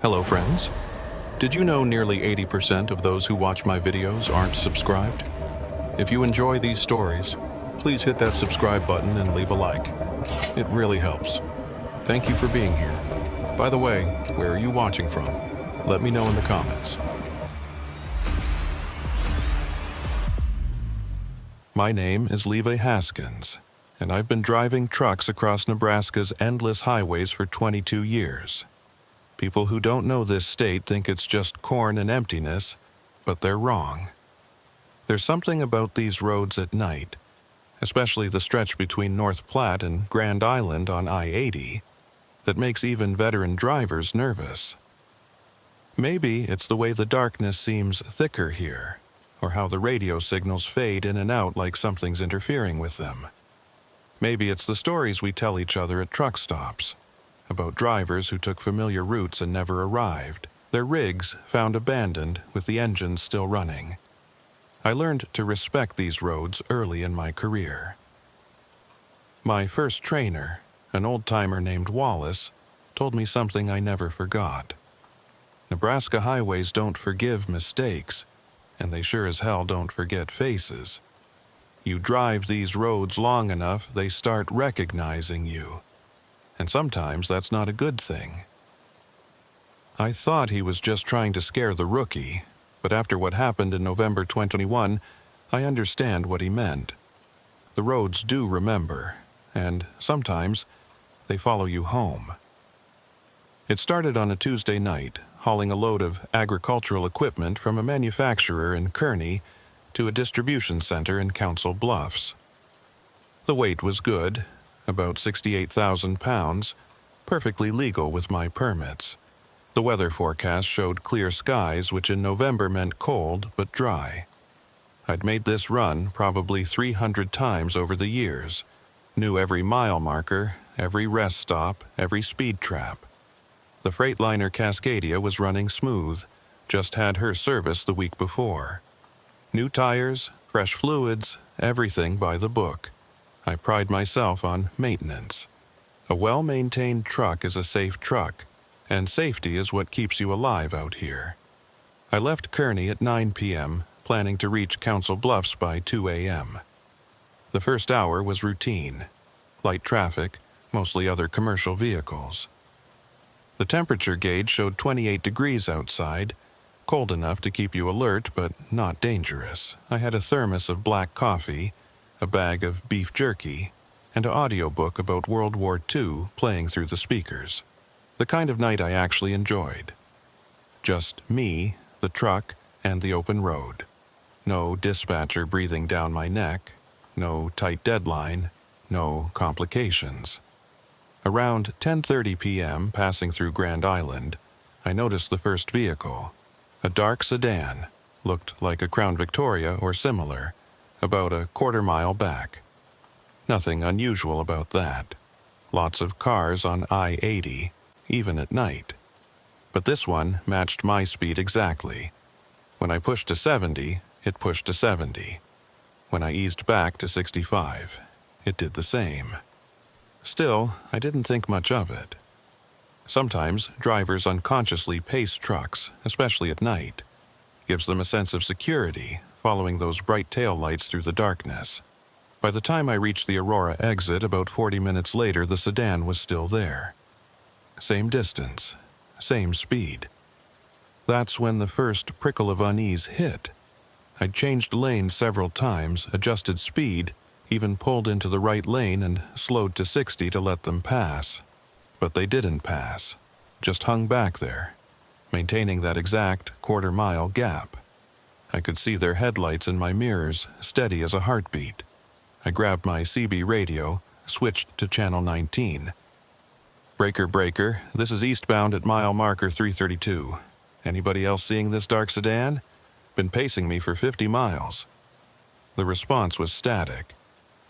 Hello friends. Did you know nearly 80% of those who watch my videos aren't subscribed? If you enjoy these stories, please hit that subscribe button and leave a like. It really helps. Thank you for being here. By the way, where are you watching from? Let me know in the comments. My name is Levi Haskins, and I've been driving trucks across Nebraska's endless highways for 22 years. People who don't know this state think it's just corn and emptiness, but they're wrong. There's something about these roads at night, especially the stretch between North Platte and Grand Island on I-80, that makes even veteran drivers nervous. Maybe it's the way the darkness seems thicker here, or how the radio signals fade in and out like something's interfering with them. Maybe it's the stories we tell each other at truck stops, about drivers who took familiar routes and never arrived, their rigs found abandoned with the engines still running. I learned to respect these roads early in my career. My first trainer, an old-timer named Wallace, told me something I never forgot. Nebraska highways don't forgive mistakes, and they sure as hell don't forget faces. You drive these roads long enough, they start recognizing you. And sometimes that's not a good thing. I thought he was just trying to scare the rookie, but after what happened in November 2021, I understand what he meant. The roads do remember, and sometimes they follow you home. It started on a Tuesday night, hauling a load of agricultural equipment from a manufacturer in Kearney to a distribution center in Council Bluffs. The weight was good, about 68,000 pounds, perfectly legal with my permits. The weather forecast showed clear skies, which in November meant cold but dry. I'd made this run probably 300 times over the years, knew every mile marker, every rest stop, every speed trap. The Freightliner Cascadia was running smooth, just had her service the week before. New tires, fresh fluids, everything by the book. I pride myself on maintenance. A well-maintained truck is a safe truck, and safety is what keeps you alive out here. I left Kearney at 9 p.m., planning to reach Council Bluffs by 2 a.m. The first hour was routine. Light traffic, mostly other commercial vehicles. The temperature gauge showed 28 degrees outside, cold enough to keep you alert but not dangerous. I had a thermos of black coffee, a bag of beef jerky, and an audiobook about World War II playing through the speakers. The kind of night I actually enjoyed. Just me, the truck, and the open road. No dispatcher breathing down my neck, no tight deadline, no complications. Around 10:30 p.m., passing through Grand Island, I noticed the first vehicle. A dark sedan, looked like a Crown Victoria or similar, about a quarter-mile back. Nothing unusual about that. Lots of cars on I-80, even at night. But this one matched my speed exactly. When I pushed to 70, it pushed to 70. When I eased back to 65, it did the same. Still, I didn't think much of it. Sometimes drivers unconsciously pace trucks, especially at night. Gives them a sense of security, following those bright tail lights through the darkness. By the time I reached the Aurora exit, about 40 minutes later, the sedan was still there. Same distance, same speed. That's when the first prickle of unease hit. I'd changed lanes several times, adjusted speed, even pulled into the right lane and slowed to 60 to let them pass. But they didn't pass, just hung back there, maintaining that exact quarter-mile gap. I could see their headlights in my mirrors, steady as a heartbeat. I grabbed my CB radio, switched to channel 19. Breaker, breaker, this is eastbound at mile marker 332. Anybody else seeing this dark sedan? Been pacing me for 50 miles. The response was static,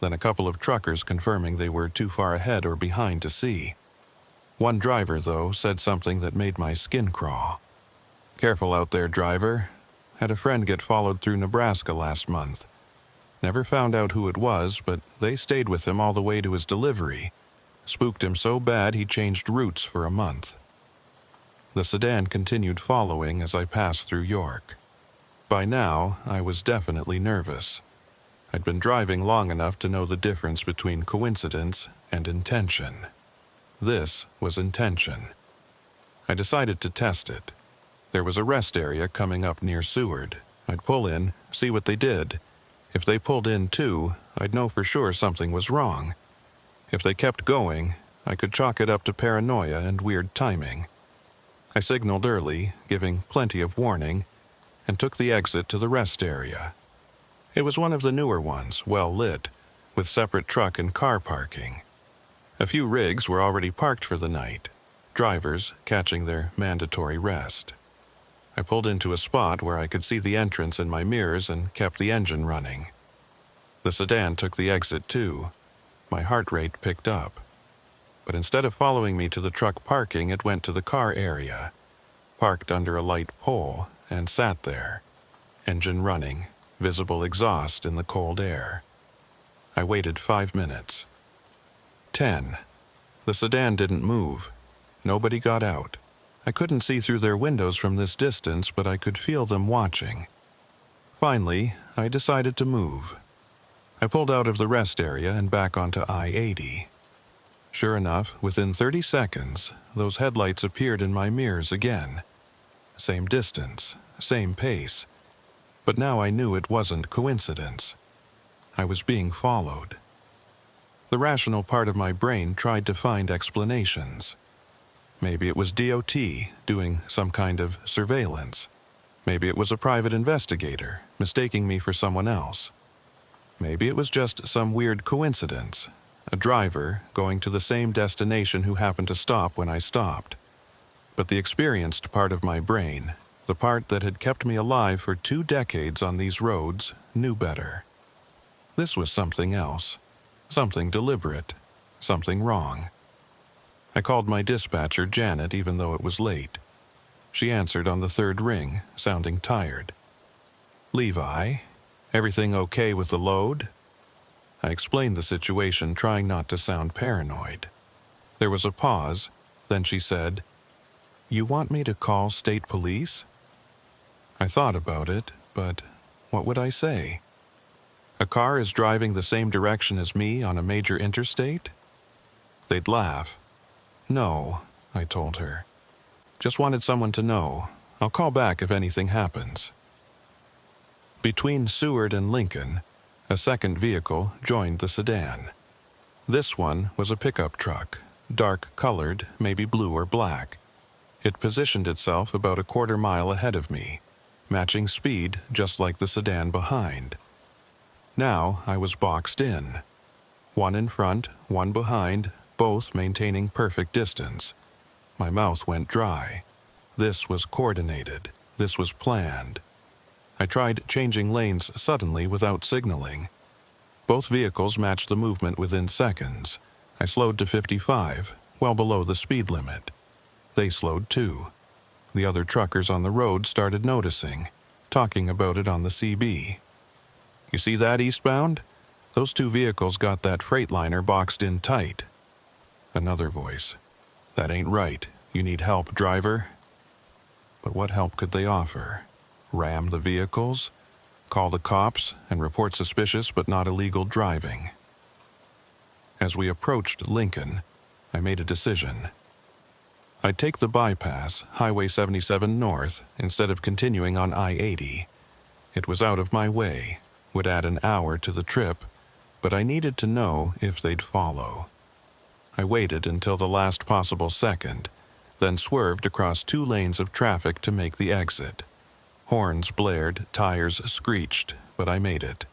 then a couple of truckers confirming they were too far ahead or behind to see. One driver, though, said something that made my skin crawl. "Careful out there, driver. Had a friend get followed through Nebraska last month. Never found out who it was, but they stayed with him all the way to his delivery. Spooked him so bad he changed routes for a month." The sedan continued following as I passed through York. By now, I was definitely nervous. I'd been driving long enough to know the difference between coincidence and intention. This was intention. I decided to test it. There was a rest area coming up near Seward. I'd pull in, see what they did. If they pulled in too, I'd know for sure something was wrong. If they kept going, I could chalk it up to paranoia and weird timing. I signaled early, giving plenty of warning, and took the exit to the rest area. It was one of the newer ones, well lit, with separate truck and car parking. A few rigs were already parked for the night, drivers catching their mandatory rest. I pulled into a spot where I could see the entrance in my mirrors and kept the engine running. The sedan took the exit too. My heart rate picked up. But instead of following me to the truck parking, it went to the car area, parked under a light pole, and sat there, engine running, visible exhaust in the cold air. I waited 5 minutes. 10. The sedan didn't move. Nobody got out. I couldn't see through their windows from this distance, but I could feel them watching. Finally, I decided to move. I pulled out of the rest area and back onto I-80. Sure enough, within 30 seconds, those headlights appeared in my mirrors again. Same distance, same pace. But now I knew it wasn't coincidence. I was being followed. The rational part of my brain tried to find explanations. Maybe it was DOT doing some kind of surveillance. Maybe it was a private investigator mistaking me for someone else. Maybe it was just some weird coincidence, a driver going to the same destination who happened to stop when I stopped. But the experienced part of my brain, the part that had kept me alive for 2 decades on these roads, knew better. This was something else, something deliberate, something wrong. I called my dispatcher, Janet, even though it was late. She answered on the 3rd ring, sounding tired. "Levi, everything okay with the load?" I explained the situation, trying not to sound paranoid. There was a pause, then she said, "You want me to call state police?" I thought about it, but what would I say? A car is driving the same direction as me on a major interstate? They'd laugh. "No," I told her. "Just wanted someone to know. I'll call back if anything happens." Between Seward and Lincoln, a second vehicle joined the sedan. This one was a pickup truck, dark-colored, maybe blue or black. It positioned itself about a quarter mile ahead of me, matching speed just like the sedan behind. Now I was boxed in. One in front, one behind, both maintaining perfect distance. My mouth went dry. This was coordinated. This was planned. I tried changing lanes suddenly without signaling. Both vehicles matched the movement within seconds. I slowed to 55, well below the speed limit. They slowed too. The other truckers on the road started noticing, talking about it on the CB. "You see that eastbound? Those 2 vehicles got that Freightliner boxed in tight." Another voice. "That ain't right. You need help, driver." But what help could they offer? Ram the vehicles? Call the cops and report suspicious but not illegal driving? As we approached Lincoln, I made a decision. I'd take the bypass, Highway 77 north, instead of continuing on I-80. It was out of my way, would add an hour to the trip, but I needed to know if they'd follow. I waited until the last possible second, then swerved across 2 lanes of traffic to make the exit. Horns blared, tires screeched, but I made it.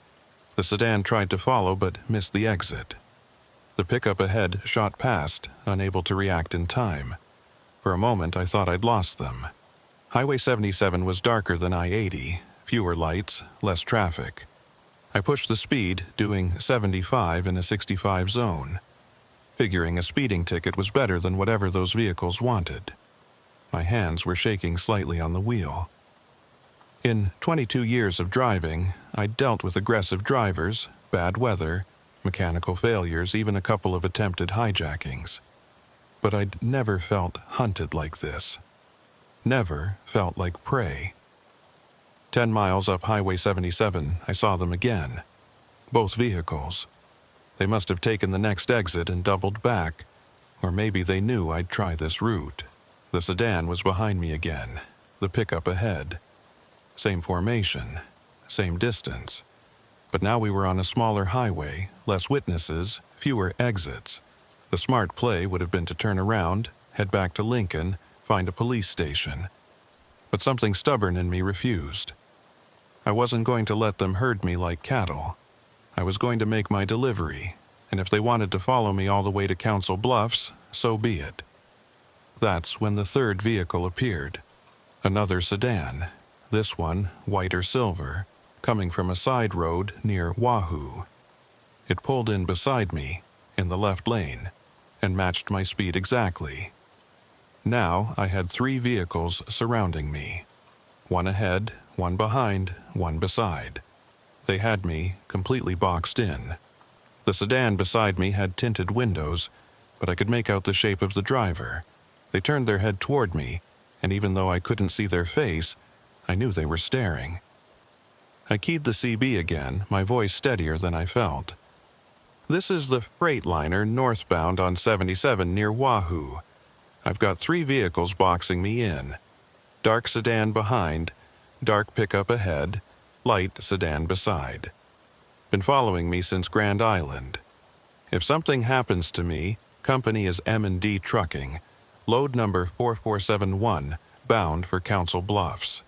The sedan tried to follow but missed the exit. The pickup ahead shot past, unable to react in time. For a moment I thought I'd lost them. Highway 77 was darker than I-80, fewer lights, less traffic. I pushed the speed, doing 75 in a 65 zone. Figuring a speeding ticket was better than whatever those vehicles wanted. My hands were shaking slightly on the wheel. In 22 years of driving, I'd dealt with aggressive drivers, bad weather, mechanical failures, even a couple of attempted hijackings. But I'd never felt hunted like this. never felt like prey. 10 miles up Highway 77, I saw them again. Both vehicles. They must have taken the next exit and doubled back, or maybe they knew I'd try this route. The sedan was behind me again, the pickup ahead. Same formation, same distance. But now we were on a smaller highway, less witnesses, fewer exits. The smart play would have been to turn around, head back to Lincoln, find a police station. But something stubborn in me refused. I wasn't going to let them herd me like cattle. I was going to make my delivery, and if they wanted to follow me all the way to Council Bluffs, so be it. That's when the third vehicle appeared. Another sedan, this one white or silver, coming from a side road near Wahoo. It pulled in beside me, in the left lane, and matched my speed exactly. Now I had 3 vehicles surrounding me. One ahead, one behind, one beside. They had me completely boxed in. The sedan beside me had tinted windows, but I could make out the shape of the driver. They turned their head toward me, and even though I couldn't see their face, I knew they were staring. I keyed the CB again, my voice steadier than I felt. This is the Freightliner northbound on 77 near Wahoo. I've got 3 vehicles boxing me in. Dark sedan behind, dark pickup ahead, light sedan beside. Been following me since Grand Island. If something happens to me, company is M&D Trucking, load number 4471, bound for Council Bluffs.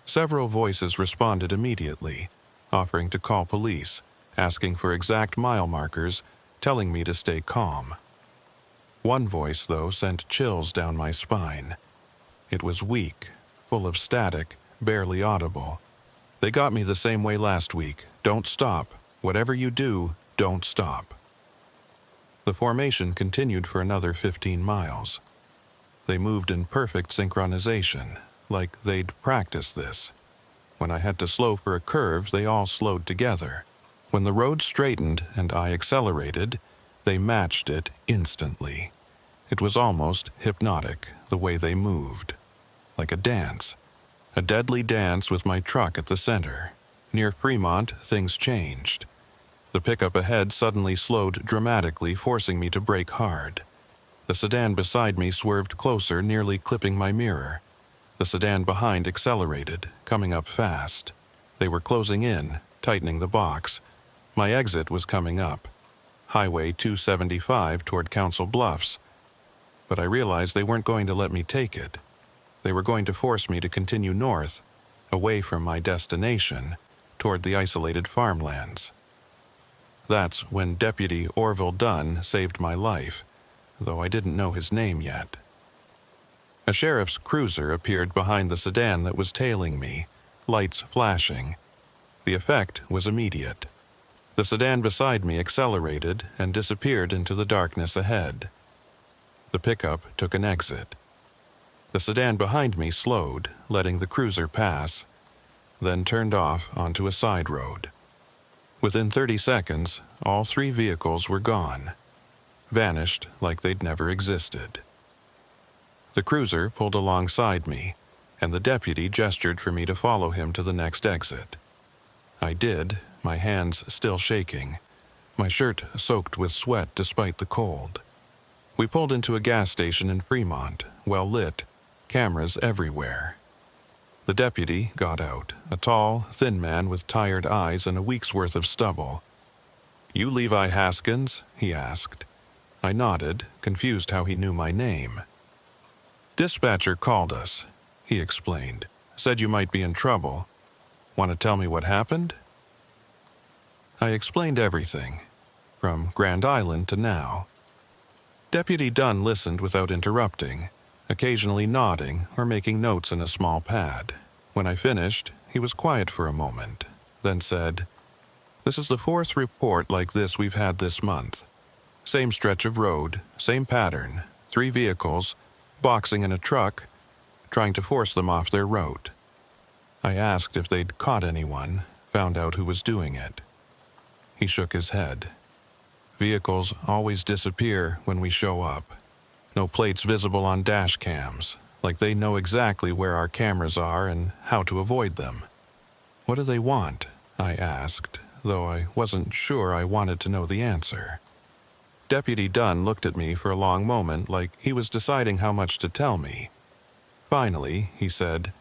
Several voices responded immediately, offering to call police, asking for exact mile markers, telling me to stay calm. One voice, though, sent chills down my spine. It was weak, full of static, barely audible. They got me the same way last week. Don't stop. Whatever you do, don't stop. The formation continued for another 15 miles. They moved in perfect synchronization, like they'd practiced this. When I had to slow for a curve, they all slowed together. When the road straightened and I accelerated, they matched it instantly. It was almost hypnotic, the way they moved. Like a dance. A deadly dance with my truck at the center. Near Fremont, things changed. The pickup ahead suddenly slowed dramatically, forcing me to brake hard. The sedan beside me swerved closer, nearly clipping my mirror. The sedan behind accelerated, coming up fast. They were closing in, tightening the box. My exit was coming up. Highway 275 toward Council Bluffs. But I realized they weren't going to let me take it. They were going to force me to continue north, away from my destination, toward the isolated farmlands. That's when Deputy Orville Dunn saved my life, though I didn't know his name yet. A sheriff's cruiser appeared behind the sedan that was tailing me, lights flashing. The effect was immediate. The sedan beside me accelerated and disappeared into the darkness ahead. The pickup took an exit. The sedan behind me slowed, letting the cruiser pass, then turned off onto a side road. Within 30 seconds, all 3 vehicles were gone, vanished like they'd never existed. The cruiser pulled alongside me, and the deputy gestured for me to follow him to the next exit. I did, my hands still shaking, my shirt soaked with sweat despite the cold. We pulled into a gas station in Fremont, well lit, cameras everywhere. The deputy got out, a tall, thin man with tired eyes and a week's worth of stubble. "You Levi Haskins?" he asked. I nodded, confused how he knew my name. "Dispatcher called us," he explained. "Said you might be in trouble. Want to tell me what happened?" I explained everything, from Grand Island to now. Deputy Dunn listened without interrupting, occasionally nodding or making notes in a small pad. When I finished, he was quiet for a moment, then said, "This is the 4th report like this we've had this month. Same stretch of road, same pattern, 3 vehicles, boxing in a truck, trying to force them off their route." I asked if they'd caught anyone, found out who was doing it. He shook his head. "Vehicles always disappear when we show up. No plates visible on dash cams. like they know exactly where our cameras are and how to avoid them. "What do they want?" I asked, though I wasn't sure I wanted to know the answer. Deputy Dunn looked at me for a long moment like he was deciding how much to tell me. Finally, he said,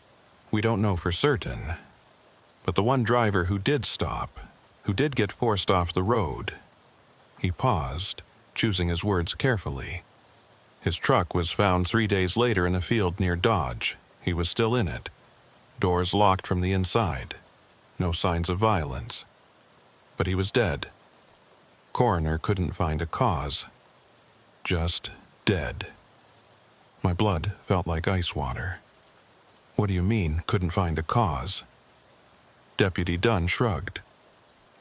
"We don't know for certain. But the one driver who did stop, who did get forced off the road." He paused, choosing his words carefully. "His truck was found 3 days later in a field near Dodge. He was still in it. Doors locked from the inside. No signs of violence. But he was dead. Coroner couldn't find a cause. Just dead." My blood felt like ice water. "What do you mean, couldn't find a cause?" Deputy Dunn shrugged.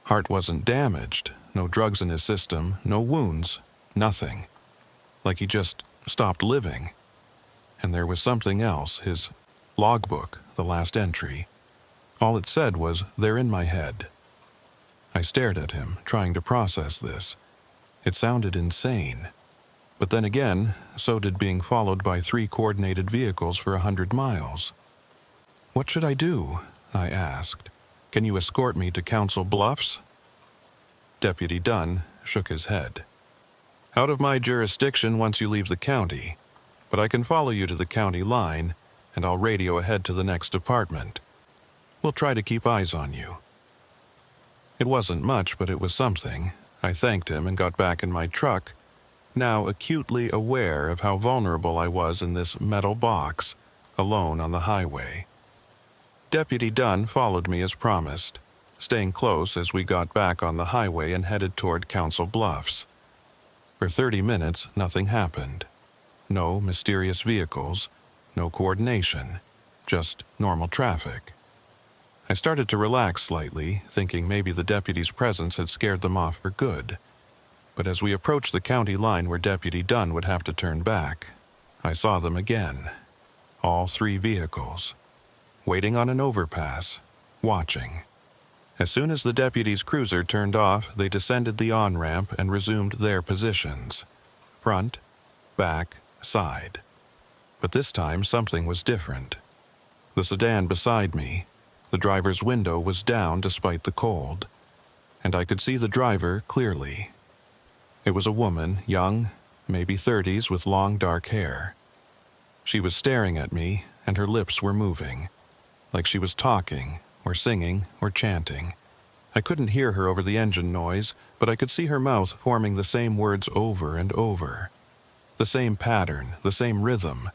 "Heart wasn't damaged, no drugs in his system, no wounds, nothing. Like he just stopped living. And there was something else, his logbook, the last entry. All it said was, 'They're in my head.'" I stared at him, trying to process this. It sounded insane. But then again, so did being followed by 3 coordinated vehicles for 100 miles. "What should I do?" I asked. "Can you escort me to Council Bluffs?" Deputy Dunn shook his head. "Out of my jurisdiction once you leave the county, but I can follow you to the county line, and I'll radio ahead to the next department. We'll try to keep eyes on you." It wasn't much, but it was something. I thanked him and got back in my truck, now acutely aware of how vulnerable I was in this metal box, alone on the highway. Deputy Dunn followed me as promised, staying close as we got back on the highway and headed toward Council Bluffs. For 30 minutes, nothing happened. No mysterious vehicles, no coordination, just normal traffic. I started to relax slightly, thinking maybe the deputy's presence had scared them off for good. But as we approached the county line where Deputy Dunn would have to turn back, I saw them again. All 3 vehicles. Waiting on an overpass, watching. As soon as the deputy's cruiser turned off, they descended the on-ramp and resumed their positions. Front, back, side. But this time something was different. The sedan beside me, the driver's window was down despite the cold, and I could see the driver clearly. It was a woman, young, maybe 30s, with long dark hair. She was staring at me, and her lips were moving, like she was talking, or singing, or chanting. I couldn't hear her over the engine noise, but I could see her mouth forming the same words over and over. The same pattern, the same rhythm.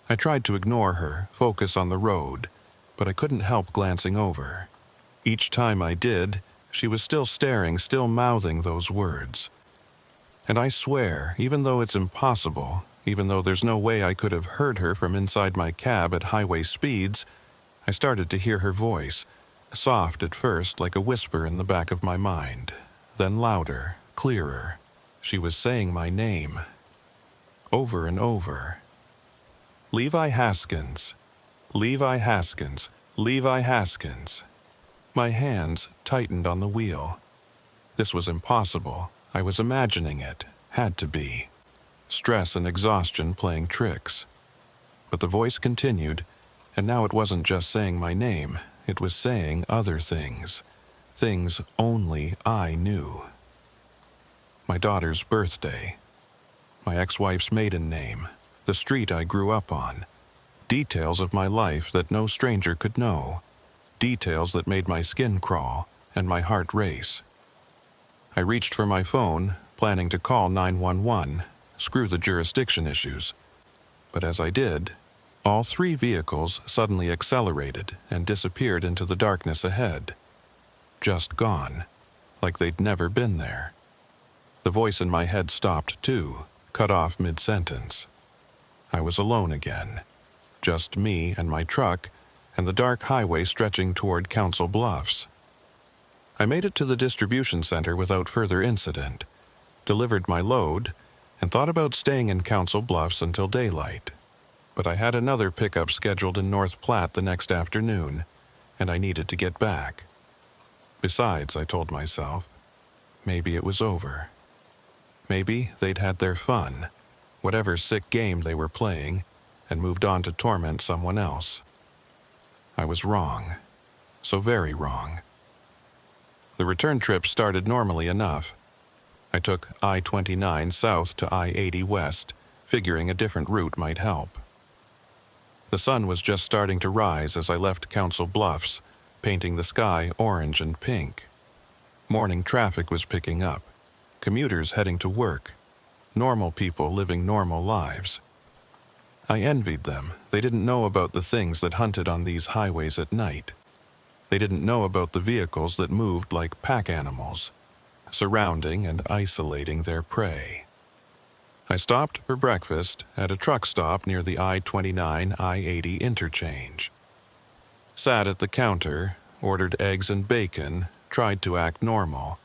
I tried to ignore her, focus on the road, but I couldn't help glancing over. Each time I did, she was still staring, still mouthing those words. And I swear, even though it's impossible, even though there's no way I could have heard her from inside my cab at highway speeds, I started to hear her voice, soft at first like a whisper in the back of my mind, then louder, clearer. She was saying my name. Over and over. "Levi Haskins. Levi Haskins. Levi Haskins." My hands tightened on the wheel. This was impossible. I was imagining it. Had to be. Stress and exhaustion playing tricks. But the voice continued, and now it wasn't just saying my name. It was saying other things. Things only I knew. My daughter's birthday. My ex-wife's maiden name. The street I grew up on. Details of my life that no stranger could know. Details that made my skin crawl and my heart race. I reached for my phone, planning to call 911, screw the jurisdiction issues. But as I did, all 3 vehicles suddenly accelerated and disappeared into the darkness ahead. Just gone, like they'd never been there. The voice in my head stopped too, cut off mid-sentence. I was alone again. Just me and my truck, and the dark highway stretching toward Council Bluffs. I made it to the distribution center without further incident, delivered my load, and thought about staying in Council Bluffs until daylight. But I had another pickup scheduled in North Platte the next afternoon, and I needed to get back. Besides, I told myself, maybe it was over. Maybe they'd had their fun, whatever sick game they were playing, and moved on to torment someone else. I was wrong. So very wrong. The return trip started normally enough. I took I-29 south to I-80 west, figuring a different route might help. The sun was just starting to rise as I left Council Bluffs, painting the sky orange and pink. Morning traffic was picking up, commuters heading to work, normal people living normal lives. I envied them. They didn't know about the things that hunted on these highways at night. They didn't know about the vehicles that moved like pack animals, surrounding and isolating their prey. I stopped for breakfast at a truck stop near the I-29 I-80 interchange. Sat at the counter, ordered eggs and bacon, tried to act normal,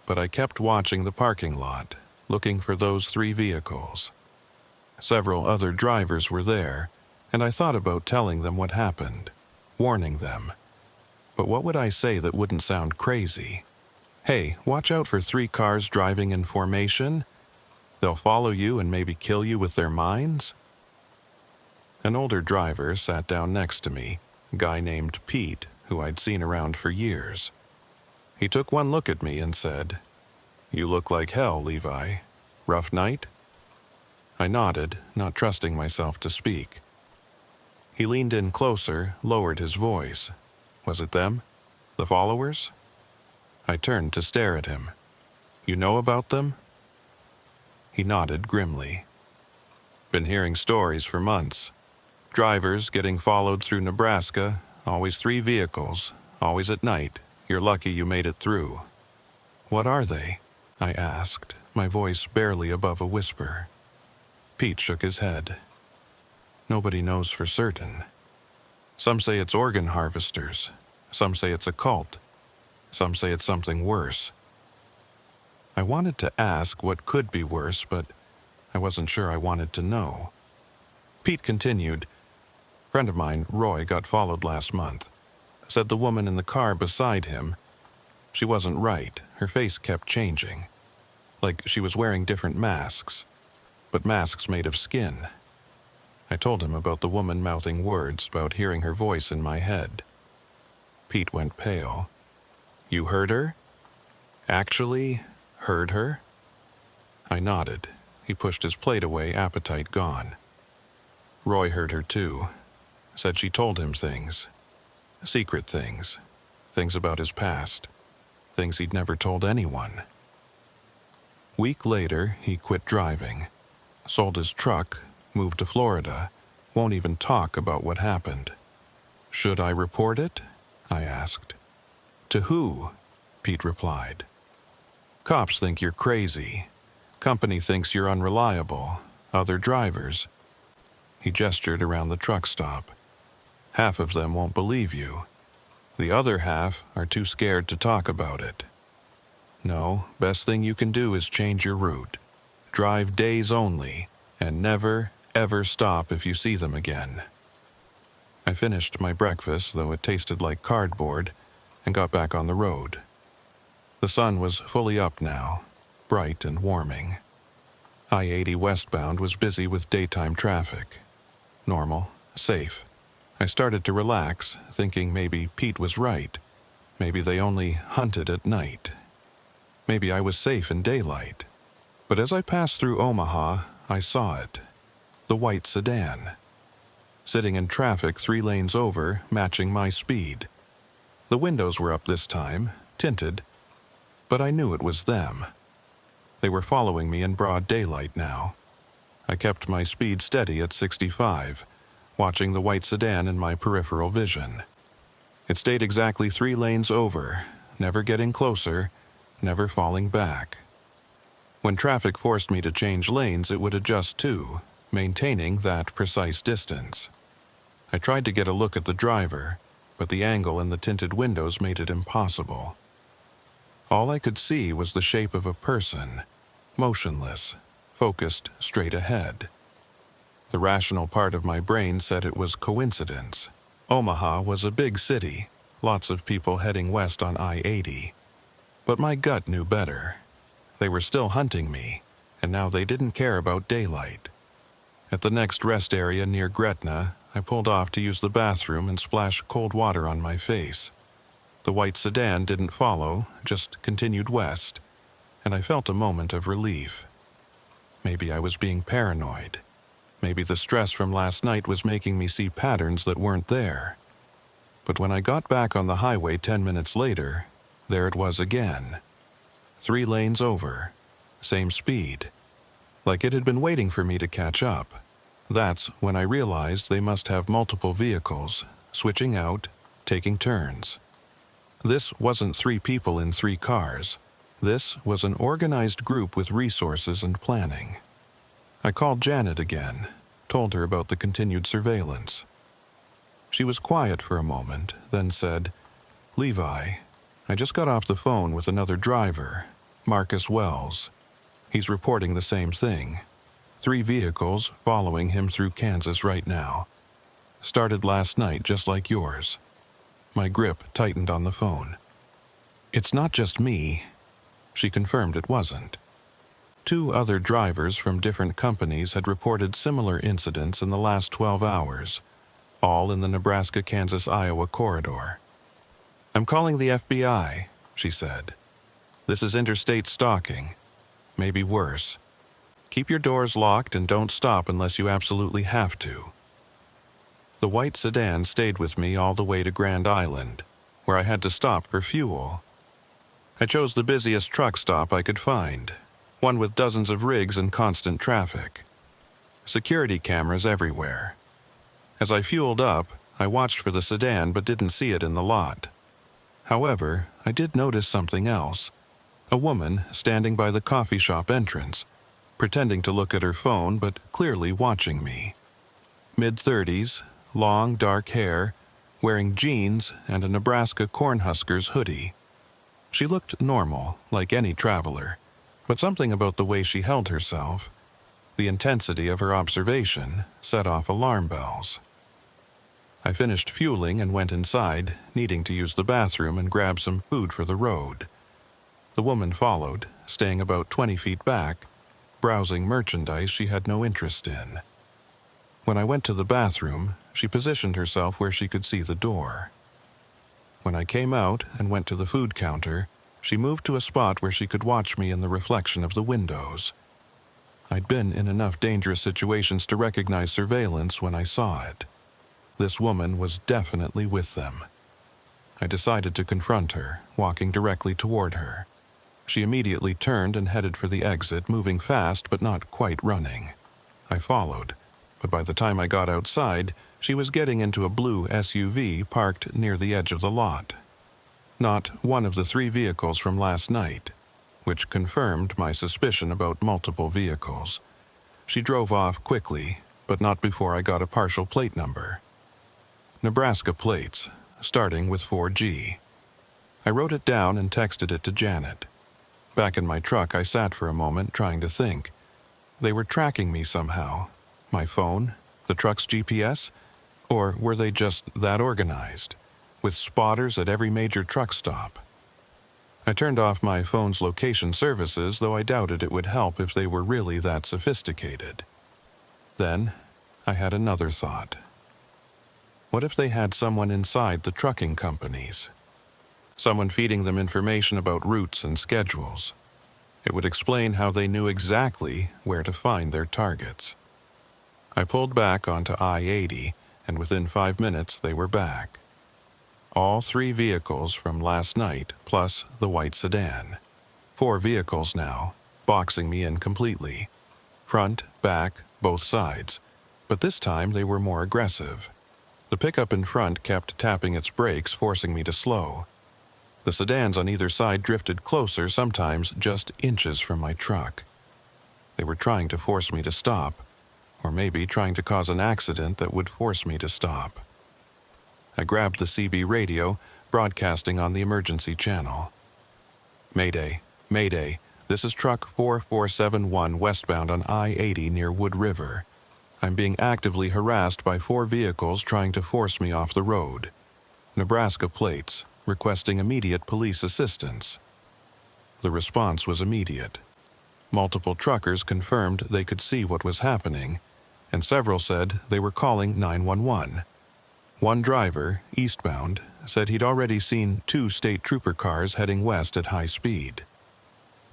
but I kept watching the parking lot, looking for those 3 vehicles. Several other drivers were there, and I thought about telling them what happened, warning them. But what would I say that wouldn't sound crazy? Hey, watch out for 3 cars driving in formation. They'll follow you and maybe kill you with their minds? An older driver sat down next to me, a guy named Pete, who I'd seen around for years. He took one look at me and said, "You look like hell, Levi. Rough night?" I nodded, not trusting myself to speak. He leaned in closer, lowered his voice. Was it them? The followers? I turned to stare at him. "You know about them?" He nodded grimly. "Been hearing stories for months. Drivers getting followed through Nebraska, always 3 vehicles, always at night. You're lucky you made it through." "What are they?" I asked, my voice barely above a whisper. Pete shook his head. "Nobody knows for certain. Some say it's organ harvesters. Some say it's a cult. Some say it's something worse." I wanted to ask what could be worse, but I wasn't sure I wanted to know. Pete continued, "Friend of mine, Roy, got followed last month. Said the woman in the car beside him, she wasn't right. Her face kept changing. Like she was wearing different masks, but masks made of skin." I told him about the woman mouthing words, about hearing her voice in my head. Pete went pale. "You heard her? Actually heard her?" I nodded. He pushed his plate away, appetite gone. "Roy heard her too. Said she told him things. Secret things. Things about his past. Things he'd never told anyone." Week later, he quit driving. Sold his truck, moved to Florida. Won't even talk about what happened. "Should I report it?" I asked. "To who?" Pete replied. "Cops think you're crazy. Company thinks you're unreliable. Other drivers." He gestured around the truck stop. "Half of them won't believe you. The other half are too scared to talk about it. No, best thing you can do is change your route. Drive days only, and never, ever stop if you see them again." I finished my breakfast, though it tasted like cardboard, and got back on the road. The sun was fully up now, bright and warming. I-80 westbound was busy with daytime traffic. Normal, safe. I started to relax, thinking maybe Pete was right. Maybe they only hunted at night. Maybe I was safe in daylight. But as I passed through Omaha, I saw it. The white sedan. Sitting in traffic 3 lanes over, matching my speed. The windows were up this time, tinted, but I knew it was them. They were following me in broad daylight now. I kept my speed steady at 65, watching the white sedan in my peripheral vision. It stayed exactly 3 lanes over, never getting closer, never falling back. When traffic forced me to change lanes, it would adjust too, maintaining that precise distance. I tried to get a look at the driver, but the angle in the tinted windows made it impossible. All I could see was the shape of a person, motionless, focused straight ahead. The rational part of my brain said it was coincidence. Omaha was a big city, lots of people heading west on I-80. But my gut knew better. They were still hunting me, and now they didn't care about daylight. At the next rest area near Gretna, I pulled off to use the bathroom and splash cold water on my face. The white sedan didn't follow, just continued west, and I felt a moment of relief. Maybe I was being paranoid. Maybe the stress from last night was making me see patterns that weren't there. But when I got back on the highway 10 minutes later, there it was again. 3 lanes over, same speed, like it had been waiting for me to catch up. That's when I realized they must have multiple vehicles, switching out, taking turns. This wasn't 3 people in 3 cars. This was an organized group with resources and planning. I called Janet again, told her about the continued surveillance. She was quiet for a moment, then said, "Levi, I just got off the phone with another driver, Marcus Wells. He's reporting the same thing. 3 vehicles following him through Kansas right now. Started last night just like yours." My grip tightened on the phone. "It's not just me." She confirmed it wasn't. 2 other drivers from different companies had reported similar incidents in the last 12 hours, all in the Nebraska-Kansas-Iowa corridor. "I'm calling the FBI," she said. "This is interstate stalking. Maybe worse. Keep your doors locked and don't stop unless you absolutely have to." The white sedan stayed with me all the way to Grand Island, where I had to stop for fuel. I chose the busiest truck stop I could find, one with dozens of rigs and constant traffic. Security cameras everywhere. As I fueled up, I watched for the sedan but didn't see it in the lot. However, I did notice something else. A woman standing by the coffee shop entrance, pretending to look at her phone but clearly watching me. Mid-30s, long dark hair, wearing jeans and a Nebraska Cornhuskers hoodie. She looked normal, like any traveler, but something about the way she held herself, the intensity of her observation, set off alarm bells. I finished fueling and went inside, needing to use the bathroom and grab some food for the road. The woman followed, staying about 20 feet back, browsing merchandise she had no interest in. When I went to the bathroom, she positioned herself where she could see the door. When I came out and went to the food counter, she moved to a spot where she could watch me in the reflection of the windows. I'd been in enough dangerous situations to recognize surveillance when I saw it. This woman was definitely with them. I decided to confront her, walking directly toward her. She immediately turned and headed for the exit, moving fast but not quite running. I followed, but by the time I got outside, she was getting into a blue SUV parked near the edge of the lot. Not one of the 3 vehicles from last night, which confirmed my suspicion about multiple vehicles. She drove off quickly, but not before I got a partial plate number. Nebraska plates, starting with 4G. I wrote it down and texted it to Janet. Back in my truck, I sat for a moment trying to think. They were tracking me somehow. My phone? The truck's GPS? Or were they just that organized, with spotters at every major truck stop? I turned off my phone's location services, though I doubted it would help if they were really that sophisticated. Then, I had another thought. What if they had someone inside the trucking companies? Someone feeding them information about routes and schedules. It would explain how they knew exactly where to find their targets. I pulled back onto I-80, and within 5 minutes they were back. All 3 vehicles from last night, plus the white sedan. 4 vehicles now, boxing me in completely. Front, back, both sides. But this time they were more aggressive. The pickup in front kept tapping its brakes, forcing me to slow. The sedans on either side drifted closer, sometimes just inches from my truck. They were trying to force me to stop, or maybe trying to cause an accident that would force me to stop. I grabbed the CB radio, broadcasting on the emergency channel. "Mayday, Mayday, this is truck 4471 westbound on I-80 near Wood River. I'm being actively harassed by 4 vehicles trying to force me off the road. Nebraska plates, requesting immediate police assistance." The response was immediate. Multiple truckers confirmed they could see what was happening, and several said they were calling 911. One driver, eastbound, said he'd already seen 2 state trooper cars heading west at high speed.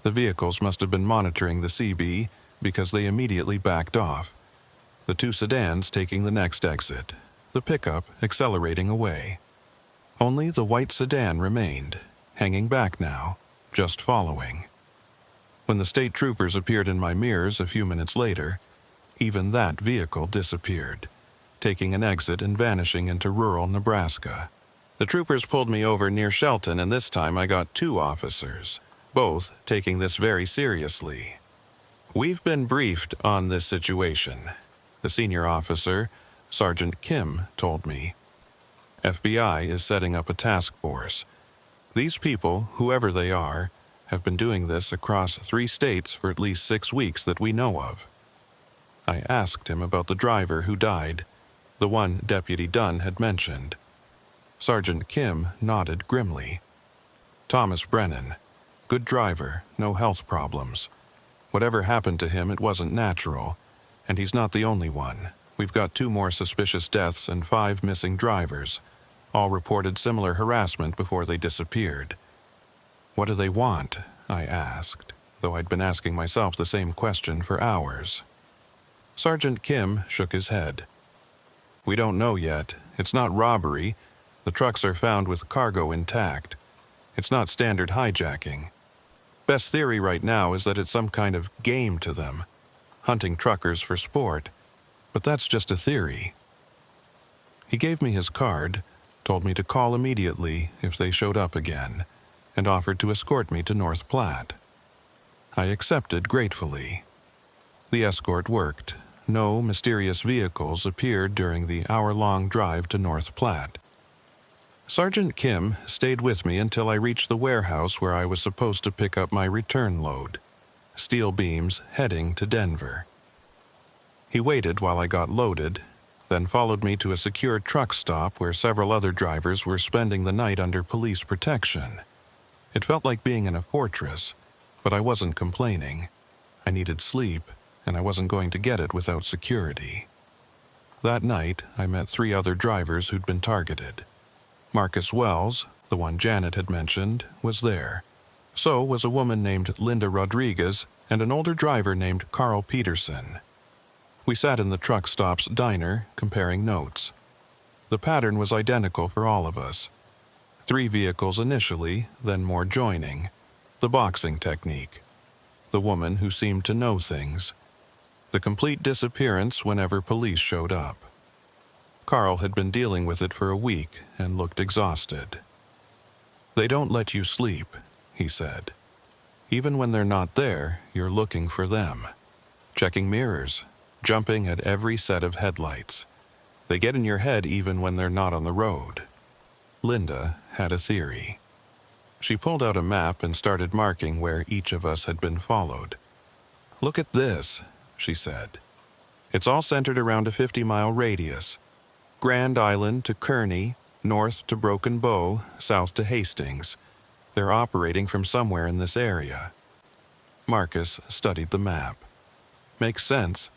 The vehicles must have been monitoring the CB because they immediately backed off, the 2 sedans taking the next exit, the pickup accelerating away. Only the white sedan remained, hanging back now, just following. When the state troopers appeared in my mirrors a few minutes later, even that vehicle disappeared, taking an exit and vanishing into rural Nebraska. The troopers pulled me over near Shelton, and this time I got 2 officers, both taking this very seriously. "We've been briefed on this situation," the senior officer, Sergeant Kim, told me. "FBI is setting up a task force. These people, whoever they are, have been doing this across 3 states for at least 6 weeks that we know of." I asked him about the driver who died, the one Deputy Dunn had mentioned. Sergeant Kim nodded grimly. "Thomas Brennan. Good driver, no health problems. Whatever happened to him, it wasn't natural, and he's not the only one. We've got 2 more suspicious deaths and 5 missing drivers. All reported similar harassment before they disappeared." "What do they want?" I asked, though I'd been asking myself the same question for hours. Sergeant Kim shook his head. "We don't know yet. It's not robbery. The trucks are found with cargo intact. It's not standard hijacking. Best theory right now is that it's some kind of game to them, hunting truckers for sport. But that's just a theory." He gave me his card, told me to call immediately if they showed up again, and offered to escort me to North Platte. I accepted gratefully. The escort worked. No mysterious vehicles appeared during the hour-long drive to North Platte. Sergeant Kim stayed with me until I reached the warehouse where I was supposed to pick up my return load, steel beams heading to Denver. He waited while I got loaded, then followed me to a secure truck stop where several other drivers were spending the night under police protection. It felt like being in a fortress, but I wasn't complaining. I needed sleep, and I wasn't going to get it without security. That night, I met 3 other drivers who'd been targeted. Marcus Wells, the one Janet had mentioned, was there. So was a woman named Linda Rodriguez and an older driver named Carl Peterson. We sat in the truck stop's diner, comparing notes. The pattern was identical for all of us. 3 vehicles initially, then more joining. The boxing technique. The woman who seemed to know things. The complete disappearance whenever police showed up. Carl had been dealing with it for a week and looked exhausted. "They don't let you sleep," he said. "Even when they're not there, you're looking for them. Checking mirrors, jumping at every set of headlights. They get in your head even when they're not on the road." Linda had a theory. She pulled out a map and started marking where each of us had been followed. "Look at this," she said. "It's all centered around a 50-mile radius. Grand Island to Kearney, north to Broken Bow, south to Hastings. They're operating from somewhere in this area." Marcus studied the map. "Makes sense.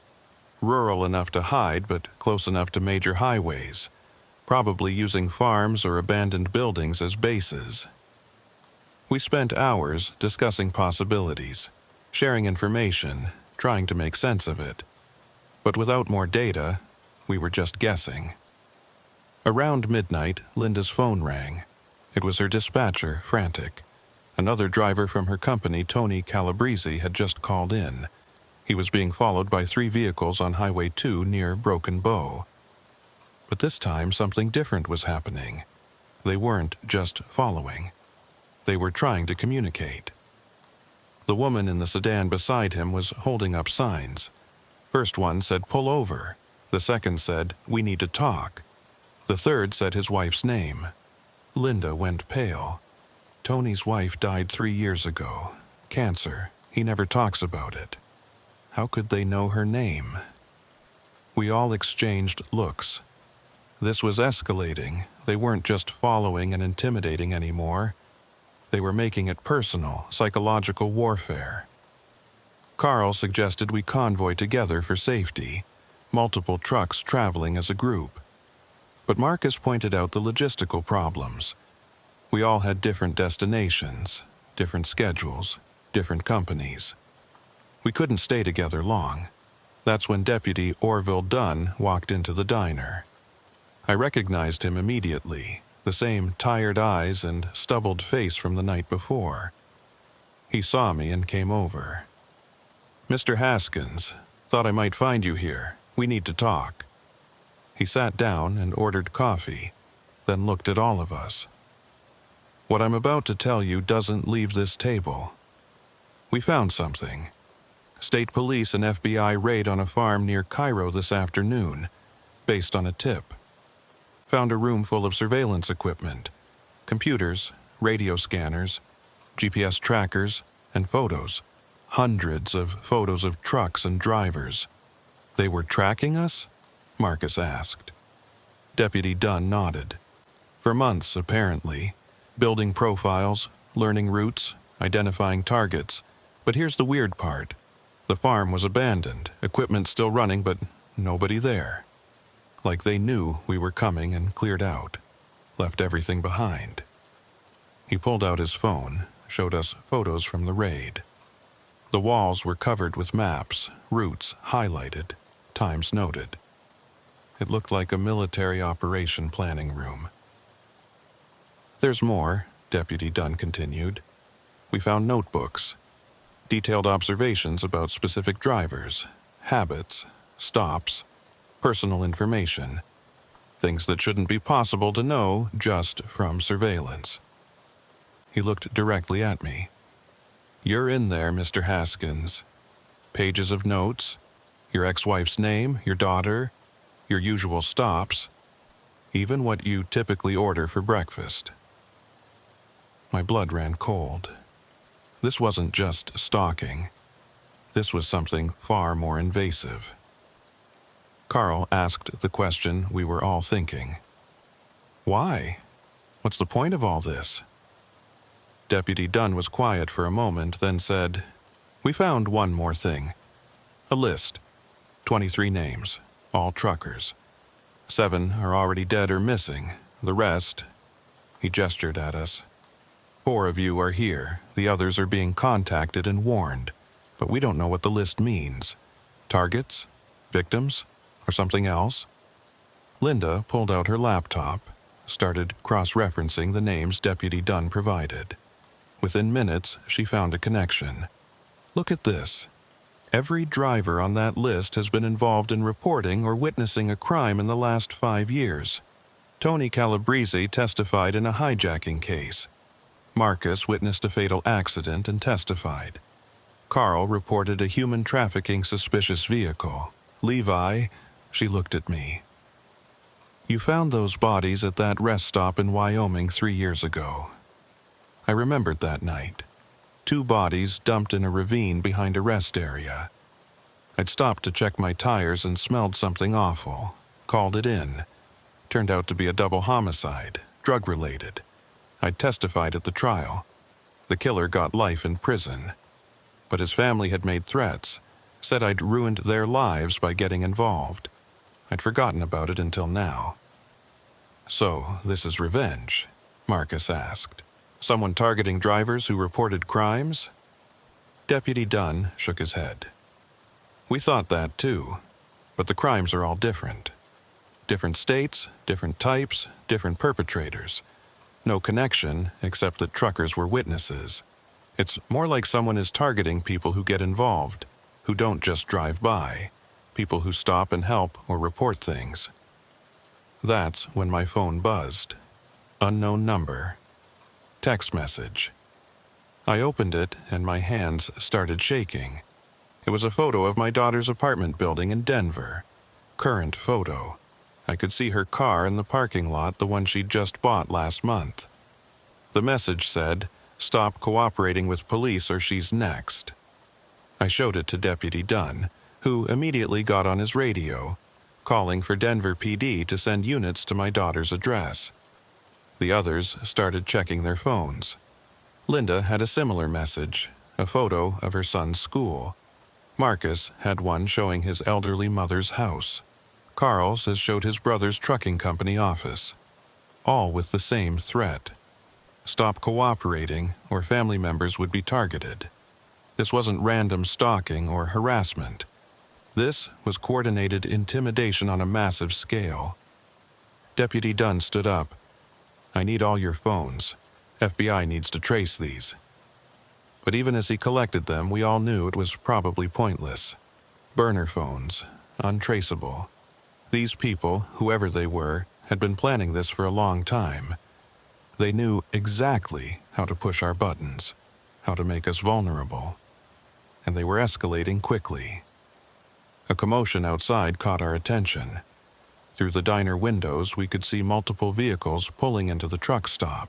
Rural enough to hide, but close enough to major highways. Probably using farms or abandoned buildings as bases." We spent hours discussing possibilities, sharing information, trying to make sense of it. But without more data, we were just guessing. Around midnight, Linda's phone rang. It was her dispatcher, frantic. Another driver from her company, Tony Calabrese, had just called in. He was being followed by 3 vehicles on Highway 2 near Broken Bow. But this time, something different was happening. They weren't just following. They were trying to communicate. The woman in the sedan beside him was holding up signs. First one said, "Pull over." The second said, "We need to talk." The third said his wife's name. Linda went pale. Tony's wife died 3 years ago. Cancer. He never talks about it. How could they know her name? We all exchanged looks. This was escalating. They weren't just following and intimidating anymore. They were making it personal, psychological warfare. Carl suggested we convoy together for safety. multiple trucks traveling as a group. But Marcus pointed out the logistical problems. We all had different destinations, different schedules, different companies. We couldn't stay together long. That's when Deputy Orville Dunn walked into the diner. I recognized him immediately, the same tired eyes and stubbled face from the night before. He saw me and came over. "Mr. Haskins, thought I might find you here. We need to talk." He sat down and ordered coffee, then looked at all of us. "What I'm about to tell you doesn't leave this table. We found something. State Police and FBI raid on a farm near Cairo this afternoon, based on a tip. Found a room full of surveillance equipment, computers, radio scanners, GPS trackers, and photos. Hundreds of photos of trucks and drivers. They were tracking us?" Marcus asked. Deputy Dunn nodded. "For months, apparently. Building profiles, learning routes, identifying targets. But here's the weird part. The farm was abandoned, equipment still running, but nobody there. Like they knew we were coming and cleared out, left everything behind." He pulled out his phone, showed us photos from the raid. The walls were covered with maps, routes highlighted, times noted. It looked like a military operation planning room. "There's more," Deputy Dunn continued. "We found notebooks, detailed observations about specific drivers, habits, stops, personal information, things that shouldn't be possible to know just from surveillance." He looked directly at me. "You're in there, Mr. Haskins. Pages of notes, your ex-wife's name, your daughter, your usual stops, even what you typically order for breakfast." My blood ran cold. This wasn't just stalking. This was something far more invasive. Carl asked the question we were all thinking. "Why? What's the point of all this?" Deputy Dunn was quiet for a moment, then said, "We found one more thing. A list. 23 names, all truckers. 7 are already dead or missing. The rest," he gestured at us, "4 of you are here. The others are being contacted and warned. But we don't know what the list means. Targets? Victims? Or something else?" Linda pulled out her laptop, started cross-referencing the names Deputy Dunn provided. Within minutes, she found a connection. "Look at this. Every driver on that list has been involved in reporting or witnessing a crime in the last 5 years. Tony Calabrese testified in a hijacking case. Marcus witnessed a fatal accident and testified. Carl reported a human trafficking suspicious vehicle. Levi," she looked at me. "You found those bodies at that rest stop in Wyoming 3 years ago." I remembered that night. 2 bodies dumped in a ravine behind a rest area. I'd stopped to check my tires and smelled something awful. Called it in. Turned out to be a double homicide, drug-related. I'd testified at the trial. The killer got life in prison. But his family had made threats, said I'd ruined their lives by getting involved. I'd forgotten about it until now. "So, this is revenge?" Marcus asked. "Someone targeting drivers who reported crimes?" Deputy Dunn shook his head. "We thought that too, but the crimes are all different. Different states, different types, different perpetrators. No connection except that truckers were witnesses. It's more like someone is targeting people who get involved, who don't just drive by, people who stop and help or report things." That's when my phone buzzed. Unknown number. Text message. I opened it and my hands started shaking. It was a photo of my daughter's apartment building in Denver. Current photo. I could see her car in the parking lot, the one she'd just bought last month. The message said, "Stop cooperating with police or she's next." I showed it to Deputy Dunn, who immediately got on his radio, calling for Denver PD to send units to my daughter's address. The others started checking their phones. Linda had a similar message, a photo of her son's school. Marcus had one showing his elderly mother's house. Carl's has showed his brother's trucking company office, all with the same threat. Stop cooperating, or family members would be targeted. This wasn't random stalking or harassment. This was coordinated intimidation on a massive scale. Deputy Dunn stood up. "I need all your phones. FBI needs to trace these." But even as he collected them, we all knew it was probably pointless. Burner phones, untraceable. These people, whoever they were, had been planning this for a long time. They knew exactly how to push our buttons, how to make us vulnerable. And they were escalating quickly. A commotion outside caught our attention. Through the diner windows, we could see multiple vehicles pulling into the truck stop.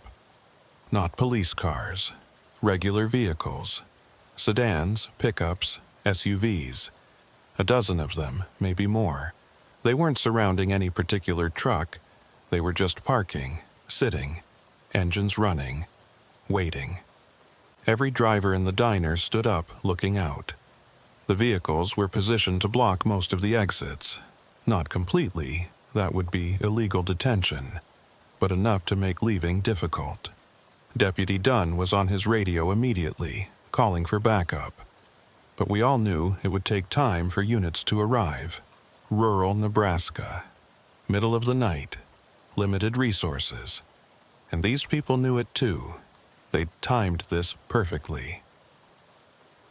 Not police cars, regular vehicles. Sedans, pickups, SUVs. A dozen of them, maybe more. They weren't surrounding any particular truck. They were just parking, sitting, engines running, waiting. Every driver in the diner stood up, looking out. The vehicles were positioned to block most of the exits. Not completely, that would be illegal detention, but enough to make leaving difficult. Deputy Dunn was on his radio immediately, calling for backup. But we all knew it would take time for units to arrive. Rural Nebraska. Middle of the night. Limited resources. And these people knew it too. They'd timed this perfectly.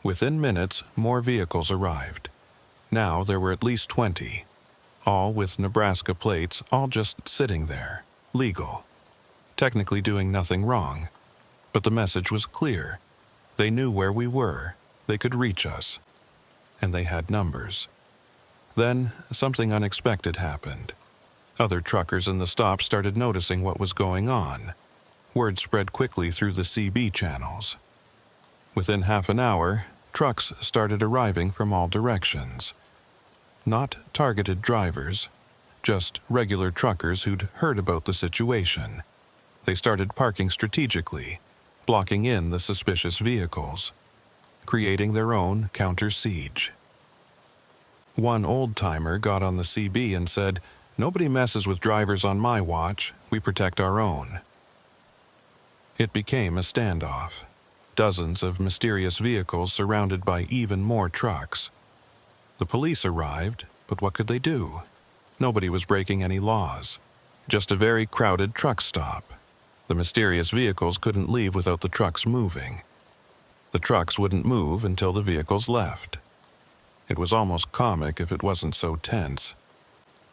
Within minutes, more vehicles arrived. Now there were at least 20. All with Nebraska plates, all just sitting there. Legal. Technically doing nothing wrong. But the message was clear. They knew where we were. They could reach us. And they had numbers. Then, something unexpected happened. Other truckers in the stop started noticing what was going on. Word spread quickly through the CB channels. Within half an hour, trucks started arriving from all directions. Not targeted drivers, just regular truckers who'd heard about the situation. They started parking strategically, blocking in the suspicious vehicles, creating their own counter-siege. One old-timer got on the CB and said, "Nobody messes with drivers on my watch. We protect our own." It became a standoff. Dozens of mysterious vehicles surrounded by even more trucks. The police arrived, but what could they do? Nobody was breaking any laws. Just a very crowded truck stop. The mysterious vehicles couldn't leave without the trucks moving. The trucks wouldn't move until the vehicles left. It was almost comic if it wasn't so tense.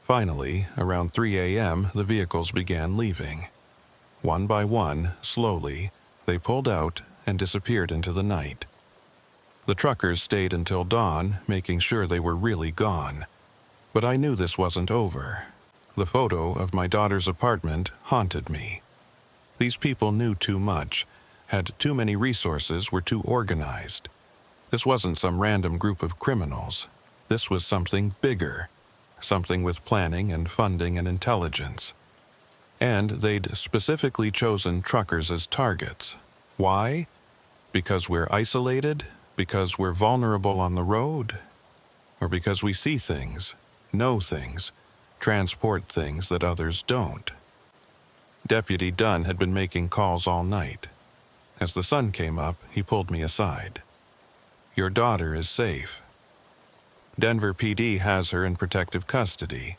Finally, around 3 a.m., the vehicles began leaving. One by one, slowly, they pulled out and disappeared into the night. The truckers stayed until dawn, making sure they were really gone. But I knew this wasn't over. The photo of my daughter's apartment haunted me. These people knew too much, had too many resources, were too organized. This wasn't some random group of criminals. This was something bigger, something with planning and funding and intelligence. And they'd specifically chosen truckers as targets. Why? Because we're isolated? Because we're vulnerable on the road? Or because we see things, know things, transport things that others don't? Deputy Dunn had been making calls all night. As the sun came up, he pulled me aside. "Your daughter is safe. Denver PD has her in protective custody.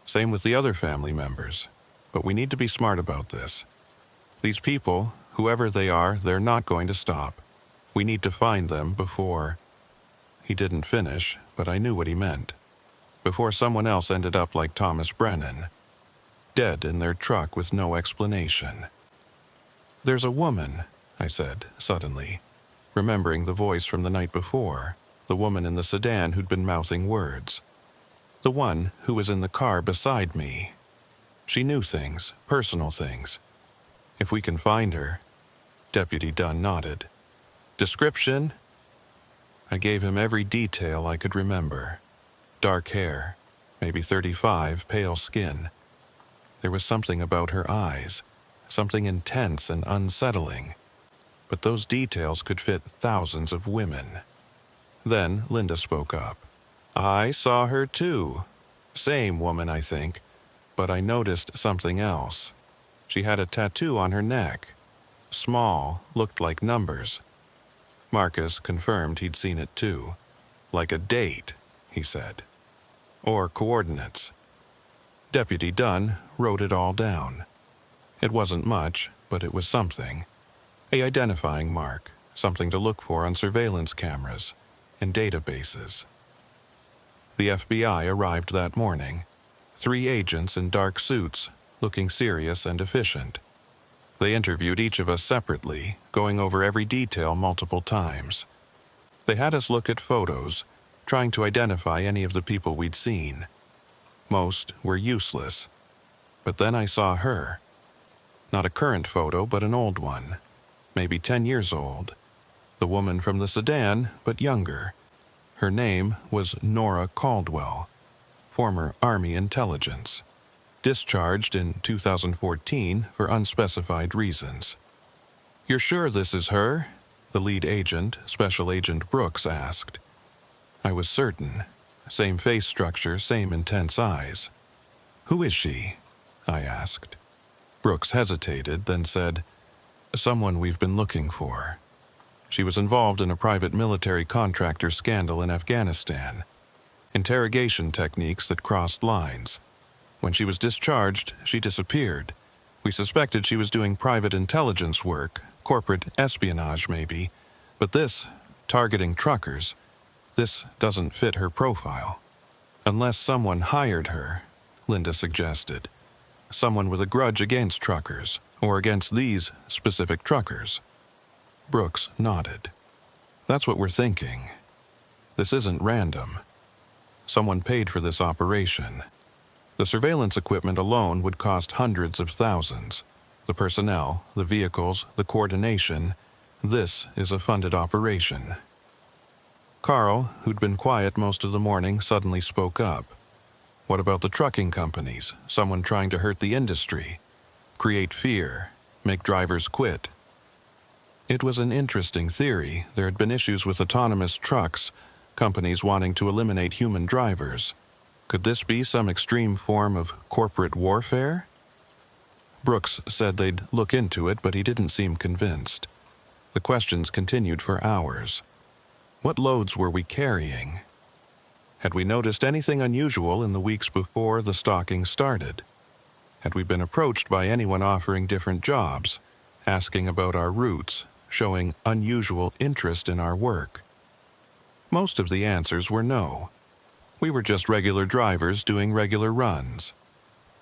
Same with the other family members. But we need to be smart about this. These people, whoever they are, they're not going to stop. We need to find them before..." He didn't finish, but I knew what he meant. Before someone else ended up like Thomas Brennan, dead in their truck with no explanation. "There's a woman," I said, suddenly, remembering the voice from the night before, the woman in the sedan who'd been mouthing words. The one who was in the car beside me. She knew things, personal things. If we can find her..." Deputy Dunn nodded. "Description?" I gave him every detail I could remember. Dark hair, maybe 35, pale skin. There was something about her eyes, something intense and unsettling. But those details could fit thousands of women. Then Linda spoke up. I saw her too. Same woman, I think, but I noticed something else. She had a tattoo on her neck. Small, looked like numbers. Marcus confirmed he'd seen it too. Like a date, he said. Or coordinates. Deputy Dunn wrote it all down. It wasn't much, but it was something. A identifying mark, something to look for on surveillance cameras and databases. The FBI arrived that morning. 3 agents in dark suits, looking serious and efficient. They interviewed each of us separately, going over every detail multiple times. They had us look at photos, trying to identify any of the people we'd seen. Most were useless. But then I saw her. Not a current photo, but an old one. Maybe 10 years old. The woman from the sedan, but younger. Her name was Nora Caldwell, former Army intelligence. Discharged in 2014 for unspecified reasons. You're sure this is her? The lead agent, Special Agent Brooks, asked. I was certain. Same face structure, same intense eyes. Who is she? I asked. Brooks hesitated, then said, someone we've been looking for. She was involved in a private military contractor scandal in Afghanistan. Interrogation techniques that crossed lines. When she was discharged, she disappeared. We suspected she was doing private intelligence work, corporate espionage maybe, but this, targeting truckers, this doesn't fit her profile. Unless someone hired her, Linda suggested. Someone with a grudge against truckers, or against these specific truckers. Brooks nodded. That's what we're thinking. This isn't random. Someone paid for this operation. The surveillance equipment alone would cost hundreds of thousands. The personnel, the vehicles, the coordination. This is a funded operation. Carl, who'd been quiet most of the morning, suddenly spoke up. What about the trucking companies? Someone trying to hurt the industry? Create fear? Make drivers quit? It was an interesting theory. There had been issues with autonomous trucks, companies wanting to eliminate human drivers. Could this be some extreme form of corporate warfare? Brooks said they'd look into it, but he didn't seem convinced. The questions continued for hours. What loads were we carrying? Had we noticed anything unusual in the weeks before the stalking started? Had we been approached by anyone offering different jobs, asking about our routes, showing unusual interest in our work? Most of the answers were no. We were just regular drivers doing regular runs.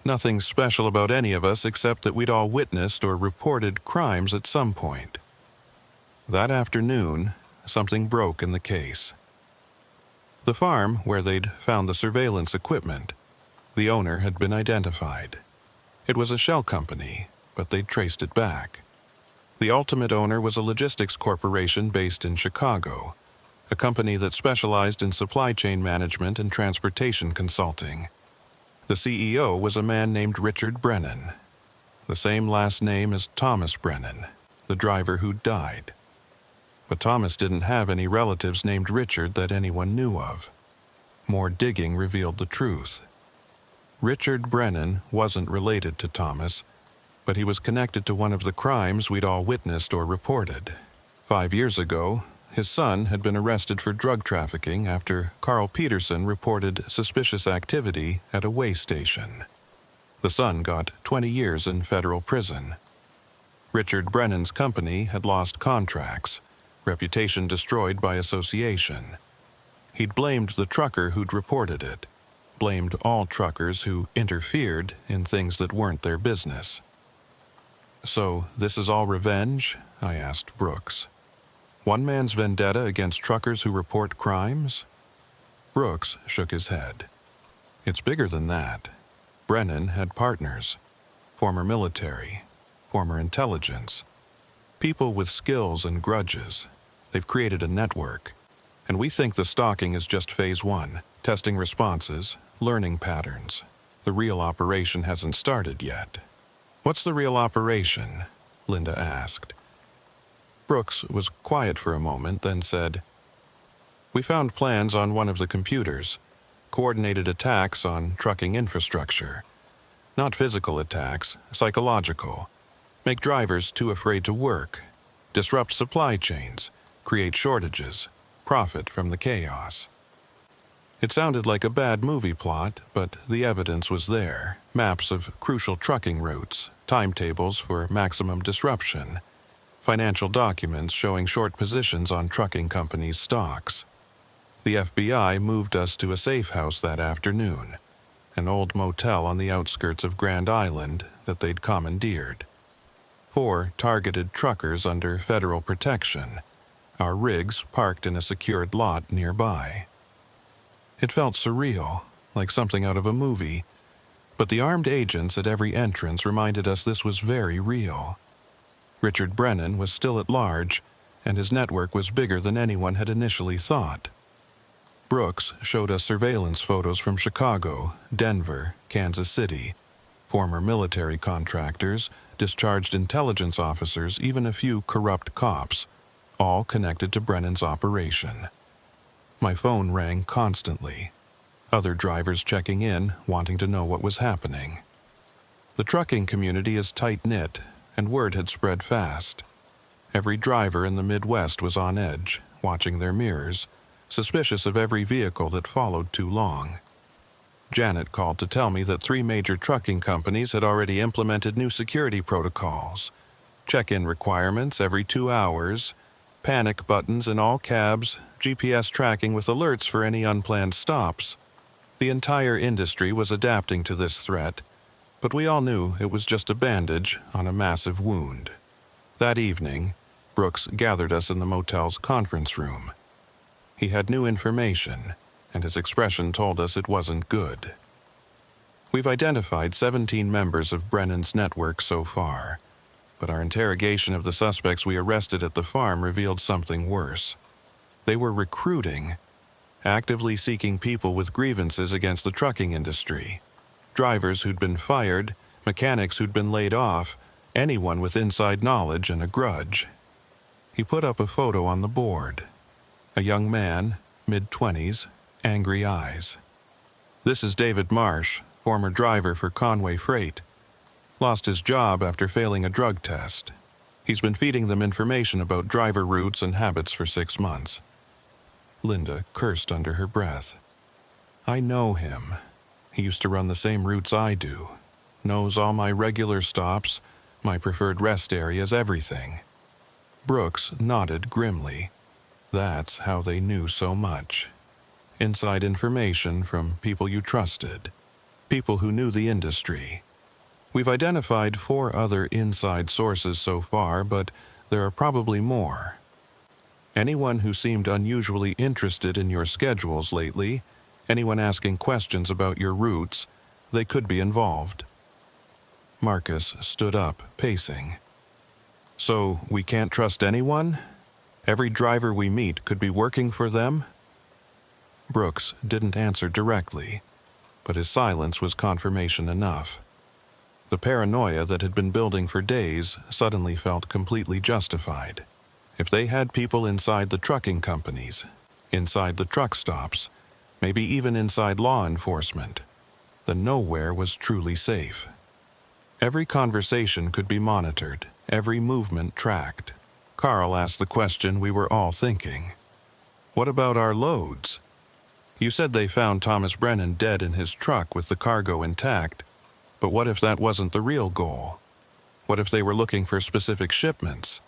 Nothing special about any of us except that we'd all witnessed or reported crimes at some point. That afternoon, something broke in the case. The farm where they'd found the surveillance equipment, the owner had been identified. It was a shell company, but they'd traced it back. The ultimate owner was a logistics corporation based in Chicago, a company that specialized in supply chain management and transportation consulting. The CEO was a man named Richard Brennan, the same last name as Thomas Brennan, the driver who died. But Thomas didn't have any relatives named Richard that anyone knew of. More digging revealed the truth. Richard Brennan wasn't related to Thomas, but he was connected to one of the crimes we'd all witnessed or reported. 5 years ago, his son had been arrested for drug trafficking after Carl Peterson reported suspicious activity at a way station. The son got 20 years in federal prison. Richard Brennan's company had lost contracts, reputation destroyed by association. He'd blamed the trucker who'd reported it, blamed all truckers who interfered in things that weren't their business. So, this is all revenge? I asked Brooks. One man's vendetta against truckers who report crimes? Brooks shook his head. It's bigger than that. Brennan had partners, former military, former intelligence, people with skills and grudges. They've created a network, and we think the stalking is just phase 1, testing responses, learning patterns. The real operation hasn't started yet. What's the real operation? Linda asked. Brooks was quiet for a moment, then said, We found plans on one of the computers, coordinated attacks on trucking infrastructure. Not physical attacks, psychological. Make drivers too afraid to work, disrupt supply chains, create shortages, profit from the chaos. It sounded like a bad movie plot, but the evidence was there. Maps of crucial trucking routes, timetables for maximum disruption, financial documents showing short positions on trucking companies' stocks. The FBI moved us to a safe house that afternoon, an old motel on the outskirts of Grand Island that they'd commandeered. 4 targeted truckers under federal protection, our rigs parked in a secured lot nearby. It felt surreal, like something out of a movie, but the armed agents at every entrance reminded us this was very real. Richard Brennan was still at large, and his network was bigger than anyone had initially thought. Brooks showed us surveillance photos from Chicago, Denver, Kansas City, former military contractors, discharged intelligence officers, even a few corrupt cops, all connected to Brennan's operation. My phone rang constantly. Other drivers checking in, wanting to know what was happening. The trucking community is tight-knit, and word had spread fast. Every driver in the Midwest was on edge, watching their mirrors, suspicious of every vehicle that followed too long. Janet called to tell me that 3 major trucking companies had already implemented new security protocols. Check-in requirements every 2 hours, panic buttons in all cabs, GPS tracking with alerts for any unplanned stops. The entire industry was adapting to this threat, but we all knew it was just a bandage on a massive wound. That evening, Brooks gathered us in the motel's conference room. He had new information, and his expression told us it wasn't good. We've identified 17 members of Brennan's network so far, but our interrogation of the suspects we arrested at the farm revealed something worse. They were recruiting, actively seeking people with grievances against the trucking industry. Drivers who'd been fired, mechanics who'd been laid off, anyone with inside knowledge and a grudge. He put up a photo on the board. A young man, mid-20s, angry eyes. This is David Marsh, former driver for Conway Freight. Lost his job after failing a drug test. He's been feeding them information about driver routes and habits for 6 months. Linda cursed under her breath. I know him. He used to run the same routes I do. Knows all my regular stops, my preferred rest areas, everything. Brooks nodded grimly. That's how they knew so much. Inside information from people you trusted. People who knew the industry. We've identified 4 other inside sources so far, but there are probably more. Anyone who seemed unusually interested in your schedules lately, anyone asking questions about your routes, they could be involved. Marcus stood up, pacing. So we can't trust anyone? Every driver we meet could be working for them? Brooks didn't answer directly, but his silence was confirmation enough. The paranoia that had been building for days suddenly felt completely justified. If they had people inside the trucking companies, inside the truck stops, maybe even inside law enforcement, then nowhere was truly safe. Every conversation could be monitored, every movement tracked. Carl asked the question we were all thinking. What about our loads? You said they found Thomas Brennan dead in his truck with the cargo intact, but what if that wasn't the real goal? What if they were looking for specific shipments?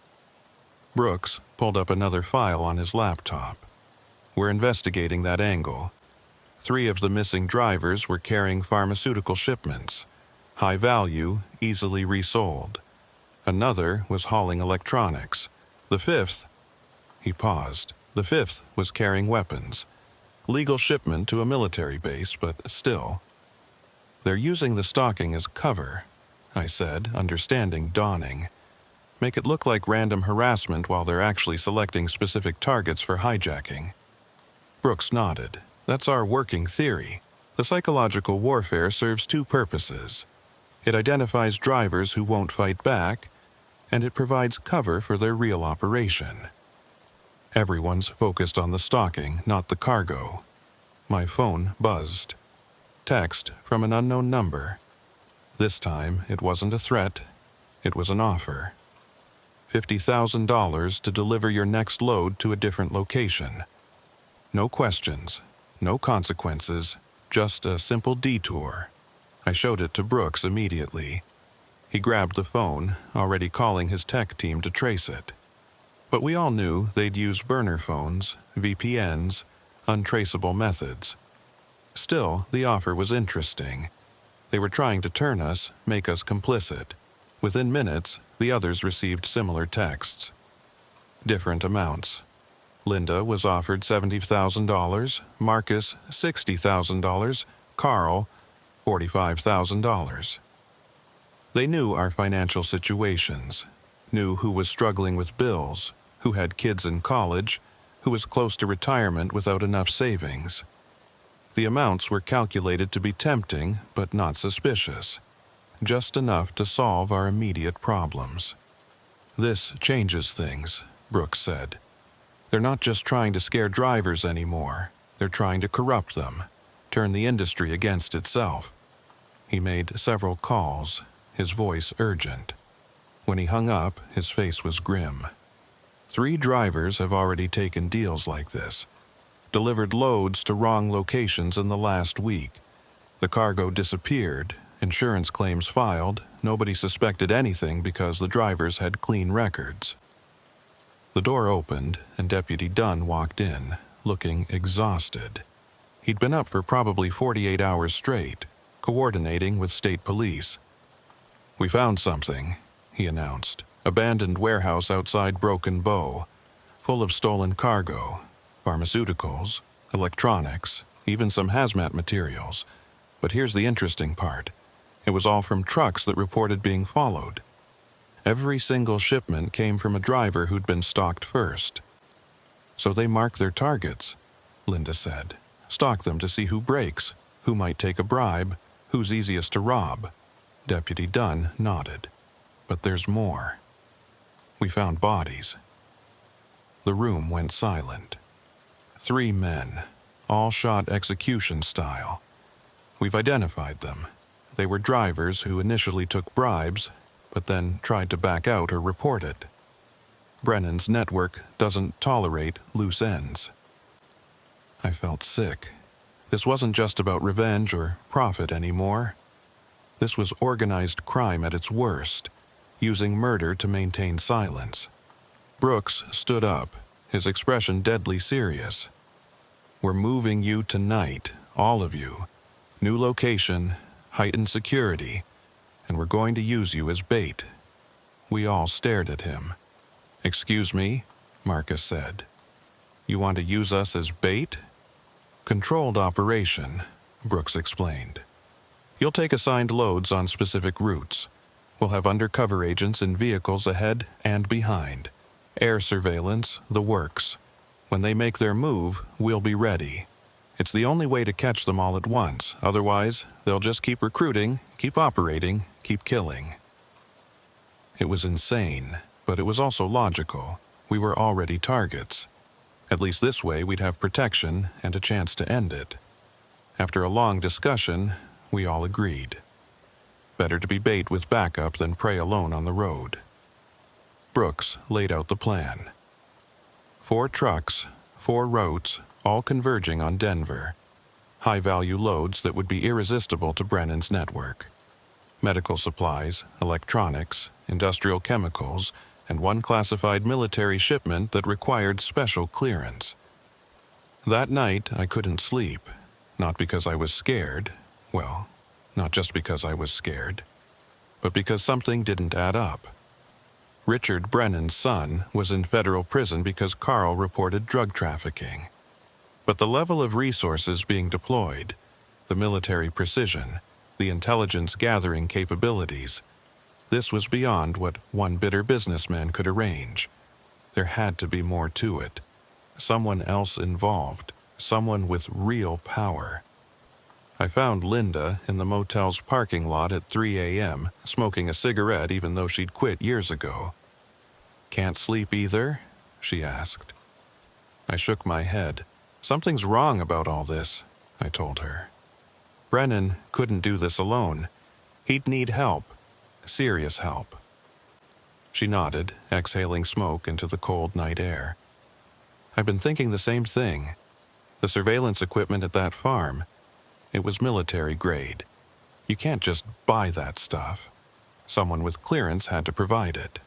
Brooks pulled up another file on his laptop. We're investigating that angle. 3 of the missing drivers were carrying pharmaceutical shipments. High value, easily resold. Another was hauling electronics. The 5th, he paused. The 5th was carrying weapons. Legal shipment to a military base, but still. They're using the stalking as cover, I said, understanding dawning. Make it look like random harassment while they're actually selecting specific targets for hijacking. Brooks nodded. That's our working theory. The psychological warfare serves 2 purposes. It identifies drivers who won't fight back, and it provides cover for their real operation. Everyone's focused on the stalking, not the cargo. My phone buzzed. Text from an unknown number. This time, it wasn't a threat. It was an offer. $50,000 to deliver your next load to a different location. No questions, no consequences, just a simple detour. I showed it to Brooks immediately. He grabbed the phone, already calling his tech team to trace it. But we all knew they'd use burner phones, VPNs, untraceable methods. Still, the offer was interesting. They were trying to turn us, make us complicit. Within minutes, the others received similar texts. Different amounts. Linda was offered $70,000, Marcus $60,000, Carl $45,000. They knew our financial situations, knew who was struggling with bills, who had kids in college, who was close to retirement without enough savings. The amounts were calculated to be tempting but not suspicious, just enough to solve our immediate problems. This changes things, Brooks said. They're not just trying to scare drivers anymore. They're trying to corrupt them, turn the industry against itself. He made several calls, his voice urgent. When he hung up, his face was grim. 3 drivers have already taken deals like this, delivered loads to wrong locations in the last week. The cargo disappeared, insurance claims filed, nobody suspected anything because the drivers had clean records. The door opened, and Deputy Dunn walked in, looking exhausted. He'd been up for probably 48 hours straight, coordinating with state police. "We found something," he announced. "Abandoned warehouse outside Broken Bow, full of stolen cargo, pharmaceuticals, electronics, even some hazmat materials. But here's the interesting part. It was all from trucks that reported being followed. Every single shipment came from a driver who'd been stalked first." "So they mark their targets," Linda said. "Stalk them to see who breaks, who might take a bribe, who's easiest to rob." Deputy Dunn nodded. "But there's more. We found bodies." The room went silent. 3 men, all shot execution style. We've identified them. They were drivers who initially took bribes, but then tried to back out or report it. Brennan's network doesn't tolerate loose ends. I felt sick. This wasn't just about revenge or profit anymore. This was organized crime at its worst, using murder to maintain silence. Brooks stood up, his expression deadly serious. "We're moving you tonight, all of you. New location, heightened security, and we're going to use you as bait." We all stared at him. "Excuse me," Marcus said. "You want to use us as bait?" "Controlled operation," Brooks explained. "You'll take assigned loads on specific routes. We'll have undercover agents in vehicles ahead and behind. Air surveillance, the works. When they make their move, we'll be ready. It's the only way to catch them all at once. Otherwise, they'll just keep recruiting, keep operating, keep killing." It was insane, but it was also logical. We were already targets. At least this way we'd have protection and a chance to end it. After a long discussion, we all agreed. Better to be bait with backup than prey alone on the road. Brooks laid out the plan. 4 trucks, 4 routes, all converging on Denver. High-value loads that would be irresistible to Brennan's network. Medical supplies, electronics, industrial chemicals, and 1 classified military shipment that required special clearance. That night, I couldn't sleep, not because I was scared, well, not just because I was scared, but because something didn't add up. Richard Brennan's son was in federal prison because Carl reported drug trafficking. But the level of resources being deployed, the military precision, the intelligence gathering capabilities, this was beyond what one bitter businessman could arrange. There had to be more to it. Someone else involved, someone with real power. I found Linda in the motel's parking lot at 3 a.m., smoking a cigarette even though she'd quit years ago. "Can't sleep either?" she asked. I shook my head. Something's wrong about all this, I told her. Brennan couldn't do this alone. He'd need help. Serious help. She nodded, exhaling smoke into the cold night air. I've been thinking the same thing. The surveillance equipment at that farm, it was military grade. You can't just buy that stuff. Someone with clearance had to provide it.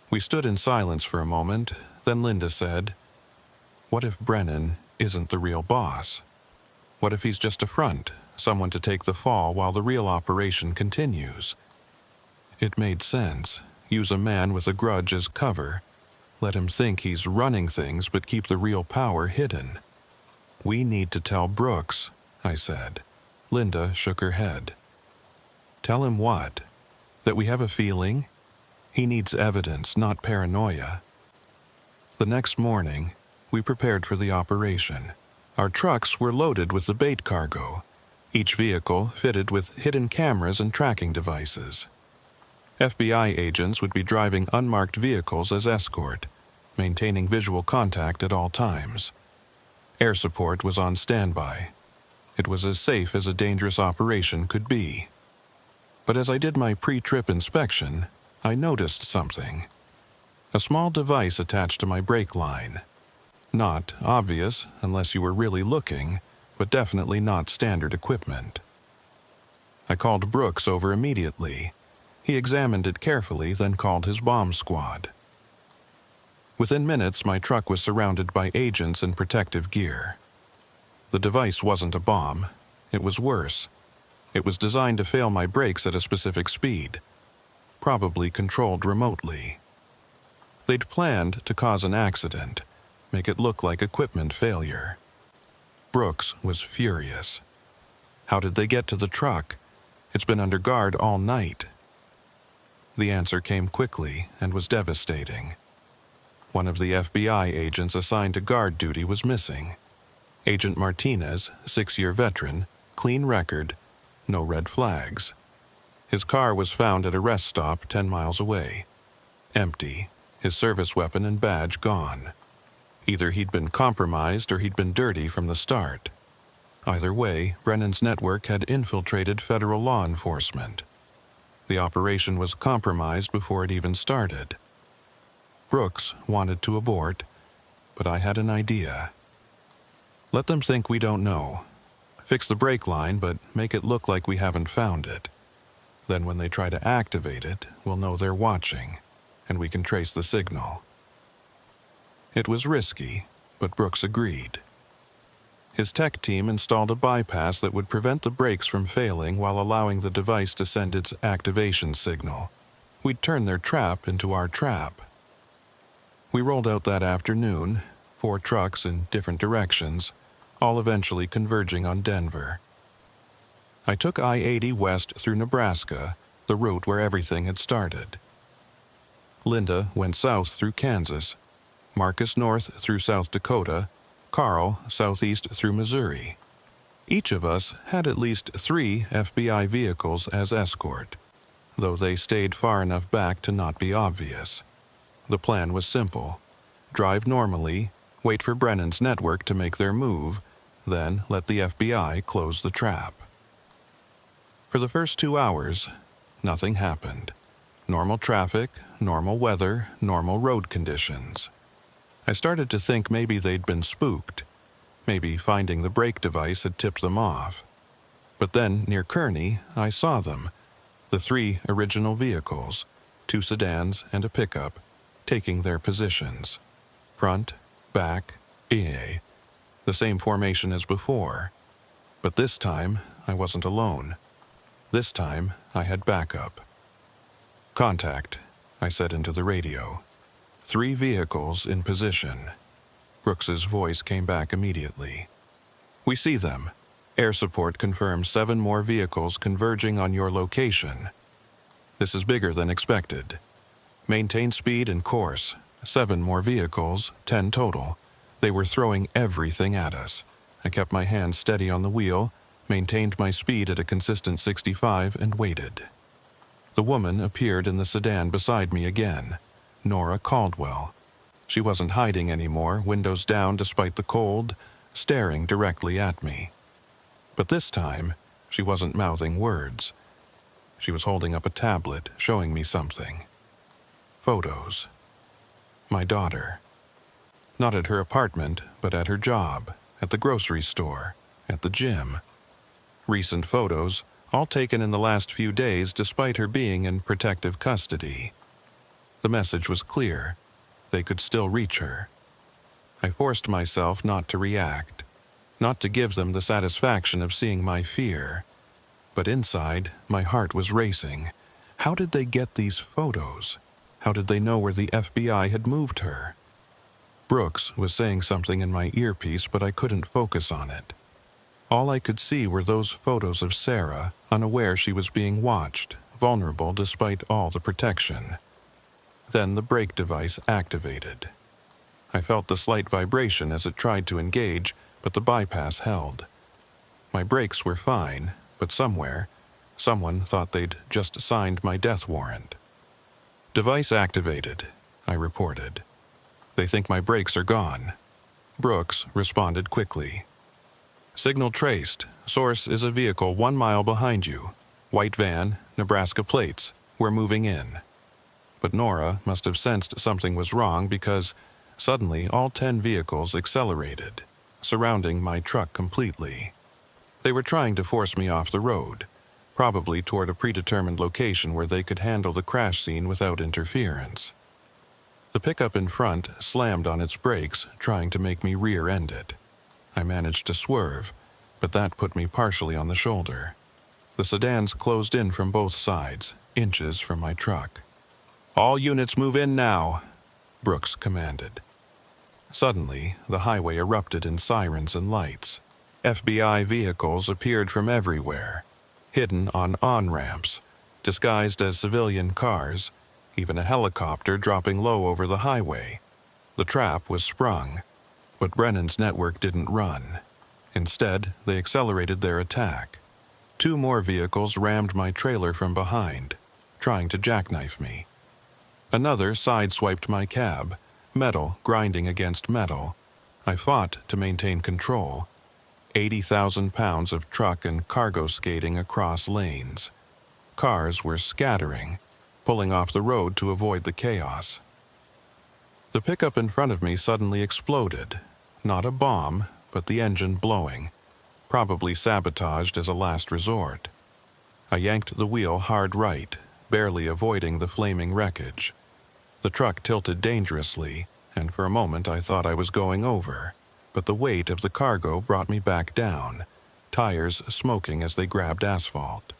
We stood in silence for a moment, then Linda said, "What if Brennan isn't the real boss? What if he's just a front, someone to take the fall while the real operation continues?" It made sense. Use a man with a grudge as cover. Let him think he's running things but keep the real power hidden. "We need to tell Brooks," I said. Linda shook her head. "Tell him what? That we have a feeling? He needs evidence, not paranoia." The next morning, we prepared for the operation. Our trucks were loaded with the bait cargo, each vehicle fitted with hidden cameras and tracking devices. FBI agents would be driving unmarked vehicles as escort, maintaining visual contact at all times. Air support was on standby. It was as safe as a dangerous operation could be. But as I did my pre-trip inspection, I noticed something. A small device attached to my brake line. Not obvious unless you were really looking, but definitely not standard equipment. I called Brooks over immediately. He examined it carefully, then called his bomb squad. Within minutes, my truck was surrounded by agents in protective gear. The device wasn't a bomb. It was worse. It was designed to fail my brakes at a specific speed, probably controlled remotely. They'd planned to cause an accident, make it look like equipment failure. Brooks was furious. How did they get to the truck? It's been under guard all night. The answer came quickly and was devastating. One of the FBI agents assigned to guard duty was missing. Agent Martinez, 6-year veteran, clean record, no red flags. His car was found at a rest stop 10 miles away. Empty, his service weapon and badge gone. Either he'd been compromised or he'd been dirty from the start. Either way, Brennan's network had infiltrated federal law enforcement. The operation was compromised before it even started. Brooks wanted to abort, but I had an idea. Let them think we don't know. Fix the brake line, but make it look like we haven't found it. Then when they try to activate it, we'll know they're watching, and we can trace the signal. It was risky, but Brooks agreed. His tech team installed a bypass that would prevent the brakes from failing while allowing the device to send its activation signal. We'd turn their trap into our trap. We rolled out that afternoon, 4 trucks in different directions, all eventually converging on Denver. I took I-80 west through Nebraska, the route where everything had started. Linda went south through Kansas, Marcus north through South Dakota, Carl southeast through Missouri. Each of us had at least 3 FBI vehicles as escort, though they stayed far enough back to not be obvious. The plan was simple. Drive normally, wait for Brennan's network to make their move, then let the FBI close the trap. For the first 2 hours, nothing happened. Normal traffic, normal weather, normal road conditions. I started to think maybe they'd been spooked. Maybe finding the brake device had tipped them off. But then, near Kearney, I saw them. The 3 original vehicles, 2 sedans and a pickup, taking their positions. Front, back, eerie. The same formation as before. But this time, I wasn't alone. This time, I had backup. "Contact," I said into the radio. 3 vehicles in position. Brooks's voice came back immediately. "We see them. Air support confirms 7 more vehicles converging on your location. This is bigger than expected. Maintain speed and course. 7 more vehicles, 10 total. They were throwing everything at us. I kept my hand steady on the wheel, maintained my speed at a consistent 65, and waited. The woman appeared in the sedan beside me again, Nora Caldwell. She wasn't hiding anymore, windows down despite the cold, staring directly at me. But this time, she wasn't mouthing words. She was holding up a tablet, showing me something. Photos. My daughter. Not at her apartment, but at her job, at the grocery store, at the gym. Recent photos, all taken in the last few days despite her being in protective custody. The message was clear. They could still reach her. I forced myself not to react, not to give them the satisfaction of seeing my fear. But inside, my heart was racing. How did they get these photos? How did they know where the FBI had moved her? Brooks was saying something in my earpiece, but I couldn't focus on it. All I could see were those photos of Sarah, unaware she was being watched, vulnerable despite all the protection. Then the brake device activated. I felt the slight vibration as it tried to engage, but the bypass held. My brakes were fine, but someone thought they'd just signed my death warrant. "Device activated," I reported. "They think my brakes are gone." Brooks responded quickly. "Signal traced. Source is a vehicle 1 mile behind you. White van, Nebraska plates. We're moving in." But Nora must have sensed something was wrong because suddenly all 10 vehicles accelerated, surrounding my truck completely. They were trying to force me off the road, probably toward a predetermined location where they could handle the crash scene without interference. The pickup in front slammed on its brakes, trying to make me rear-end it. I managed to swerve, but that put me partially on the shoulder. The sedans closed in from both sides, inches from my truck. "All units move in now," Brooks commanded. Suddenly, the highway erupted in sirens and lights. FBI vehicles appeared from everywhere, hidden on on-ramps, disguised as civilian cars, even a helicopter dropping low over the highway. The trap was sprung, but Brennan's network didn't run. Instead, they accelerated their attack. 2 more vehicles rammed my trailer from behind, trying to jackknife me. Another sideswiped my cab, metal grinding against metal. I fought to maintain control. 80,000 pounds of truck and cargo skating across lanes. Cars were scattering, pulling off the road to avoid the chaos. The pickup in front of me suddenly exploded. Not a bomb, but the engine blowing, probably sabotaged as a last resort. I yanked the wheel hard right, barely avoiding the flaming wreckage. The truck tilted dangerously, and for a moment I thought I was going over, but the weight of the cargo brought me back down, tires smoking as they grabbed asphalt.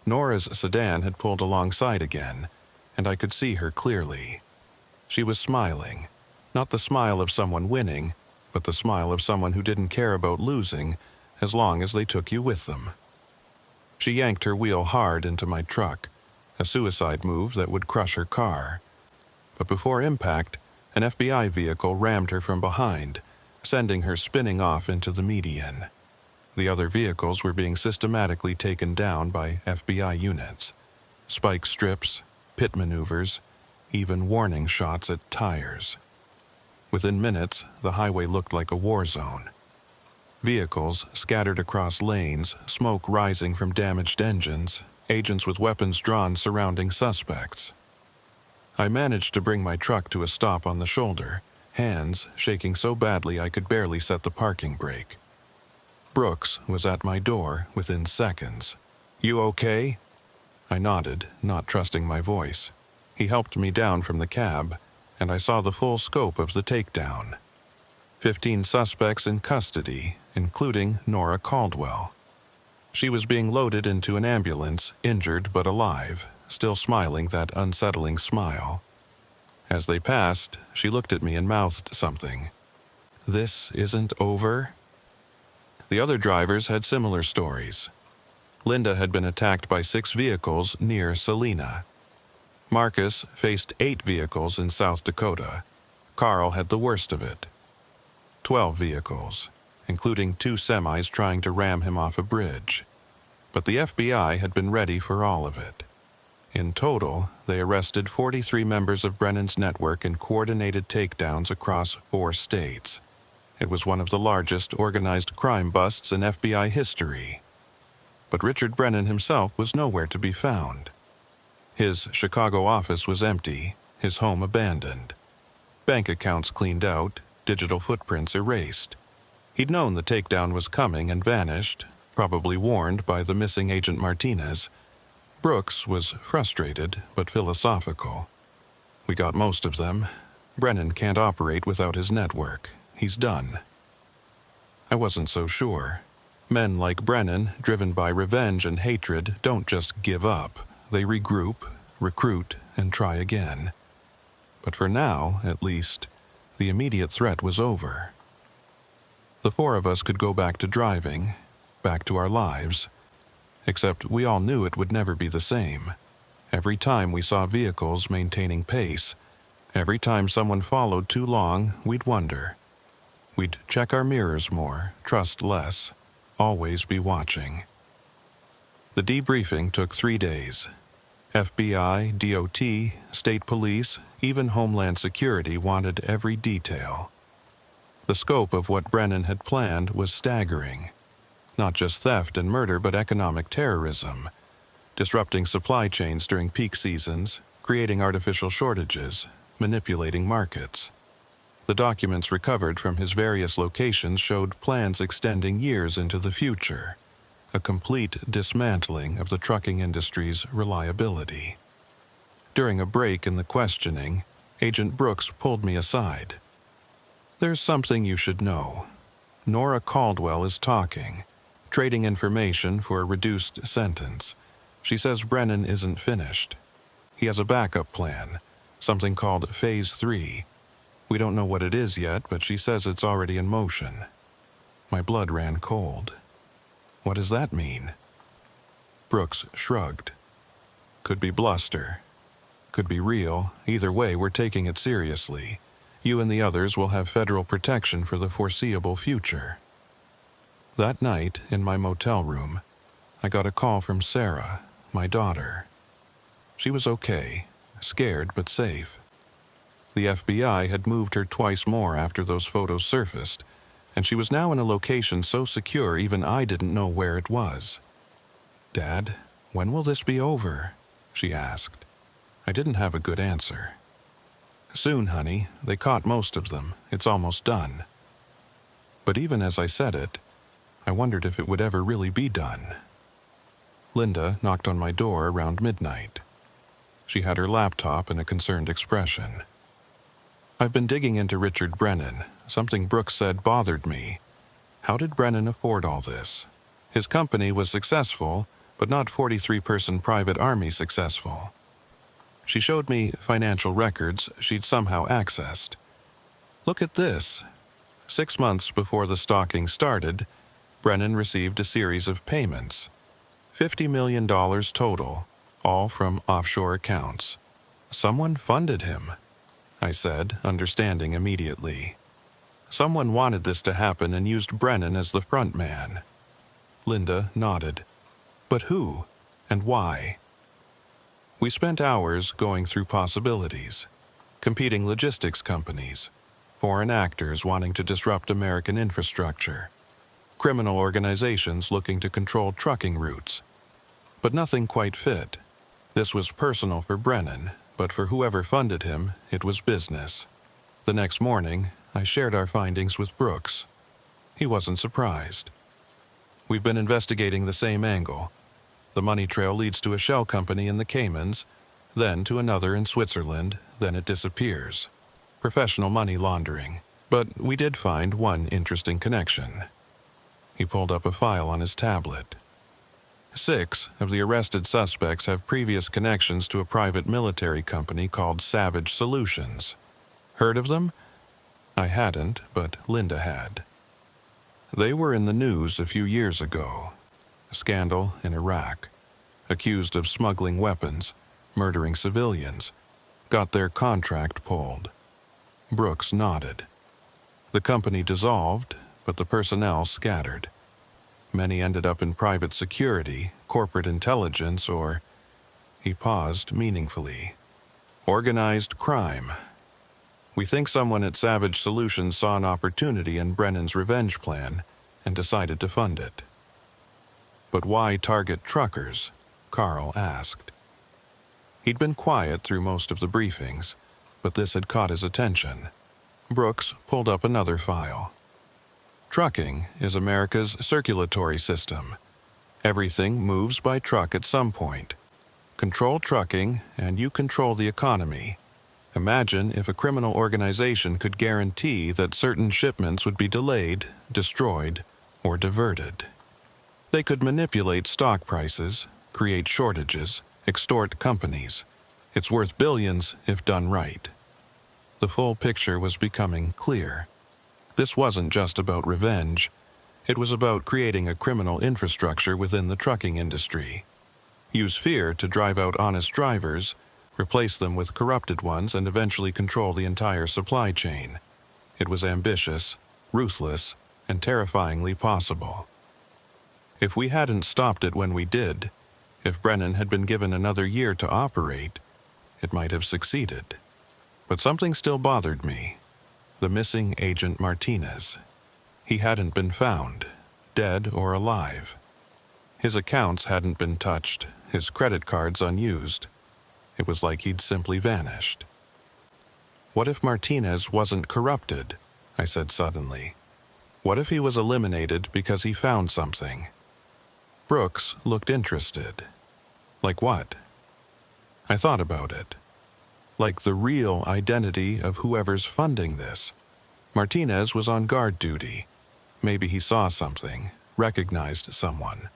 Nora's sedan had pulled alongside again, and I could see her clearly. She was smiling, not the smile of someone winning, but the smile of someone who didn't care about losing as long as they took you with them. She yanked her wheel hard into my truck, a suicide move that would crush her car. But before impact, an FBI vehicle rammed her from behind, sending her spinning off into the median. The other vehicles were being systematically taken down by FBI units. Spike strips, pit maneuvers, even warning shots at tires. Within minutes, the highway looked like a war zone. Vehicles scattered across lanes, smoke rising from damaged engines, agents with weapons drawn surrounding suspects. I managed to bring my truck to a stop on the shoulder, hands shaking so badly I could barely set the parking brake. Brooks was at my door within seconds. "You okay?" I nodded, not trusting my voice. He helped me down from the cab, and I saw the full scope of the takedown. 15 suspects in custody, including Nora Caldwell. She was being loaded into an ambulance, injured but alive, still smiling that unsettling smile. As they passed, she looked at me and mouthed something. "This isn't over?" The other drivers had similar stories. Linda had been attacked by 6 vehicles near Salina. Marcus faced 8 vehicles in South Dakota. Carl had the worst of it. 12 vehicles, including 2 semis trying to ram him off a bridge. But the FBI had been ready for all of it. In total, they arrested 43 members of Brennan's network in coordinated takedowns across 4 states. It was one of the largest organized crime busts in FBI history. But Richard Brennan himself was nowhere to be found. His Chicago office was empty, his home abandoned. Bank accounts cleaned out, digital footprints erased. He'd known the takedown was coming and vanished, probably warned by the missing Agent Martinez. Brooks was frustrated but philosophical. We got most of them. Brennan can't operate without his network. He's done. I wasn't so sure. Men like Brennan, driven by revenge and hatred, don't just give up. They regroup, recruit, and try again. But for now, at least, the immediate threat was over. The 4 of us could go back to driving, back to our lives. Except we all knew it would never be the same. Every time we saw vehicles maintaining pace, every time someone followed too long, we'd wonder. We'd check our mirrors more, trust less, always be watching. The debriefing took 3 days. FBI, DOT, state police, even Homeland Security wanted every detail. The scope of what Brennan had planned was staggering. Not just theft and murder, but economic terrorism, disrupting supply chains during peak seasons, creating artificial shortages, manipulating markets. The documents recovered from his various locations showed plans extending years into the future, a complete dismantling of the trucking industry's reliability. During a break in the questioning, Agent Brooks pulled me aside. "There's something you should know. Nora Caldwell is talking, trading information for a reduced sentence. She says Brennan isn't finished. He has a backup plan, something called Phase 3. We don't know what it is yet, but she says it's already in motion." My blood ran cold. "What does that mean?" Brooks shrugged. "Could be bluster. Could be real. Either way, we're taking it seriously. You and the others will have federal protection for the foreseeable future." That night, in my motel room, I got a call from Sarah, my daughter. She was okay, scared but safe. The FBI had moved her twice more after those photos surfaced, and she was now in a location so secure even I didn't know where it was. "Dad, when will this be over?" she asked. I didn't have a good answer. "Soon, honey. They caught most of them. It's almost done." But even as I said it, I wondered if it would ever really be done. Linda knocked on my door around midnight. She had her laptop and a concerned expression. "I've been digging into Richard Brennan. Something Brooks said bothered me. How did Brennan afford all this? His company was successful, but not 43-person private army successful." She showed me financial records she'd somehow accessed. "Look at this. 6 months before the stalking started, Brennan received a series of payments. $50 million total, all from offshore accounts. Someone funded him," I said, understanding immediately. Someone wanted this to happen and used Brennan as the front man. Linda nodded. "But who? And why?" We spent hours going through possibilities. Competing logistics companies, foreign actors wanting to disrupt American infrastructure, criminal organizations looking to control trucking routes. But nothing quite fit. This was personal for Brennan, but for whoever funded him, it was business. The next morning, I shared our findings with Brooks. He wasn't surprised. "We've been investigating the same angle. The money trail leads to a shell company in the Caymans, then to another in Switzerland, then it disappears. Professional money laundering. But we did find one interesting connection." He pulled up a file on his tablet. 6 of the arrested suspects have previous connections to a private military company called Savage Solutions. Heard of them? I hadn't, but Linda had. They were in the news a few years ago. A scandal in Iraq. Accused of smuggling weapons, murdering civilians. Got their contract pulled. Brooks nodded. The company dissolved, but the personnel scattered. Many ended up in private security, corporate intelligence, or... He paused meaningfully. Organized crime. We think someone at Savage Solutions saw an opportunity in Brennan's revenge plan and decided to fund it. But why target truckers? Carl asked. He'd been quiet through most of the briefings, but this had caught his attention. Brooks pulled up another file. Trucking is America's circulatory system. Everything moves by truck at some point. Control trucking, and you control the economy. Imagine if a criminal organization could guarantee that certain shipments would be delayed, destroyed, or diverted. They could manipulate stock prices, create shortages, extort companies. It's worth billions if done right. The full picture was becoming clear. This wasn't just about revenge. It was about creating a criminal infrastructure within the trucking industry. Use fear to drive out honest drivers, replace them with corrupted ones, and eventually control the entire supply chain. It was ambitious, ruthless, and terrifyingly possible. If we hadn't stopped it when we did, if Brennan had been given another year to operate, it might have succeeded. But something still bothered me. The missing Agent Martinez. He hadn't been found, dead or alive. His accounts hadn't been touched, his credit cards unused. It was like he'd simply vanished. What if Martinez wasn't corrupted? I said suddenly. What if he was eliminated because he found something? Brooks looked interested. Like what? I thought about it. Like the real identity of whoever's funding this. Martinez was on guard duty. Maybe he saw something, recognized someone.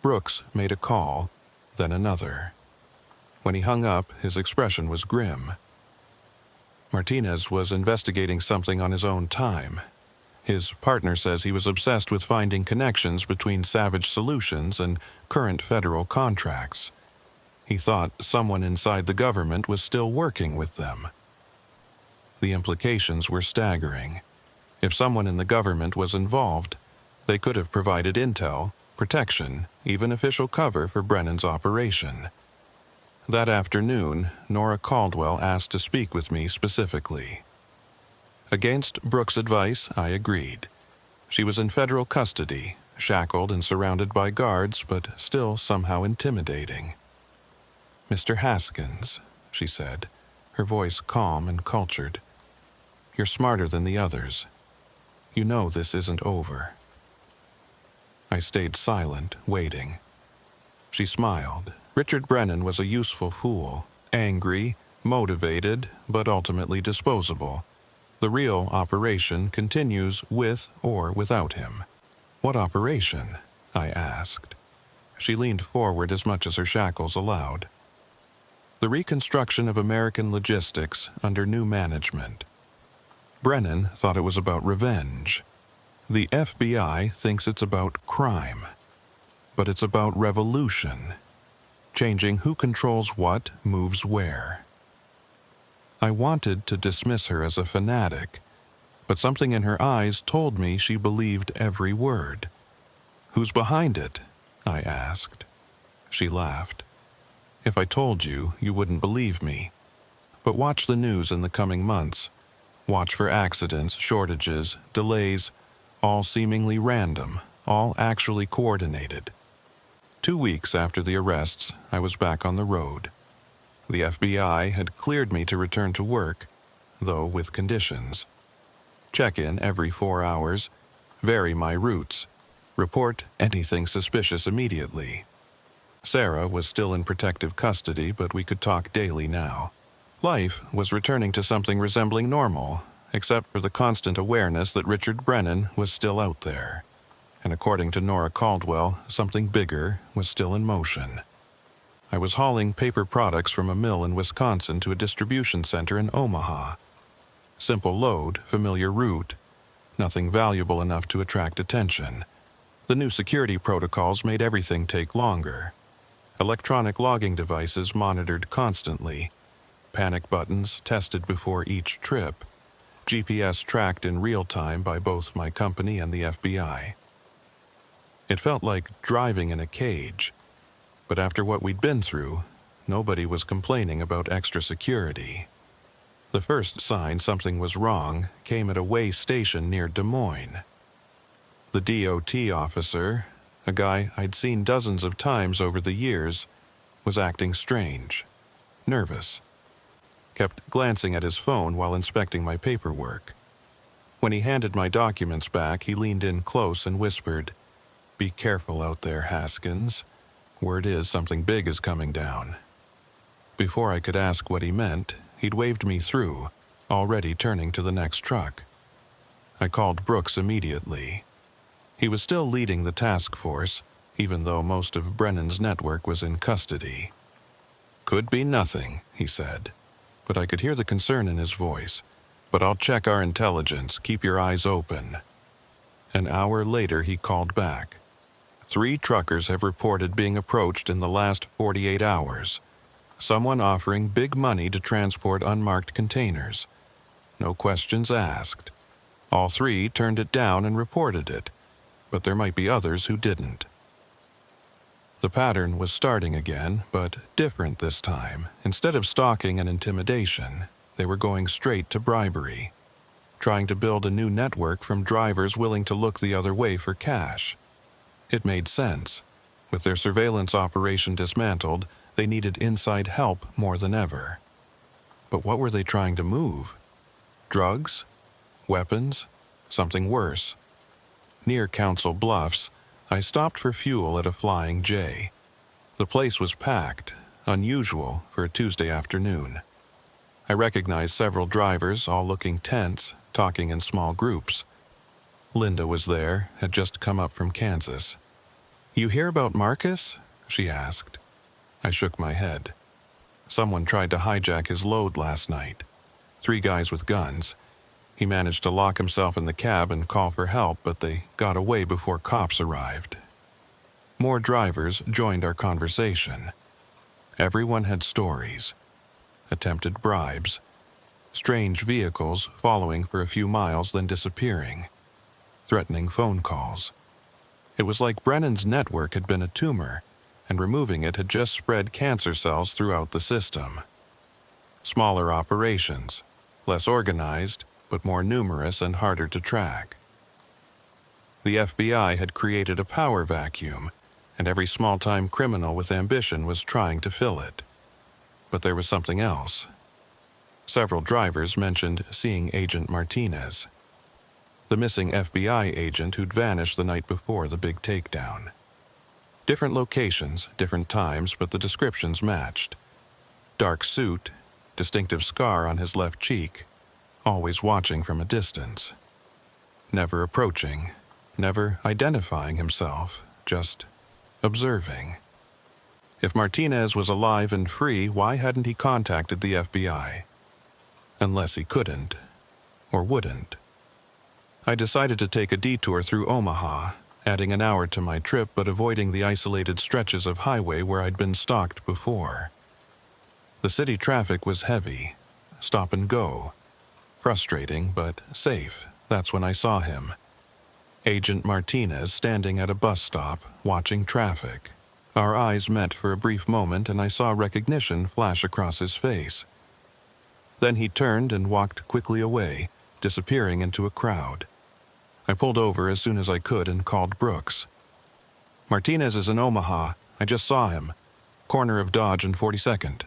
Brooks made a call, then another. When he hung up, his expression was grim. Martinez was investigating something on his own time. His partner says he was obsessed with finding connections between Savage Solutions and current federal contracts. He thought someone inside the government was still working with them. The implications were staggering. If someone in the government was involved, they could have provided intel, protection, even official cover for Brennan's operation. That afternoon, Nora Caldwell asked to speak with me specifically. Against Brooks' advice, I agreed. She was in federal custody, shackled and surrounded by guards, but still somehow intimidating. "Mr. Haskins," she said, her voice calm and cultured. "You're smarter than the others. You know this isn't over." I stayed silent, waiting. She smiled. Richard Brennan was a useful fool, angry, motivated, but ultimately disposable. The real operation continues with or without him. "What operation?" I asked. She leaned forward as much as her shackles allowed. "The reconstruction of American logistics under new management." Brennan thought it was about revenge. The FBI thinks it's about crime. But it's about revolution. Changing who controls what, moves where. I wanted to dismiss her as a fanatic, but something in her eyes told me she believed every word. "Who's behind it?" I asked. She laughed. "If I told you, you wouldn't believe me. But watch the news in the coming months. Watch for accidents, shortages, delays, all seemingly random, all actually coordinated." 2 weeks after the arrests, I was back on the road. The FBI had cleared me to return to work, though with conditions. Check in every 4 hours, vary my routes, report anything suspicious immediately. Sarah was still in protective custody, but we could talk daily now. Life was returning to something resembling normal, except for the constant awareness that Richard Brennan was still out there. And according to Nora Caldwell, something bigger was still in motion. I was hauling paper products from a mill in Wisconsin to a distribution center in Omaha. Simple load, familiar route, nothing valuable enough to attract attention. The new security protocols made everything take longer. Electronic logging devices monitored constantly. Panic buttons tested before each trip. GPS tracked in real time by both my company and the FBI. It felt like driving in a cage. But after what we'd been through, nobody was complaining about extra security. The first sign something was wrong came at a way station near Des Moines. The DOT officer, a guy I'd seen dozens of times over the years, was acting strange, nervous. Kept glancing at his phone while inspecting my paperwork. When he handed my documents back, he leaned in close and whispered, "Be careful out there, Haskins. Word is something big is coming down." Before I could ask what he meant, he'd waved me through, already turning to the next truck. I called Brooks immediately. He was still leading the task force, even though most of Brennan's network was in custody. "Could be nothing," he said, but I could hear the concern in his voice. "But I'll check our intelligence. Keep your eyes open." An hour later, he called back. 3 truckers have reported being approached in the last 48 hours. Someone offering big money to transport unmarked containers. No questions asked. All 3 turned it down and reported it, but there might be others who didn't. The pattern was starting again, but different this time. Instead of stalking and intimidation, they were going straight to bribery, trying to build a new network from drivers willing to look the other way for cash. It made sense. With their surveillance operation dismantled, they needed inside help more than ever. But what were they trying to move? Drugs? Weapons? Something worse? Near Council Bluffs, I stopped for fuel at a Flying J. The place was packed, unusual for a Tuesday afternoon. I recognized several drivers, all looking tense, talking in small groups. Linda was there, had just come up from Kansas. "You hear about Marcus?" she asked. I shook my head. Someone tried to hijack his load last night. 3 guys with guns. He managed to lock himself in the cab and call for help, but they got away before cops arrived. More drivers joined our conversation. Everyone had stories. Attempted bribes. Strange vehicles following for a few miles then disappearing. Threatening phone calls. It was like Brennan's network had been a tumor, and removing it had just spread cancer cells throughout the system. Smaller operations, less organized, but more numerous and harder to track. The FBI had created a power vacuum, and every small-time criminal with ambition was trying to fill it. But there was something else. Several drivers mentioned seeing Agent Martinez, the missing FBI agent who'd vanished the night before the big takedown. Different locations, different times, but the descriptions matched. Dark suit, distinctive scar on his left cheek, always watching from a distance. Never approaching, never identifying himself, just observing. If Martinez was alive and free, why hadn't he contacted the FBI? Unless he couldn't, or wouldn't. I decided to take a detour through Omaha, adding an hour to my trip but avoiding the isolated stretches of highway where I'd been stalked before. The city traffic was heavy, stop and go. Frustrating, but safe. That's when I saw him. Agent Martinez standing at a bus stop, watching traffic. Our eyes met for a brief moment and I saw recognition flash across his face. Then he turned and walked quickly away, disappearing into a crowd. I pulled over as soon as I could and called Brooks. "Martinez is in Omaha. I just saw him. Corner of Dodge and 42nd.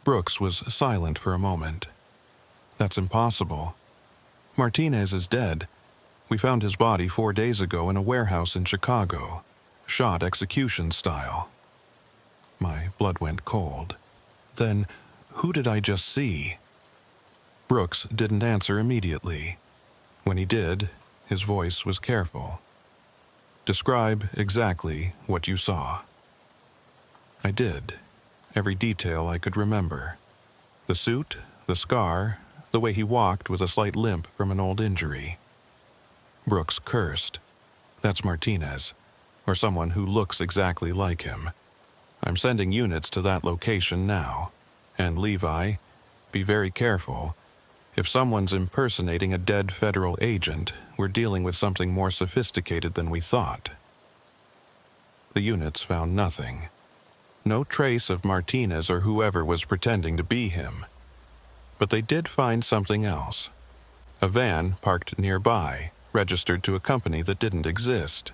Brooks was silent for a moment. "That's impossible. Martinez is dead. We found his body 4 days ago in a warehouse in Chicago, shot execution style." My blood went cold. Then, who did I just see? Brooks didn't answer immediately. When he did, his voice was careful. "Describe exactly what you saw." I did. Every detail I could remember. The suit, the scar, the way he walked with a slight limp from an old injury. Brooks cursed. "That's Martinez, or someone who looks exactly like him. I'm sending units to that location now. And Levi, be very careful. If someone's impersonating a dead federal agent, we're dealing with something more sophisticated than we thought." The units found nothing. No trace of Martinez or whoever was pretending to be him. But they did find something else. A van parked nearby, registered to a company that didn't exist.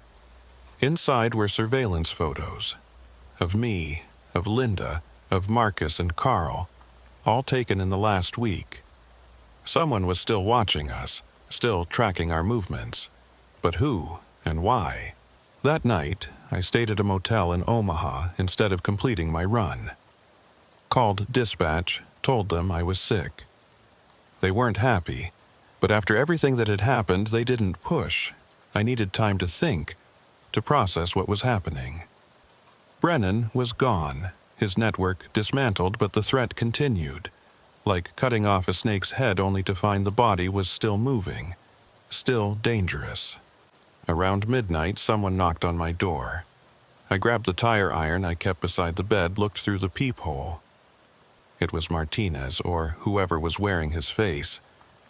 Inside were surveillance photos. Of me, of Linda, of Marcus and Carl, all taken in the last week. Someone was still watching us, still tracking our movements. But who and why? That night, I stayed at a motel in Omaha instead of completing my run. Called dispatch, told them I was sick. They weren't happy, but after everything that had happened, they didn't push. I needed time to think, to process what was happening. Brennan was gone, his network dismantled, but the threat continued, like cutting off a snake's head only to find the body was still moving, still dangerous. Around midnight, someone knocked on my door. I grabbed the tire iron I kept beside the bed, looked through the peephole. It was Martinez, or whoever was wearing his face.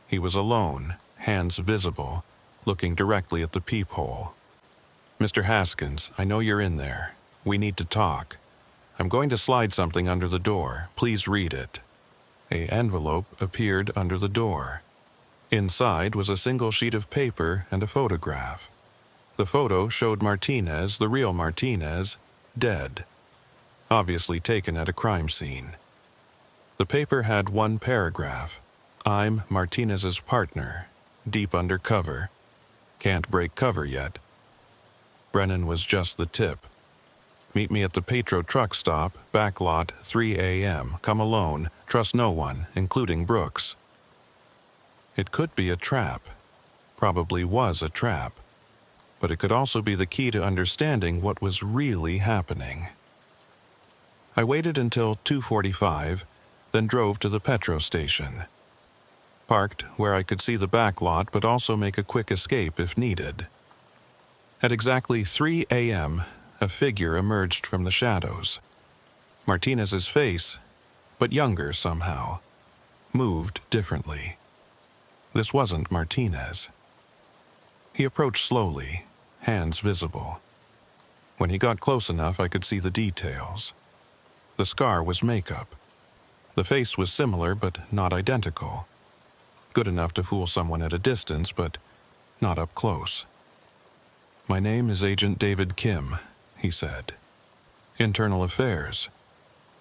He was alone, hands visible, looking directly at the peephole. "Mr. Haskins, I know you're in there. We need to talk. I'm going to slide something under the door. Please read it." An envelope appeared under the door. Inside was a single sheet of paper and a photograph. The photo showed Martinez, the real Martinez, dead, obviously taken at a crime scene. The paper had one paragraph. "I'm Martinez's partner, deep undercover. Can't break cover yet." Brennan was just the tip. "Meet me at the Petro truck stop, back lot, 3 a.m. Come alone, trust no one, including Brooks." It could be a trap. Probably was a trap. But it could also be the key to understanding what was really happening. I waited until 2:45, then drove to the Petro station. Parked where I could see the back lot but also make a quick escape if needed. At exactly 3 a.m., a figure emerged from the shadows. Martinez's face, but younger somehow, moved differently. This wasn't Martinez. He approached slowly, hands visible. When he got close enough, I could see the details. The scar was makeup. The face was similar but not identical. Good enough to fool someone at a distance, but not up close. "My name is Agent David Kim," he said. "Internal Affairs.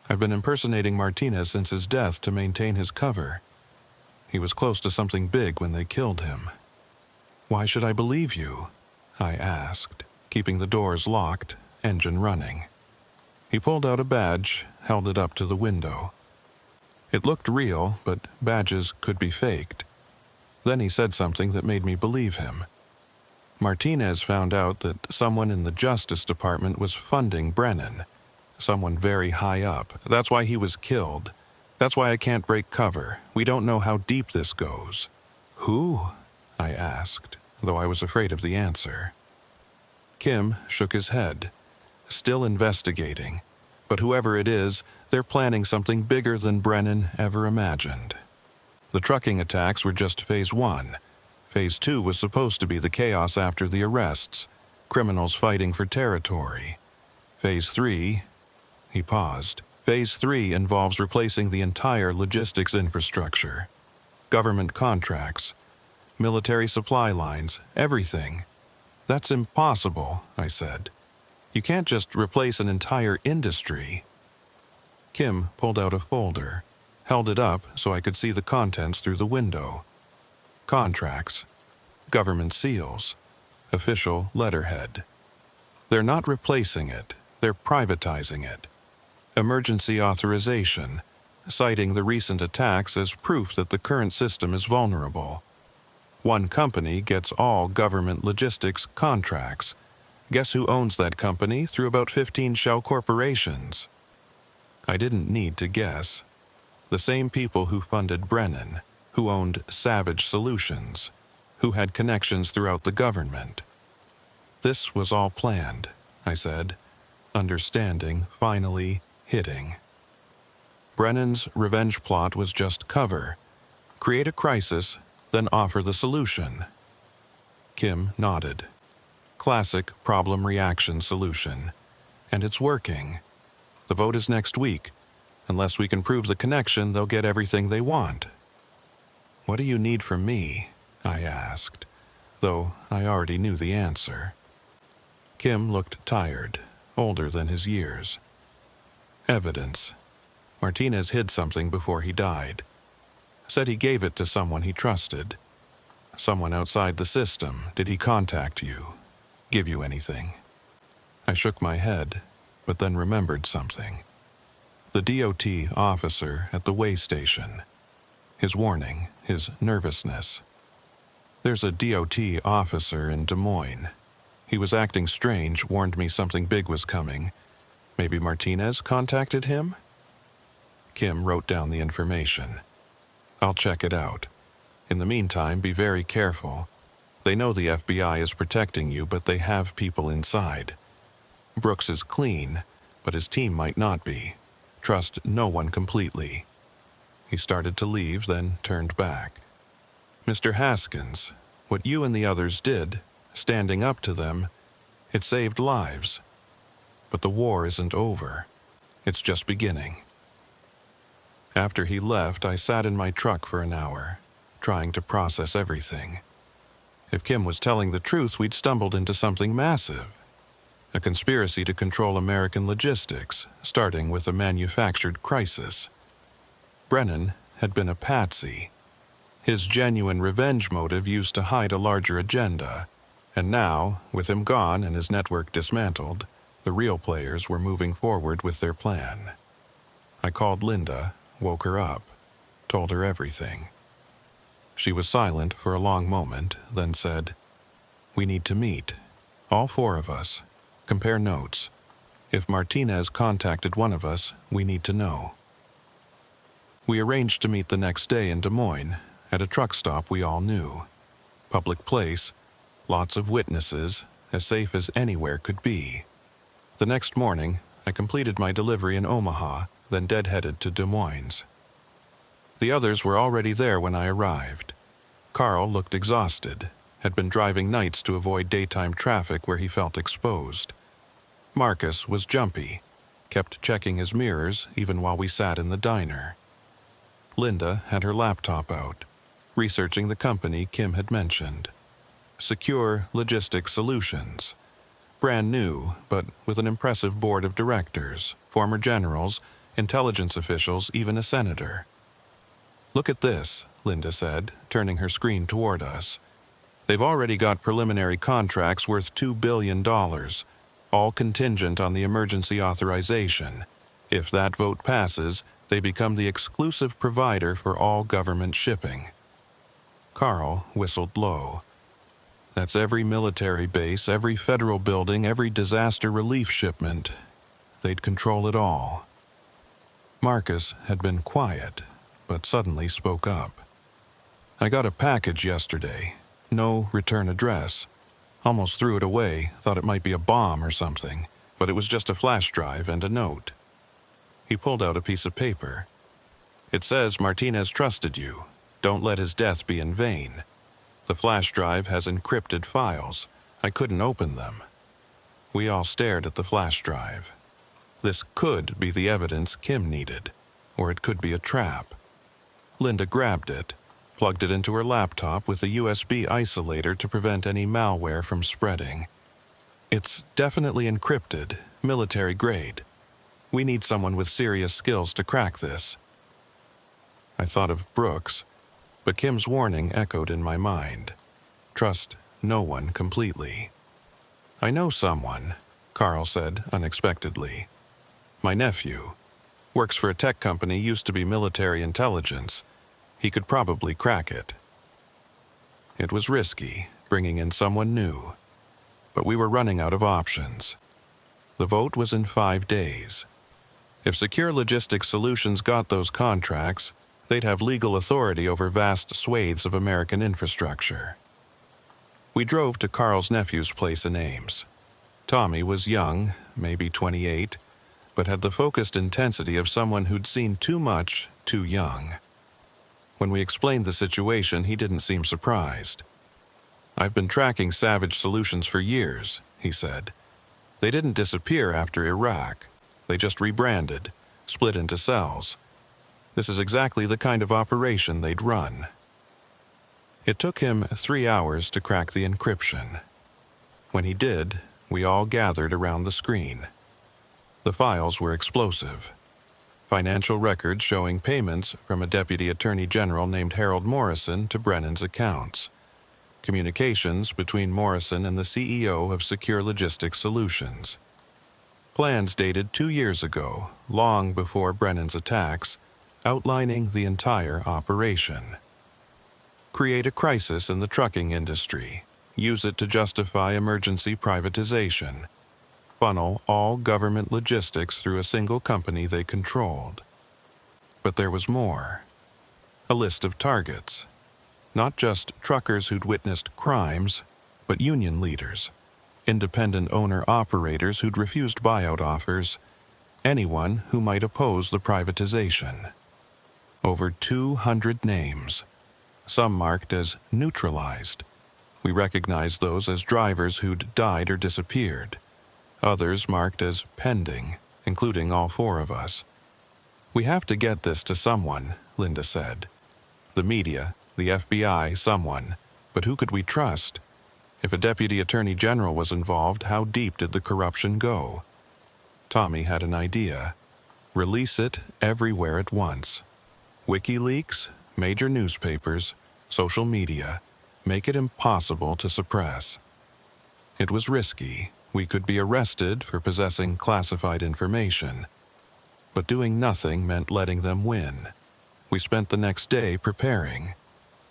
I've been impersonating Martinez since his death to maintain his cover. He was close to something big when they killed him." "Why should I believe you?" I asked, keeping the doors locked, engine running. He pulled out a badge, held it up to the window. It looked real, but badges could be faked. Then he said something that made me believe him. Martinez found out that someone in the Justice Department was funding Brennan. Someone very high up. That's why he was killed. That's why I can't break cover. We don't know how deep this goes. "Who?" I asked, though I was afraid of the answer. Kim shook his head. "Still investigating. But whoever it is, they're planning something bigger than Brennan ever imagined. The trucking attacks were just phase 1. Phase 2 was supposed to be the chaos after the arrests, criminals fighting for territory. Phase 3, he paused. Phase 3 involves replacing the entire logistics infrastructure. Government contracts, military supply lines, everything. That's impossible, I said. You can't just replace an entire industry. Kim pulled out a folder, held it up so I could see the contents through the window. Contracts, government seals, official letterhead. They're not replacing it, they're privatizing it. Emergency authorization, citing the recent attacks as proof that the current system is vulnerable. One company gets all government logistics contracts. Guess who owns that company through about 15 shell corporations? I didn't need to guess. The same people who funded Brennan, who owned Savage Solutions, who had connections throughout the government. This was all planned, I said, understanding finally hitting. Brennan's revenge plot was just cover. Create a crisis, then offer the solution. Kim nodded. Classic problem-reaction solution. And it's working. The vote is next week. Unless we can prove the connection, they'll get everything they want." "What do you need from me?" I asked, though I already knew the answer. Kim looked tired, older than his years. "Evidence. Martinez hid something before he died. Said he gave it to someone he trusted. Someone outside the system. Did he contact you? Give you anything?" I shook my head, but then remembered something. The DOT officer at the way station. His warning, his nervousness. There's a DOT officer in Des Moines. He was acting strange, warned me something big was coming. Maybe Martinez contacted him? Kim wrote down the information. "I'll check it out. In the meantime, be very careful. They know the FBI is protecting you, but they have people inside. Brooks is clean, but his team might not be. Trust no one completely." He started to leave, then turned back. "Mr. Haskins, what you and the others did, standing up to them, it saved lives. But the war isn't over. It's just beginning." After he left, I sat in my truck for an hour, trying to process everything. If Kim was telling the truth, we'd stumbled into something massive. A conspiracy to control American logistics, starting with a manufactured crisis. Brennan had been a patsy. His genuine revenge motive used to hide a larger agenda. And now, with him gone and his network dismantled, the real players were moving forward with their plan. I called Linda, woke her up, told her everything. She was silent for a long moment, then said, "We need to meet. All four of us. Compare notes. If Martinez contacted one of us, we need to know." We arranged to meet the next day in Des Moines, at a truck stop we all knew. Public place, lots of witnesses, as safe as anywhere could be. The next morning, I completed my delivery in Omaha, then deadheaded to Des Moines. The others were already there when I arrived. Carl looked exhausted, had been driving nights to avoid daytime traffic where he felt exposed. Marcus was jumpy, kept checking his mirrors even while we sat in the diner. Linda had her laptop out, researching the company Kim had mentioned. Secure Logistics Solutions. Brand new, but with an impressive board of directors, former generals, intelligence officials, even a senator. "Look at this," Linda said, turning her screen toward us. "They've already got preliminary contracts worth $2 billion, all contingent on the emergency authorization. If that vote passes, they become the exclusive provider for all government shipping." Carl whistled low. "That's every military base, every federal building, every disaster relief shipment. They'd control it all." Marcus had been quiet, but suddenly spoke up. "I got a package yesterday. No return address. Almost threw it away, thought it might be a bomb or something, but it was just a flash drive and a note." He pulled out a piece of paper. "It says Martinez trusted you. Don't let his death be in vain. The flash drive has encrypted files. I couldn't open them." We all stared at the flash drive. This could be the evidence Kim needed, or it could be a trap. Linda grabbed it, plugged it into her laptop with a USB isolator to prevent any malware from spreading. "It's definitely encrypted, military grade. We need someone with serious skills to crack this." I thought of Brooks, but Kim's warning echoed in my mind. Trust no one completely. "I know someone," Carl said unexpectedly. "My nephew. Works for a tech company, used to be military intelligence. He could probably crack it." It was risky, bringing in someone new. But we were running out of options. The vote was in 5 days. If Secure Logistics Solutions got those contracts, they'd have legal authority over vast swathes of American infrastructure. We drove to Carl's nephew's place in Ames. Tommy was young, maybe 28, but had the focused intensity of someone who'd seen too much, too young. When we explained the situation, he didn't seem surprised. "I've been tracking Savage Solutions for years," he said. "They didn't disappear after Iraq. They just rebranded, split into cells. This is exactly the kind of operation they'd run. It took him 3 hours to crack the encryption. When he did, we all gathered around the screen. The files were explosive. Financial records showing payments from a deputy attorney general named Harold Morrison to Brennan's accounts. Communications between Morrison and the CEO of Secure Logistics Solutions. Plans dated 2 years ago, long before Brennan's attacks, outlining the entire operation. Create a crisis in the trucking industry. Use it to justify emergency privatization. Funnel all government logistics through a single company they controlled. But there was more. A list of targets. Not just truckers who'd witnessed crimes, but union leaders, independent owner-operators who'd refused buyout offers, anyone who might oppose the privatization. Over 200 names, some marked as neutralized. We recognized those as drivers who'd died or disappeared. Others marked as pending, including all 4 of us. "We have to get this to someone," Linda said. "The media, the FBI, someone. But who could we trust? If a deputy attorney general was involved, how deep did the corruption go?" Tommy had an idea. Release it everywhere at once. WikiLeaks, major newspapers, social media. Make it impossible to suppress. It was risky. We could be arrested for possessing classified information. But doing nothing meant letting them win. We spent the next day preparing.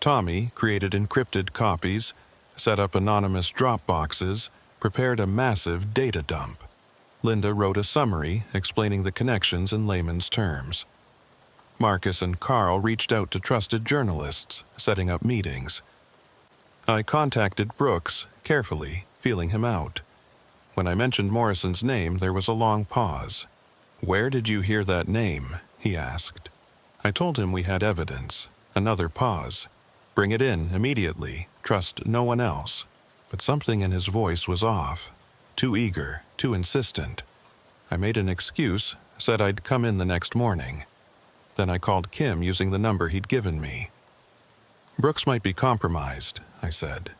Tommy created encrypted copies, set up anonymous drop boxes, prepared a massive data dump. Linda wrote a summary explaining the connections in layman's terms. Marcus and Carl reached out to trusted journalists, setting up meetings. I contacted Brooks, carefully, feeling him out. When I mentioned Morrison's name, there was a long pause. "Where did you hear that name?" he asked. I told him we had evidence. Another pause. "Bring it in, immediately. Trust no one else." But something in his voice was off. Too eager, too insistent. I made an excuse, said I'd come in the next morning. Then I called Kim using the number he'd given me. "Brooks might be compromised," I said.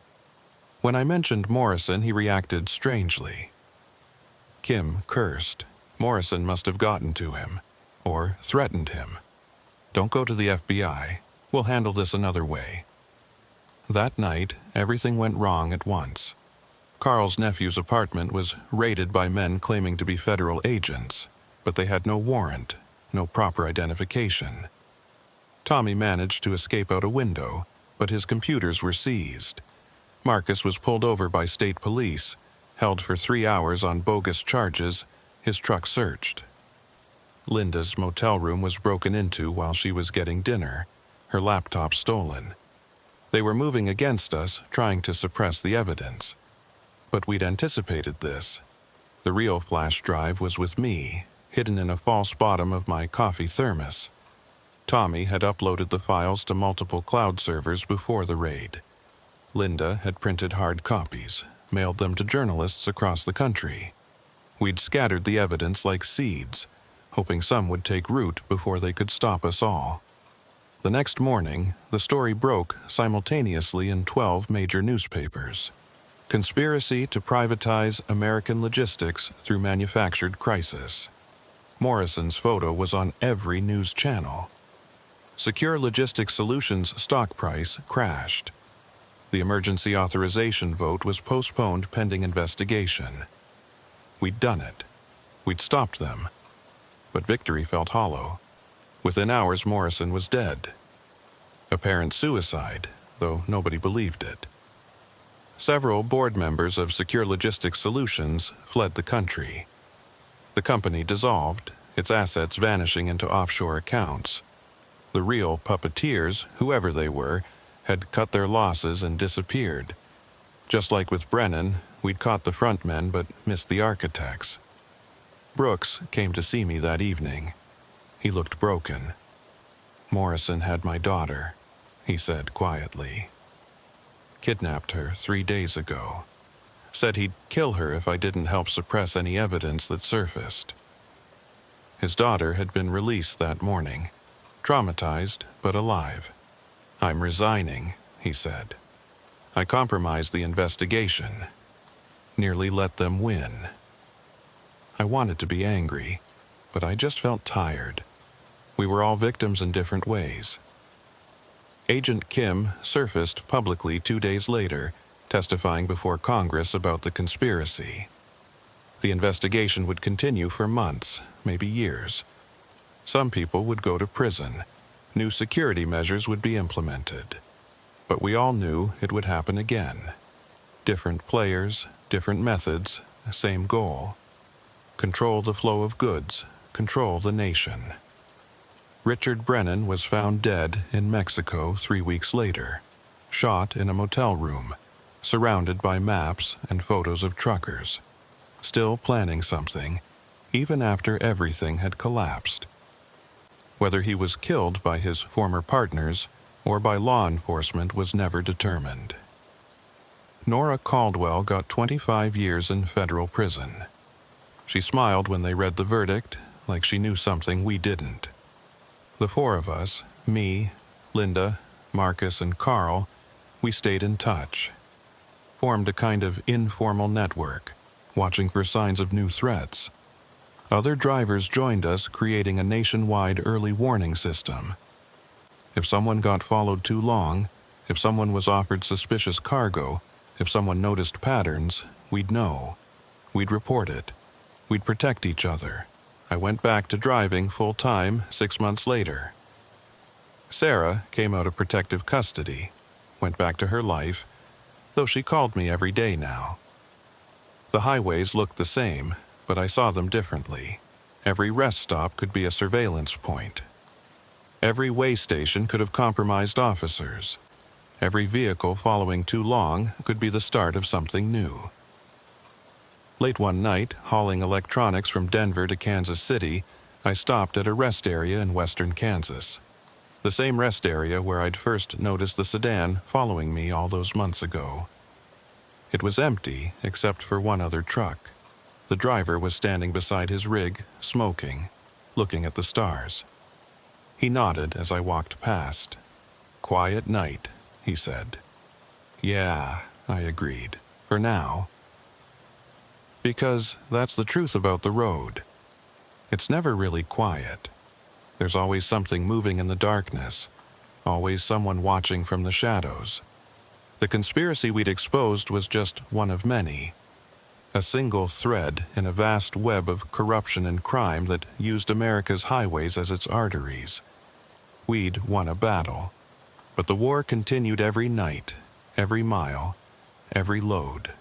When I mentioned Morrison, he reacted strangely. Kim cursed. Morrison must have gotten to him, or threatened him. "Don't go to the FBI. We'll handle this another way." That night, everything went wrong at once. Carl's nephew's apartment was raided by men claiming to be federal agents, but they had no warrant, no proper identification. Tommy managed to escape out a window, but his computers were seized. Marcus was pulled over by state police, held for 3 hours on bogus charges, his truck searched. Linda's motel room was broken into while she was getting dinner, her laptop stolen. They were moving against us, trying to suppress the evidence. But we'd anticipated this. The real flash drive was with me, hidden in a false bottom of my coffee thermos. Tommy had uploaded the files to multiple cloud servers before the raid. Linda had printed hard copies, mailed them to journalists across the country. We'd scattered the evidence like seeds, hoping some would take root before they could stop us all. The next morning, the story broke simultaneously in 12 major newspapers. Conspiracy to privatize American logistics through manufactured crisis. Morrison's photo was on every news channel. Secure Logistics Solutions' stock price crashed. The emergency authorization vote was postponed pending investigation. We'd done it. We'd stopped them. But victory felt hollow. Within hours, Morrison was dead. Apparent suicide, though nobody believed it. Several board members of Secure Logistics Solutions fled the country. The company dissolved, its assets vanishing into offshore accounts. The real puppeteers, whoever they were, had cut their losses and disappeared. Just like with Brennan, we'd caught the front men but missed the architects. Brooks came to see me that evening. He looked broken. "Morrison had my daughter," he said quietly. "Kidnapped her 3 days ago. Said he'd kill her if I didn't help suppress any evidence that surfaced. His daughter had been released that morning, traumatized but alive. "I'm resigning," he said. "I compromised the investigation. Nearly let them win." I wanted to be angry, but I just felt tired. We were all victims in different ways. Agent Kim surfaced publicly 2 days later, testifying before Congress about the conspiracy. The investigation would continue for months, maybe years. Some people would go to prison. New security measures would be implemented. But we all knew it would happen again. Different players, different methods, same goal. Control the flow of goods, control the nation. Richard Brennan was found dead in Mexico 3 weeks later, shot in a motel room, surrounded by maps and photos of truckers, still planning something, even after everything had collapsed. Whether he was killed by his former partners or by law enforcement was never determined. Nora Caldwell got 25 years in federal prison. She smiled when they read the verdict, like she knew something we didn't. The 4 of us, me, Linda, Marcus, and Carl, we stayed in touch. Formed a kind of informal network, watching for signs of new threats. Other drivers joined us, creating a nationwide early warning system. If someone got followed too long, if someone was offered suspicious cargo, if someone noticed patterns, we'd know. We'd report it. We'd protect each other. I went back to driving full-time 6 months later. Sarah came out of protective custody, went back to her life, though she called me every day now. The highways looked the same, but I saw them differently. Every rest stop could be a surveillance point. Every way station could have compromised officers. Every vehicle following too long could be the start of something new. Late one night, hauling electronics from Denver to Kansas City, I stopped at a rest area in western Kansas. The same rest area where I'd first noticed the sedan following me all those months ago. It was empty except for one other truck. The driver was standing beside his rig, smoking, looking at the stars. He nodded as I walked past. "Quiet night," he said. "Yeah," I agreed, "for now." Because that's the truth about the road. It's never really quiet. There's always something moving in the darkness, always someone watching from the shadows. The conspiracy we'd exposed was just one of many. A single thread in a vast web of corruption and crime that used America's highways as its arteries. We'd won a battle, but the war continued every night, every mile, every load.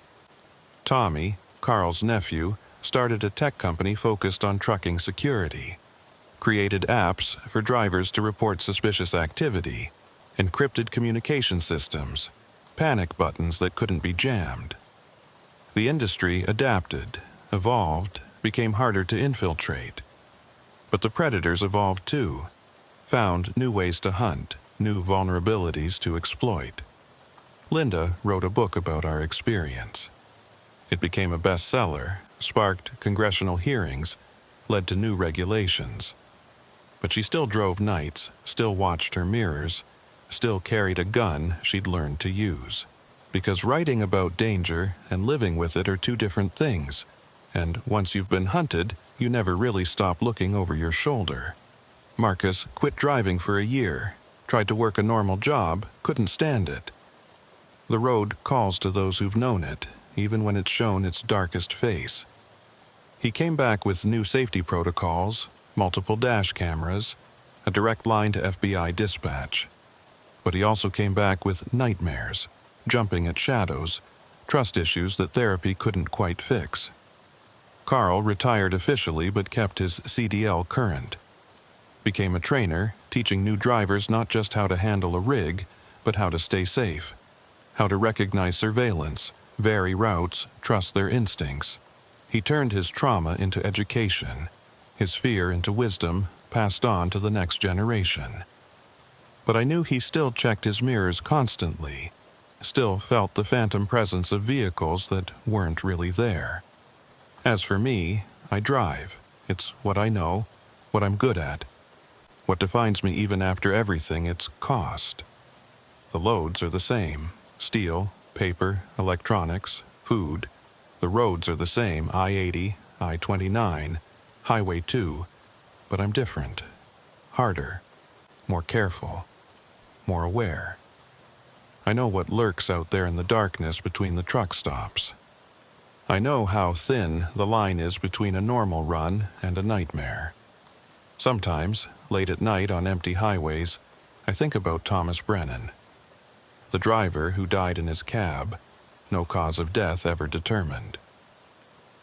Tommy, Carl's nephew, started a tech company focused on trucking security, created apps for drivers to report suspicious activity, encrypted communication systems, panic buttons that couldn't be jammed. The industry adapted, evolved, became harder to infiltrate. But the predators evolved too, found new ways to hunt, new vulnerabilities to exploit. Linda wrote a book about our experience. It became a bestseller, sparked congressional hearings, led to new regulations. But she still drove nights, still watched her mirrors, still carried a gun she'd learned to use. Because writing about danger and living with it are two different things, and once you've been hunted, you never really stop looking over your shoulder. Marcus quit driving for a year, tried to work a normal job, couldn't stand it. The road calls to those who've known it, even when it's shown its darkest face. He came back with new safety protocols, multiple dash cameras, a direct line to FBI dispatch. But he also came back with nightmares, jumping at shadows, trust issues that therapy couldn't quite fix. Carl retired officially but kept his CDL current. Became a trainer, teaching new drivers not just how to handle a rig, but how to stay safe, how to recognize surveillance, vary routes, trust their instincts. He turned his trauma into education, his fear into wisdom, passed on to the next generation. But I knew he still checked his mirrors constantly, still felt the phantom presence of vehicles that weren't really there. As for me, I drive. It's what I know, what I'm good at, what defines me even after everything it's cost. The loads are the same: steel, paper, electronics, food. The roads are the same: I-80, I-29, Highway 2, but I'm different, harder, more careful, more aware. I know what lurks out there in the darkness between the truck stops. I know how thin the line is between a normal run and a nightmare. Sometimes, late at night on empty highways, I think about Thomas Brennan, the driver who died in his cab, no cause of death ever determined.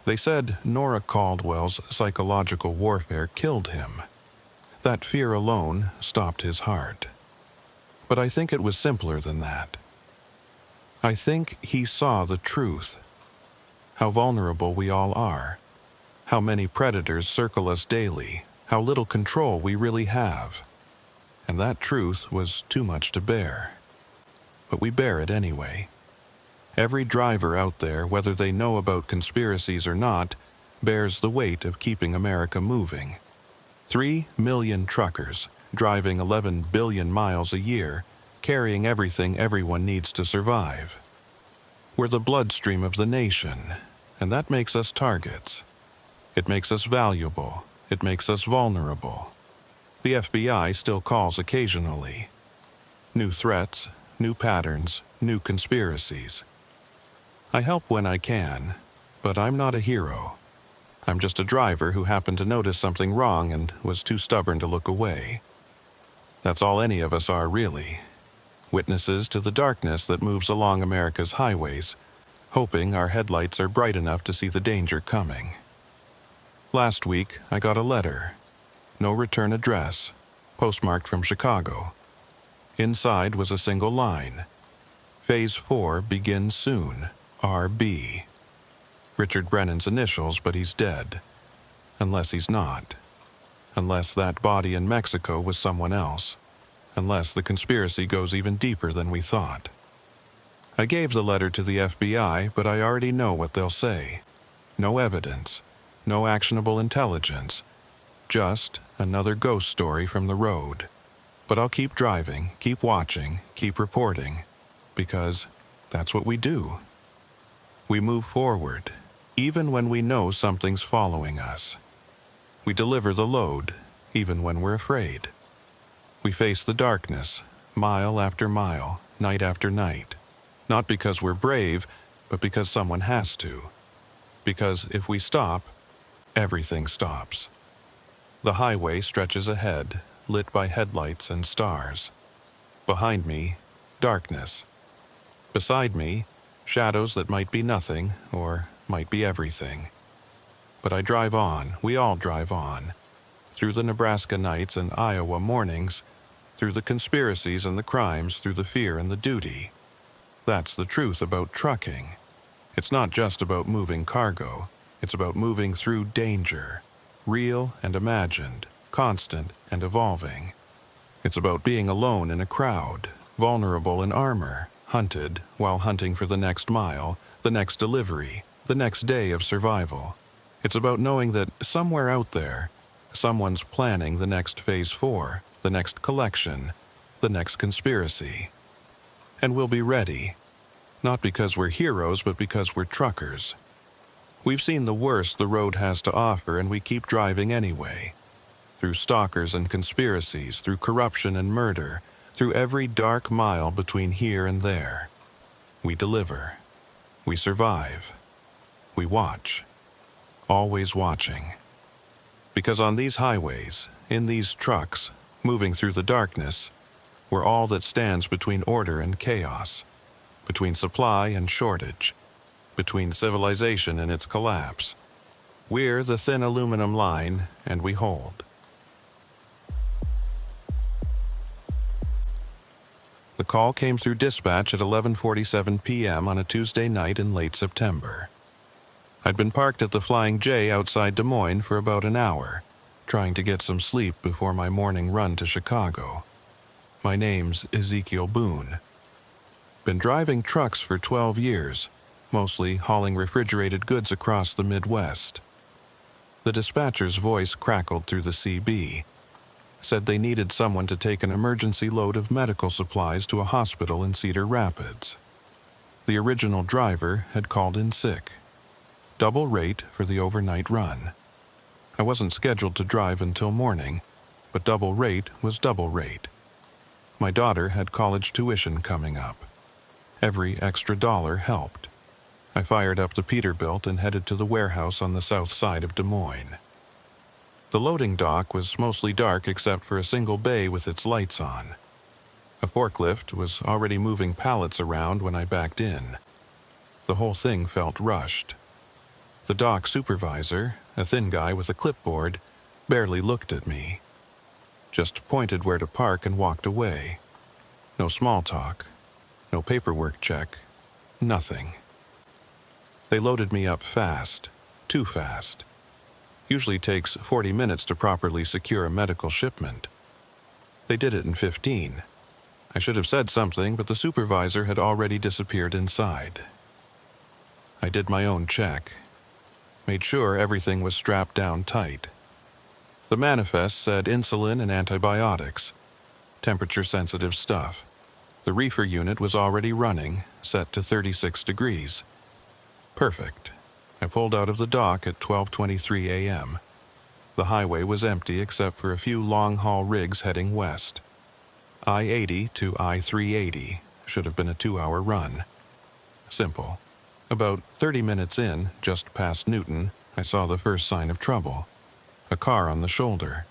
They said Nora Caldwell's psychological warfare killed him. That fear alone stopped his heart. But I think it was simpler than that. I think he saw the truth. How vulnerable we all are. How many predators circle us daily. How little control we really have. And that truth was too much to bear. But we bear it anyway. Every driver out there, whether they know about conspiracies or not, bears the weight of keeping America moving. 3 million truckers, driving 11 billion miles a year, carrying everything everyone needs to survive. We're the bloodstream of the nation, and that makes us targets. It makes us valuable. It makes us vulnerable. The FBI still calls occasionally. New threats, new patterns, new conspiracies. I help when I can, but I'm not a hero. I'm just a driver who happened to notice something wrong and was too stubborn to look away. That's all any of us are, really. Witnesses to the darkness that moves along America's highways, hoping our headlights are bright enough to see the danger coming. Last week, I got a letter. No return address, postmarked from Chicago. Inside was a single line. Phase 4 begins soon, RB. Richard Brennan's initials, but he's dead. Unless he's not. Unless that body in Mexico was someone else. Unless the conspiracy goes even deeper than we thought. I gave the letter to the FBI, but I already know what they'll say. No evidence. No actionable intelligence. Just another ghost story from the road. But I'll keep driving, keep watching, keep reporting. Because that's what we do. We move forward, even when we know something's following us. We deliver the load, even when we're afraid. We face the darkness, mile after mile, night after night. Not because we're brave, but because someone has to. Because if we stop, everything stops. The highway stretches ahead, lit by headlights and stars. Behind me, darkness. Beside me, shadows that might be nothing or might be everything. But I drive on, we all drive on. Through the Nebraska nights and Iowa mornings, through the conspiracies and the crimes, through the fear and the duty. That's the truth about trucking. It's not just about moving cargo. It's about moving through danger, real and imagined, constant and evolving. It's about being alone in a crowd, vulnerable in armor, hunted while hunting for the next mile, the next delivery, the next day of survival. It's about knowing that somewhere out there, someone's planning the next phase 4, the next collection, the next conspiracy. And we'll be ready, not because we're heroes, but because we're truckers. We've seen the worst the road has to offer, and we keep driving anyway. Through stalkers and conspiracies, through corruption and murder, through every dark mile between here and there. We deliver. We survive. We watch. Always watching. Because on these highways, in these trucks, moving through the darkness, we're all that stands between order and chaos, between supply and shortage, between civilization and its collapse. We're the thin aluminum line, and we hold. The call came through dispatch at 11:47 p.m. on a Tuesday night in late September. I'd been parked at the Flying J outside Des Moines for about an hour, trying to get some sleep before my morning run to Chicago. My name's Ezekiel Boone. Been driving trucks for 12 years, mostly hauling refrigerated goods across the Midwest. The dispatcher's voice crackled through the CB. Said they needed someone to take an emergency load of medical supplies to a hospital in Cedar Rapids. The original driver had called in sick. Double rate for the overnight run. I wasn't scheduled to drive until morning, but double rate was double rate. My daughter had college tuition coming up. Every extra dollar helped. I fired up the Peterbilt and headed to the warehouse on the south side of Des Moines. The loading dock was mostly dark except for a single bay with its lights on. A forklift was already moving pallets around when I backed in. The whole thing felt rushed. The dock supervisor, a thin guy with a clipboard, barely looked at me. Just pointed where to park and walked away. No small talk, no paperwork check, nothing. They loaded me up fast, too fast. Usually takes 40 minutes to properly secure a medical shipment. They did it in 15. I should have said something, but the supervisor had already disappeared inside. I did my own check. Made sure everything was strapped down tight. The manifest said insulin and antibiotics. Temperature-sensitive stuff. The reefer unit was already running, set to 36 degrees. Perfect. I pulled out of the dock at 12:23 a.m. The highway was empty except for a few long-haul rigs heading west. I-80 to I-380 should have been a 2-hour run. Simple. About 30 minutes in, just past Newton, I saw the first sign of trouble. A car on the shoulder.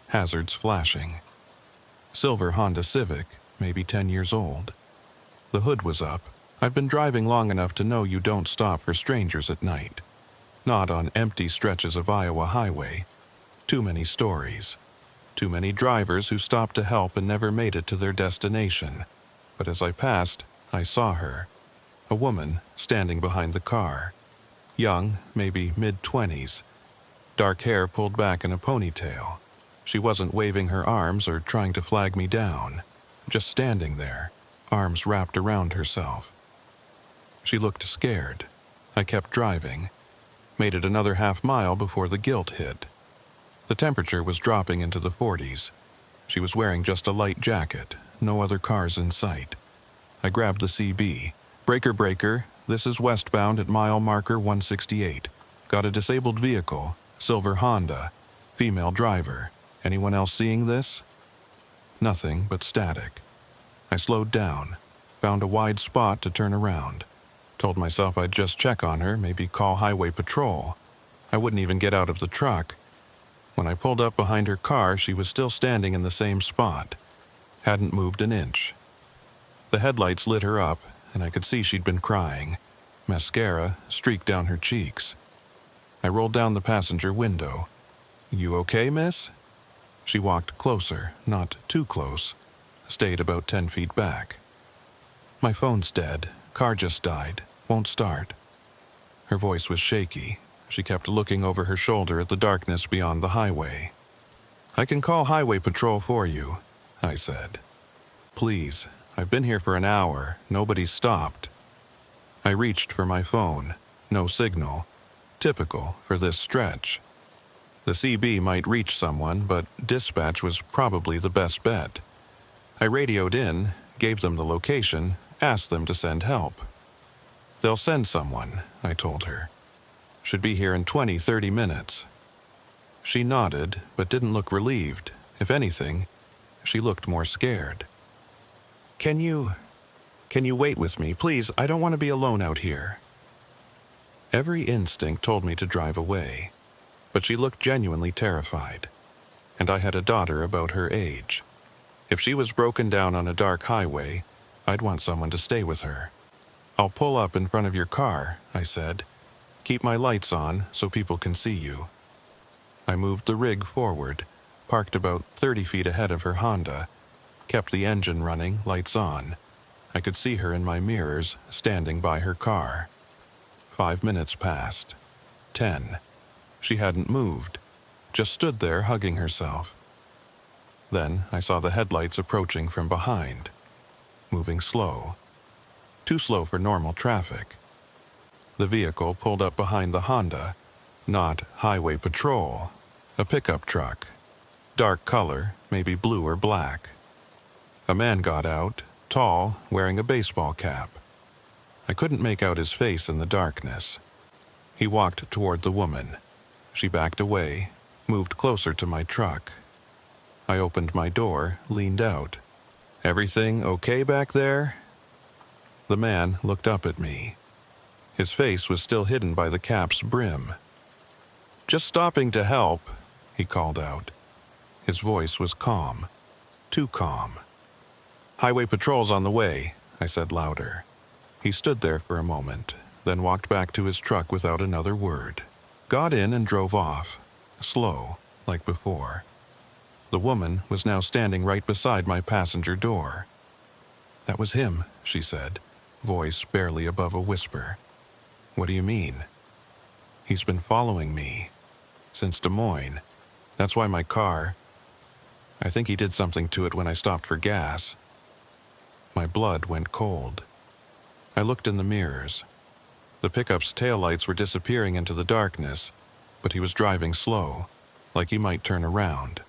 Hazards flashing. Silver Honda Civic, maybe 10 years old. The hood was up. I've been driving long enough to know you don't stop for strangers at night. Not on empty stretches of Iowa highway. Too many stories. Too many drivers who stopped to help and never made it to their destination. But as I passed, I saw her. A woman standing behind the car. Young, maybe mid-20s. Dark hair pulled back in a ponytail. She wasn't waving her arms or trying to flag me down. Just standing there, arms wrapped around herself. She looked scared. I kept driving. Made it another half-mile before the guilt hit. The temperature was dropping into the 40s. She was wearing just a light jacket, no other cars in sight. I grabbed the CB. Breaker, breaker, this is westbound at mile marker 168. Got a disabled vehicle, silver Honda, female driver. Anyone else seeing this? Nothing but static. I slowed down, found a wide spot to turn around. Told myself I'd just check on her, maybe call highway patrol. I wouldn't even get out of the truck. When I pulled up behind her car, she was still standing in the same spot. Hadn't moved an inch. The headlights lit her up, and I could see she'd been crying. Mascara streaked down her cheeks. I rolled down the passenger window. "You okay, miss?" She walked closer, not too close. Stayed about 10 feet back. "My phone's dead. Car just died. Won't start." Her voice was shaky. She kept looking over her shoulder at the darkness beyond the highway. "I can call highway patrol for you," I said. "Please, I've been here for an hour. Nobody's stopped." I reached for my phone. No signal. Typical for this stretch. The CB might reach someone, but dispatch was probably the best bet. I radioed in, gave them the location, asked them to send help. "They'll send someone," I told her. "Should be here in 20-30 minutes." She nodded, but didn't look relieved. If anything, she looked more scared. Can you wait with me, please? I don't want to be alone out here." Every instinct told me to drive away, but she looked genuinely terrified. And I had a daughter about her age. If she was broken down on a dark highway, I'd want someone to stay with her. "I'll pull up in front of your car," I said. "Keep my lights on so people can see you." I moved the rig forward, parked about 30 feet ahead of her Honda, kept the engine running, lights on. I could see her in my mirrors, standing by her car. 5 minutes passed. 10. She hadn't moved, just stood there hugging herself. Then I saw the headlights approaching from behind, moving slow. Too slow for normal traffic. The vehicle pulled up behind the Honda, Not highway patrol. A pickup truck. Dark color, maybe blue or black. A man got out, tall, wearing a baseball cap. I couldn't make out his face in the darkness. He walked toward the woman. She backed away, moved closer to my truck. I opened my door, leaned out. "Everything okay back there?" The man looked up at me. His face was still hidden by the cap's brim. "Just stopping to help," he called out. His voice was calm. Too calm. "Highway patrol's on the way," I said louder. He stood there for a moment, then walked back to his truck without another word. Got in and drove off, slow, like before. The woman was now standing right beside my passenger door. "That was him," she said, voice barely above a whisper. "What do you mean?" "He's been following me. Since Des Moines. That's why my car... I think he did something to it when I stopped for gas." My blood went cold. I looked in the mirrors. The pickup's taillights were disappearing into the darkness, but he was driving slow, like he might turn around.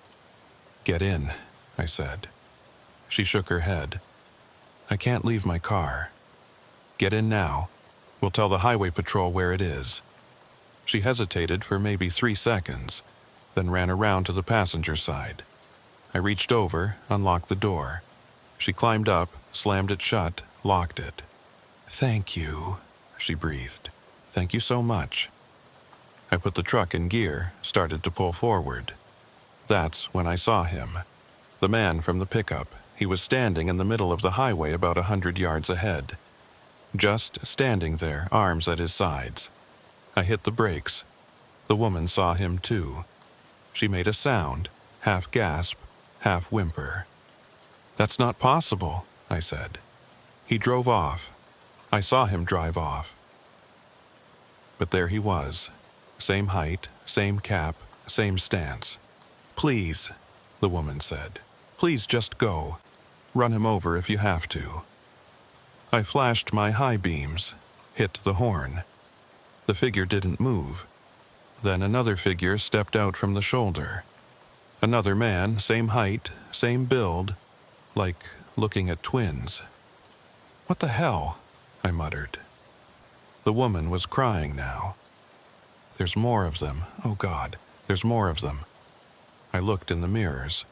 "Get in," I said. She shook her head. "I can't leave my car." "Get in now. We'll tell the highway patrol where it is." She hesitated for maybe 3 seconds, then ran around to the passenger side. I reached over, unlocked the door. She climbed up, slammed it shut, locked it. "Thank you," she breathed. "Thank you so much." I put the truck in gear, started to pull forward. That's when I saw him. The man from the pickup. He was standing in the middle of the highway about 100 yards ahead. Just standing there, arms at his sides. I hit the brakes. The woman saw him too. She made a sound, half gasp, half whimper. "That's not possible," I said. He drove off. I saw him drive off. But there he was. Same height, same cap, same stance. "Please," the woman said. "Please just go. Run him over if you have to." I flashed my high beams, hit the horn. The figure didn't move. Then another figure stepped out from the shoulder. Another man, same height, same build, like looking at twins. "What the hell?" I muttered. The woman was crying now. "There's more of them. Oh God, there's more of them." I looked in the mirrors.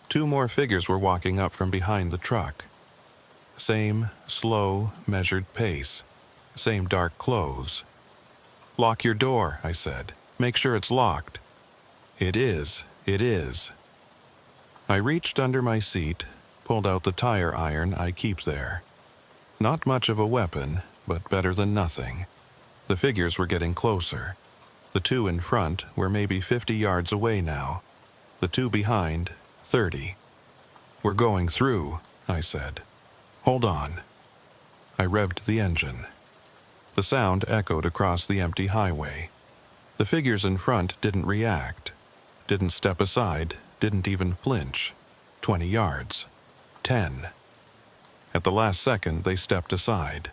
2 more figures were walking up from behind the truck. Same slow, measured pace. Same dark clothes. "Lock your door," I said. "Make sure it's locked." "It is. It is." I reached under my seat, pulled out the tire iron I keep there. Not much of a weapon, but better than nothing. The figures were getting closer. The 2 in front were maybe 50 yards away now. The 2 behind, 30. "We're going through," I said. "Hold on." I revved the engine. The sound echoed across the empty highway. The figures in front didn't react, didn't step aside, didn't even flinch. 20 yards. 10. At the last second, they stepped aside.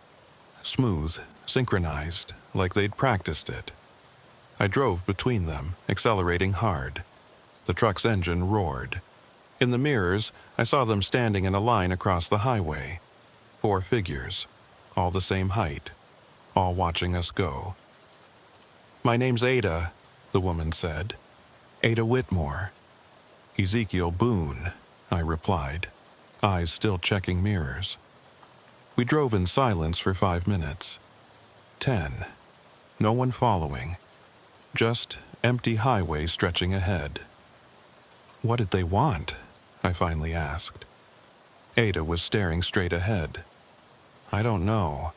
Smooth, synchronized, like they'd practiced it. I drove between them, accelerating hard. The truck's engine roared. In the mirrors, I saw them standing in a line across the highway. 4 figures, all the same height, all watching us go. "My name's Ada," the woman said. "Ada Whitmore." "Ezekiel Boone," I replied, eyes still checking mirrors. We drove in silence for 5 minutes. 10. No one following. Just empty highway stretching ahead. "What did they want?" I finally asked. Ada was staring straight ahead. "I don't know.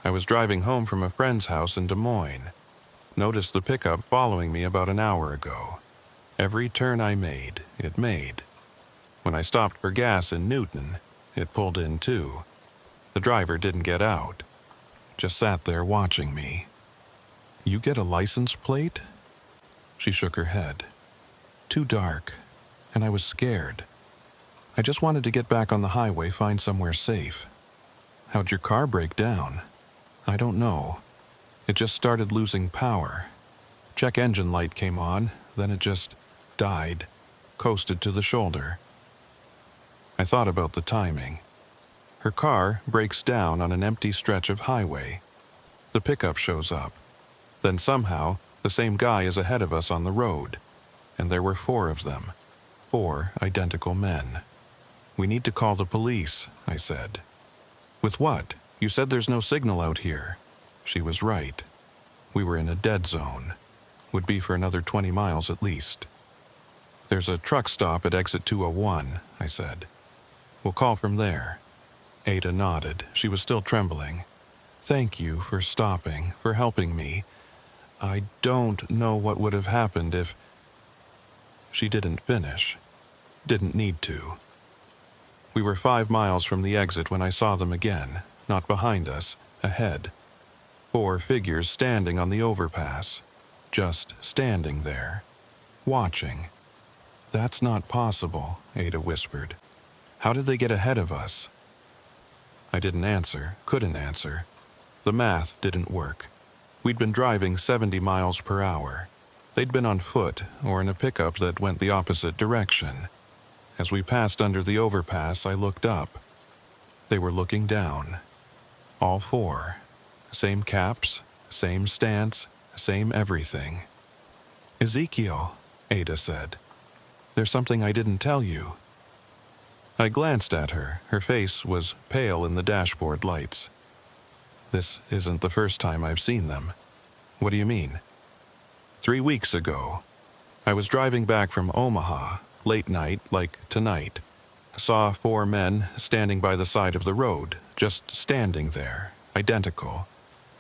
I was driving home from a friend's house in Des Moines. Noticed the pickup following me about an hour ago. Every turn I made, it made. When I stopped for gas in Newton, it pulled in too. The driver didn't get out. Just sat there watching me." "You get a license plate?" She shook her head. "Too dark, and I was scared. I just wanted to get back on the highway, find somewhere safe." "How'd your car break down?" "I don't know. It just started losing power. Check engine light came on, then it just died, coasted to the shoulder. I thought about the timing. Her car breaks down on an empty stretch of highway. The pickup shows up. Then somehow, the same guy is ahead of us on the road. And there were 4 of them. 4 identical men. We need to call the police, I said. With what? You said there's no signal out here. She was right. We were in a dead zone. Would be for another 20 miles at least. There's a truck stop at exit 201, I said. We'll call from there. Ada nodded. She was still trembling. Thank you for stopping, for helping me. I don't know what would have happened if... She didn't finish. Didn't need to. We were 5 miles from the exit when I saw them again, not behind us, ahead. 4 figures standing on the overpass. Just standing there. Watching. That's not possible, Ada whispered. How did they get ahead of us? I didn't answer, couldn't answer. The math didn't work. We'd been driving 70 miles per hour. They'd been on foot or in a pickup that went the opposite direction. As we passed under the overpass, I looked up. They were looking down. All 4. Same caps, same stance, same everything. Ezekiel, Ada said. There's something I didn't tell you. I glanced at her. Her face was pale in the dashboard lights. This isn't the first time I've seen them. What do you mean? 3 weeks ago, I was driving back from Omaha, late night, like tonight. Saw 4 men standing by the side of the road, just standing there, identical.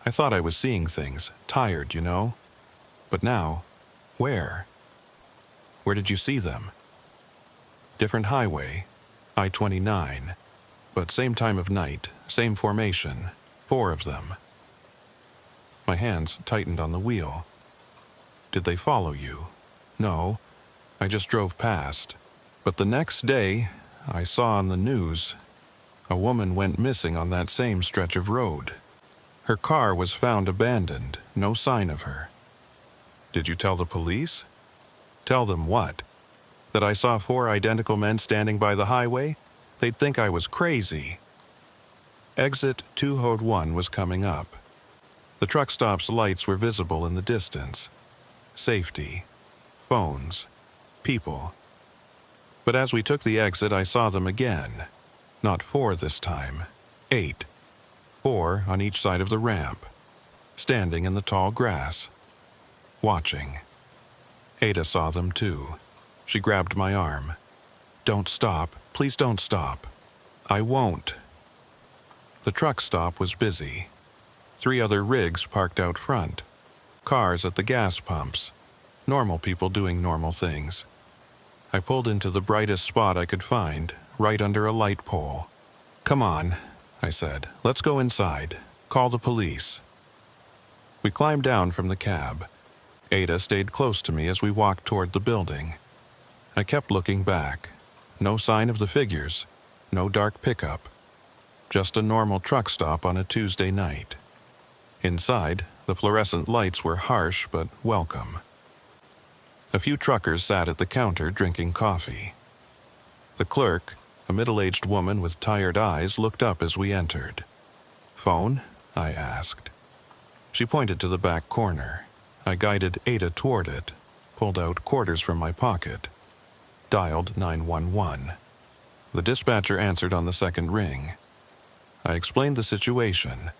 I thought I was seeing things, tired, you know. But now, where? Where did you see them? Different highway, I-29, but same time of night, same formation, 4 of them. My hands tightened on the wheel. Did they follow you? No, I just drove past. But the next day, I saw on the news, a woman went missing on that same stretch of road. Her car was found abandoned, no sign of her. Did you tell the police? Tell them what? That I saw 4 identical men standing by the highway? They'd think I was crazy. Exit 201 was coming up. The truck stop's lights were visible in the distance. Safety. Phones. People. But as we took the exit, I saw them again. Not 4 this time. 8. 4 on each side of the ramp. Standing in the tall grass. Watching. Ada saw them too. She grabbed my arm. Don't stop. Please don't stop. I won't. The truck stop was busy. 3 other rigs parked out front. Cars at the gas pumps. Normal people doing normal things. I pulled into the brightest spot I could find, right under a light pole. Come on, I said. Let's go inside. Call the police. We climbed down from the cab. Ada stayed close to me as we walked toward the building. I kept looking back. No sign of the figures. No dark pickup. Just a normal truck stop on a Tuesday night. Inside, the fluorescent lights were harsh but welcome. A few truckers sat at the counter drinking coffee. The clerk, a middle-aged woman with tired eyes, looked up as we entered. Phone? I asked. She pointed to the back corner. I guided Ada toward it, pulled out quarters from my pocket. Dialed 911. The dispatcher answered on the second ring. I explained the situation.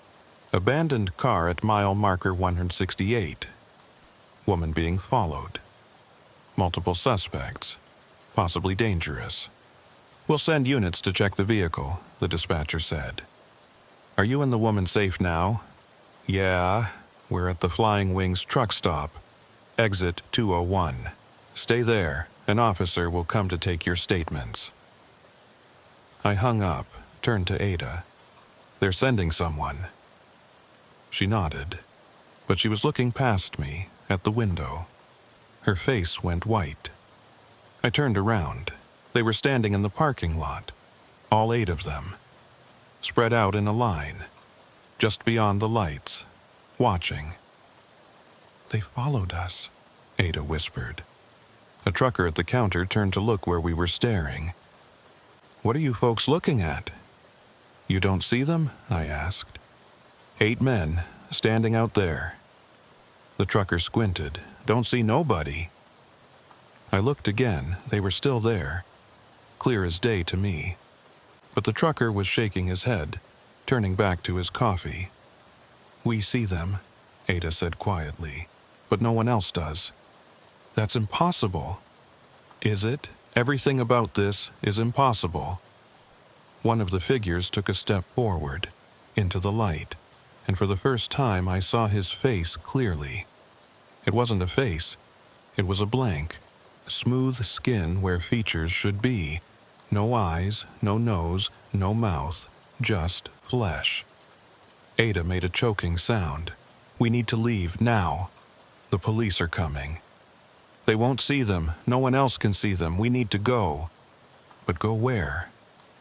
Abandoned car at mile marker 168. Woman being followed. Multiple suspects. Possibly dangerous. We'll send units to check the vehicle, the dispatcher said. Are you and the woman safe now? Yeah, we're at the Flying Wings truck stop. Exit 201. Stay there. An officer will come to take your statements. I hung up, turned to Ada. They're sending someone. She nodded, but she was looking past me, at the window. Her face went white. I turned around. They were standing in the parking lot, all 8 of them, spread out in a line, just beyond the lights, watching. They followed us, Ada whispered. A trucker at the counter turned to look where we were staring. What are you folks looking at? You don't see them? I asked. 8 men, standing out there. The trucker squinted. Don't see nobody. I looked again. They were still there, clear as day to me. But the trucker was shaking his head, turning back to his coffee. We see them, Ada said quietly, but no one else does. That's impossible. Is it? Everything about this is impossible. One of the figures took a step forward, into the light, and for the first time I saw his face clearly. It wasn't a face. It was a blank. Smooth skin where features should be. No eyes, no nose, no mouth, just flesh. Ada made a choking sound. We need to leave now. The police are coming. They won't see them. No one else can see them. We need to go. But go where?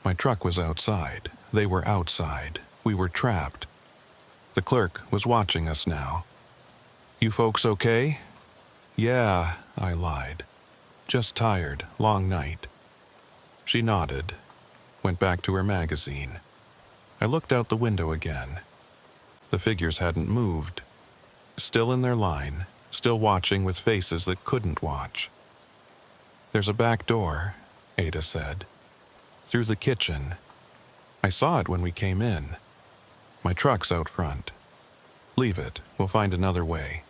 My truck was outside. They were outside. We were trapped. The clerk was watching us now. You folks okay? Yeah, I lied. Just tired, long night. She nodded, went back to her magazine. I looked out the window again. The figures hadn't moved. Still in their line, still watching with faces that couldn't watch. There's a back door, Ada said. Through the kitchen. I saw it when we came in. My truck's out front. Leave it, we'll find another way.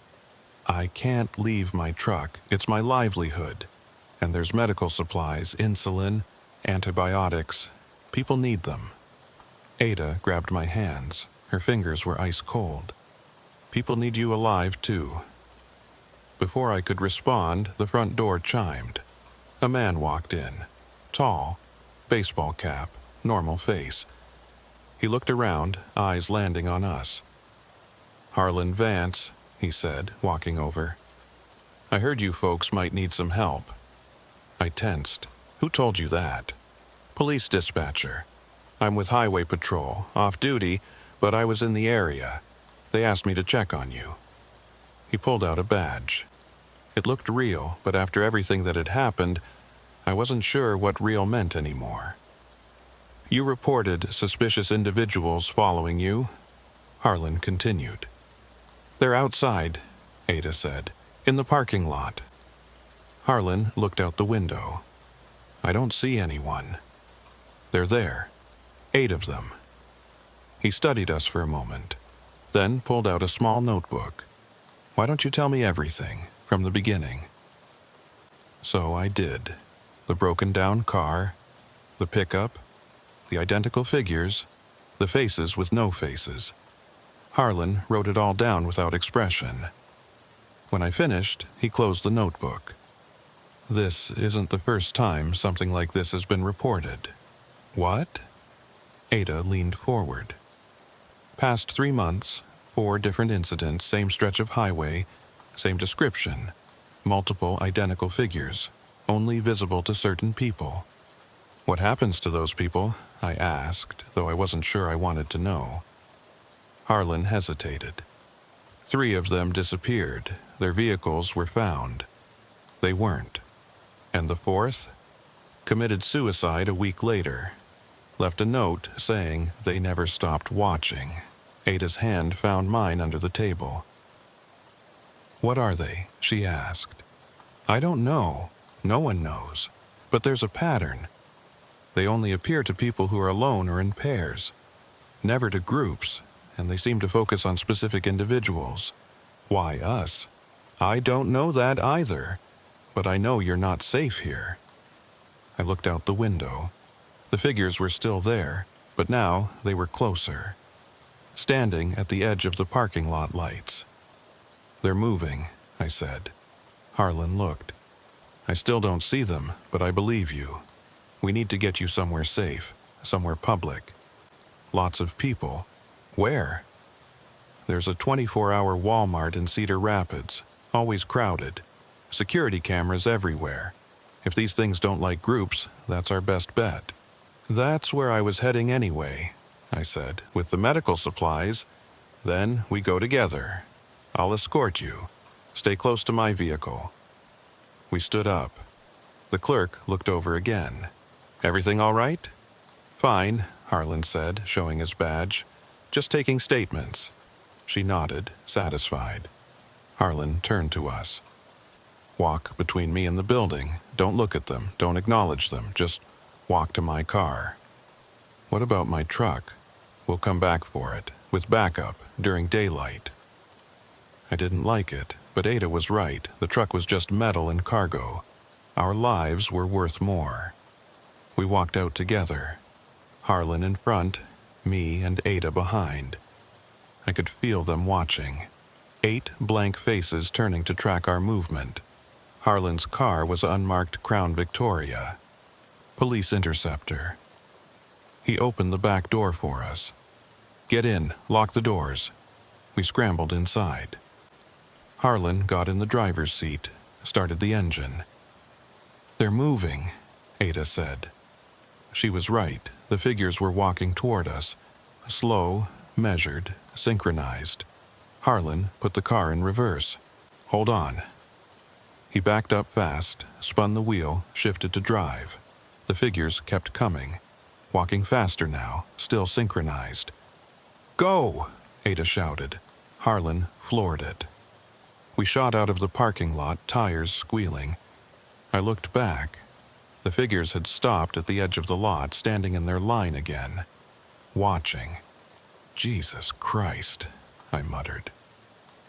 I can't leave my truck, it's my livelihood. And there's medical supplies, insulin, antibiotics. People need them. Ada grabbed my hands. Her fingers were ice cold. People need you alive, too. Before I could respond, the front door chimed. A man walked in. Tall, baseball cap, normal face. He looked around, eyes landing on us. Harlan Vance, he said, walking over. I heard you folks might need some help. I tensed. Who told you that? Police dispatcher. I'm with Highway Patrol, off duty, but I was in the area. They asked me to check on you. He pulled out a badge. It looked real, but after everything that had happened, I wasn't sure what real meant anymore. You reported suspicious individuals following you? Harlan continued. They're outside, Ada said, in the parking lot. Harlan looked out the window. I don't see anyone. They're there. 8 of them. He studied us for a moment, then pulled out a small notebook. Why don't you tell me everything, from the beginning? So I did. The broken down car, the pickup, the identical figures, the faces with no faces. Harlan wrote it all down without expression. When I finished, he closed the notebook. This isn't the first time something like this has been reported. What? Ada leaned forward. Past 3 months, 4 different incidents, same stretch of highway, same description, multiple identical figures, only visible to certain people. What happens to those people? I asked, though I wasn't sure I wanted to know. Harlan hesitated. 3 of them disappeared. Their vehicles were found. They weren't. And the 4th? Committed suicide a week later. Left a note saying they never stopped watching. Ada's hand found mine under the table. What are they? She asked. I don't know. No one knows. But there's a pattern. They only appear to people who are alone or in pairs. Never to groups, and they seem to focus on specific individuals. Why us? I don't know that either. But I know you're not safe here. I looked out the window. The figures were still there, but now they were closer. Standing at the edge of the parking lot lights. They're moving, I said. Harlan looked. I still don't see them, but I believe you. We need to get you somewhere safe, somewhere public. Lots of people. Where? There's a 24-hour Walmart in Cedar Rapids, always crowded. Security cameras everywhere. If these things don't like groups, that's our best bet. That's where I was heading anyway, I said, with the medical supplies. Then we go together. I'll escort you. Stay close to my vehicle. We stood up. The clerk looked over again. Everything all right? Fine, Harlan said, showing his badge. Just taking statements. She nodded, satisfied. Harlan turned to us. Walk between me and the building. Don't look at them. Don't acknowledge them. Just walk to my car. What about my truck? We'll come back for it, with backup, during daylight. I didn't like it, but Ada was right. The truck was just metal and cargo. Our lives were worth more. We walked out together. Harlan in front, me and Ada behind. I could feel them watching. 8 blank faces turning to track our movement. Harlan's car was unmarked Crown Victoria. Police interceptor. He opened the back door for us. Get in, lock the doors. We scrambled inside. Harlan got in the driver's seat, started the engine. They're moving, Ada said. She was right. The figures were walking toward us. Slow, measured, synchronized. Harlan put the car in reverse. Hold on. He backed up fast, spun the wheel, shifted to drive. The figures kept coming. Walking faster now, still synchronized. Go! Ada shouted. Harlan floored it. We shot out of the parking lot, tires squealing. I looked back. The figures had stopped at the edge of the lot, standing in their line again. Watching. Jesus Christ, I muttered.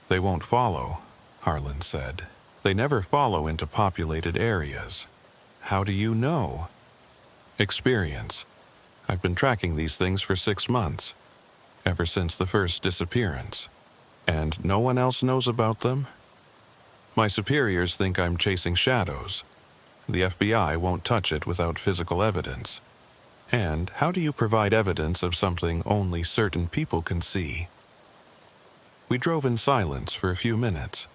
They won't follow, Harlan said. They never follow into populated areas. How do you know? Experience. I've been tracking these things for 6 months, ever since the first disappearance. And no one else knows about them? My superiors think I'm chasing shadows. The FBI won't touch it without physical evidence. And how do you provide evidence of something only certain people can see? We drove in silence for a few minutes.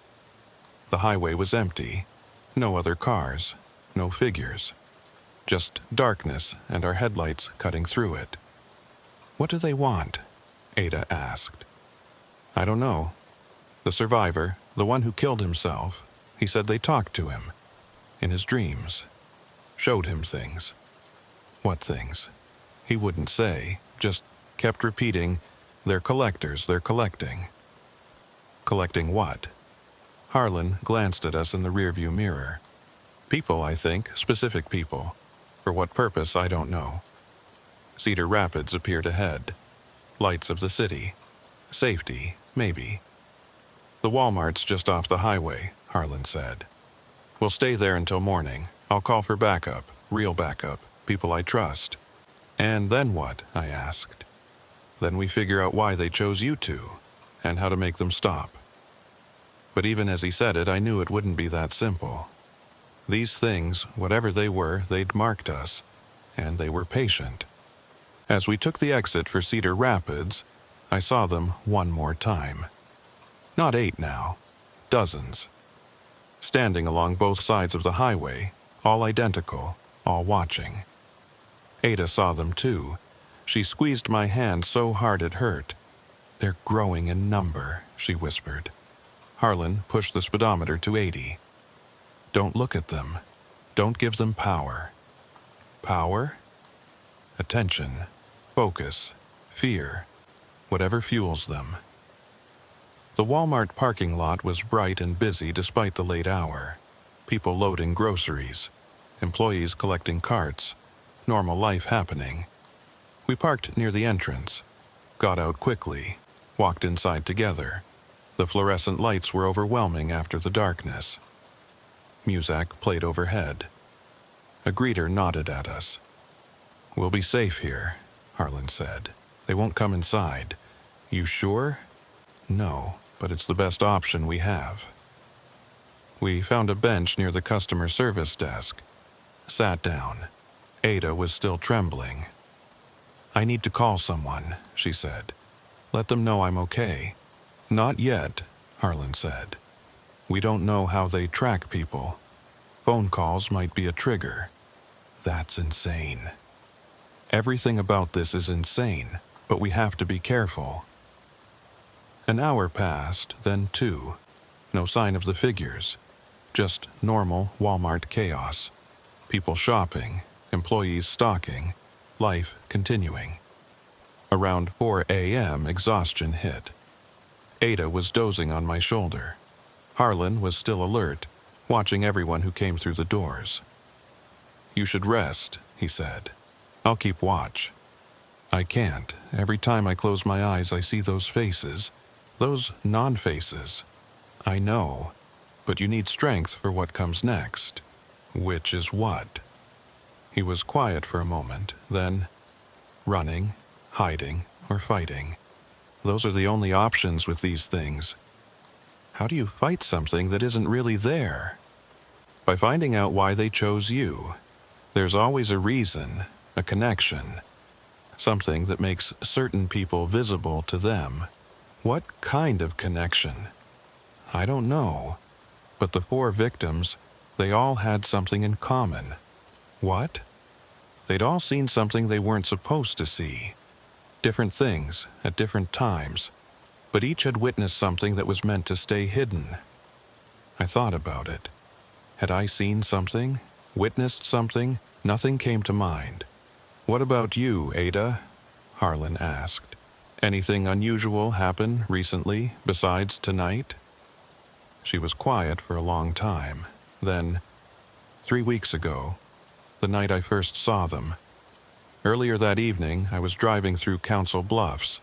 The highway was empty. No other cars, no figures. Just darkness and our headlights cutting through it. What do they want? Ada asked. I don't know. The survivor, the one who killed himself, he said they talked to him. In his dreams. Showed him things. What things? He wouldn't say, just kept repeating, they're collectors, they're collecting. Collecting what? Harlan glanced at us in the rearview mirror. People, I think, specific people. For what purpose, I don't know. Cedar Rapids appeared ahead. Lights of the city. Safety, maybe. The Walmart's just off the highway, Harlan said. We'll stay there until morning. I'll call for backup, real backup, people I trust. And then what? I asked. Then we figure out why they chose you two, and how to make them stop. But even as he said it, I knew it wouldn't be that simple. These things, whatever they were, they'd marked us, and they were patient. As we took the exit for Cedar Rapids, I saw them one more time. Not 8 now, dozens. Standing along both sides of the highway, all identical, all watching. Ada saw them too. She squeezed my hand so hard it hurt. They're growing in number, she whispered. Harlan pushed the speedometer to 80. Don't look at them. Don't give them power. Power? Attention, focus, fear, whatever fuels them. The Walmart parking lot was bright and busy despite the late hour. People loading groceries, employees collecting carts, normal life happening. We parked near the entrance, got out quickly, walked inside together. The fluorescent lights were overwhelming after the darkness. Muzak played overhead. A greeter nodded at us. We'll be safe here, Harlan said. They won't come inside. You sure? No, but it's the best option we have. We found a bench near the customer service desk. Sat down. Ada was still trembling. I need to call someone, she said. Let them know I'm okay. Not yet, Harlan said. We don't know how they track people. Phone calls might be a trigger. That's insane. Everything about this is insane, but we have to be careful. An hour passed, then 2. No sign of the figures. Just normal Walmart chaos. People shopping, employees stocking, life continuing. Around 4 a.m., exhaustion hit. Ada was dozing on my shoulder. Harlan was still alert, watching everyone who came through the doors. "You should rest," he said. "I'll keep watch." I can't. Every time I close my eyes, I see those faces. Those non-faces. I know, but you need strength for what comes next. Which is what? He was quiet for a moment, then running, hiding, or fighting. Those are the only options with these things. How do you fight something that isn't really there? By finding out why they chose you. There's always a reason, a connection. Something that makes certain people visible to them. What kind of connection? I don't know. But the 4 victims, they all had something in common. What? They'd all seen something they weren't supposed to see. Different things at different times, but each had witnessed something that was meant to stay hidden. I thought about it. Had I seen something? Witnessed something? Nothing came to mind. "What about you, Ada?" Harlan asked. "Anything unusual happen recently besides tonight?" She was quiet for a long time. Then, 3 weeks ago, the night I first saw them. Earlier that evening, I was driving through Council Bluffs.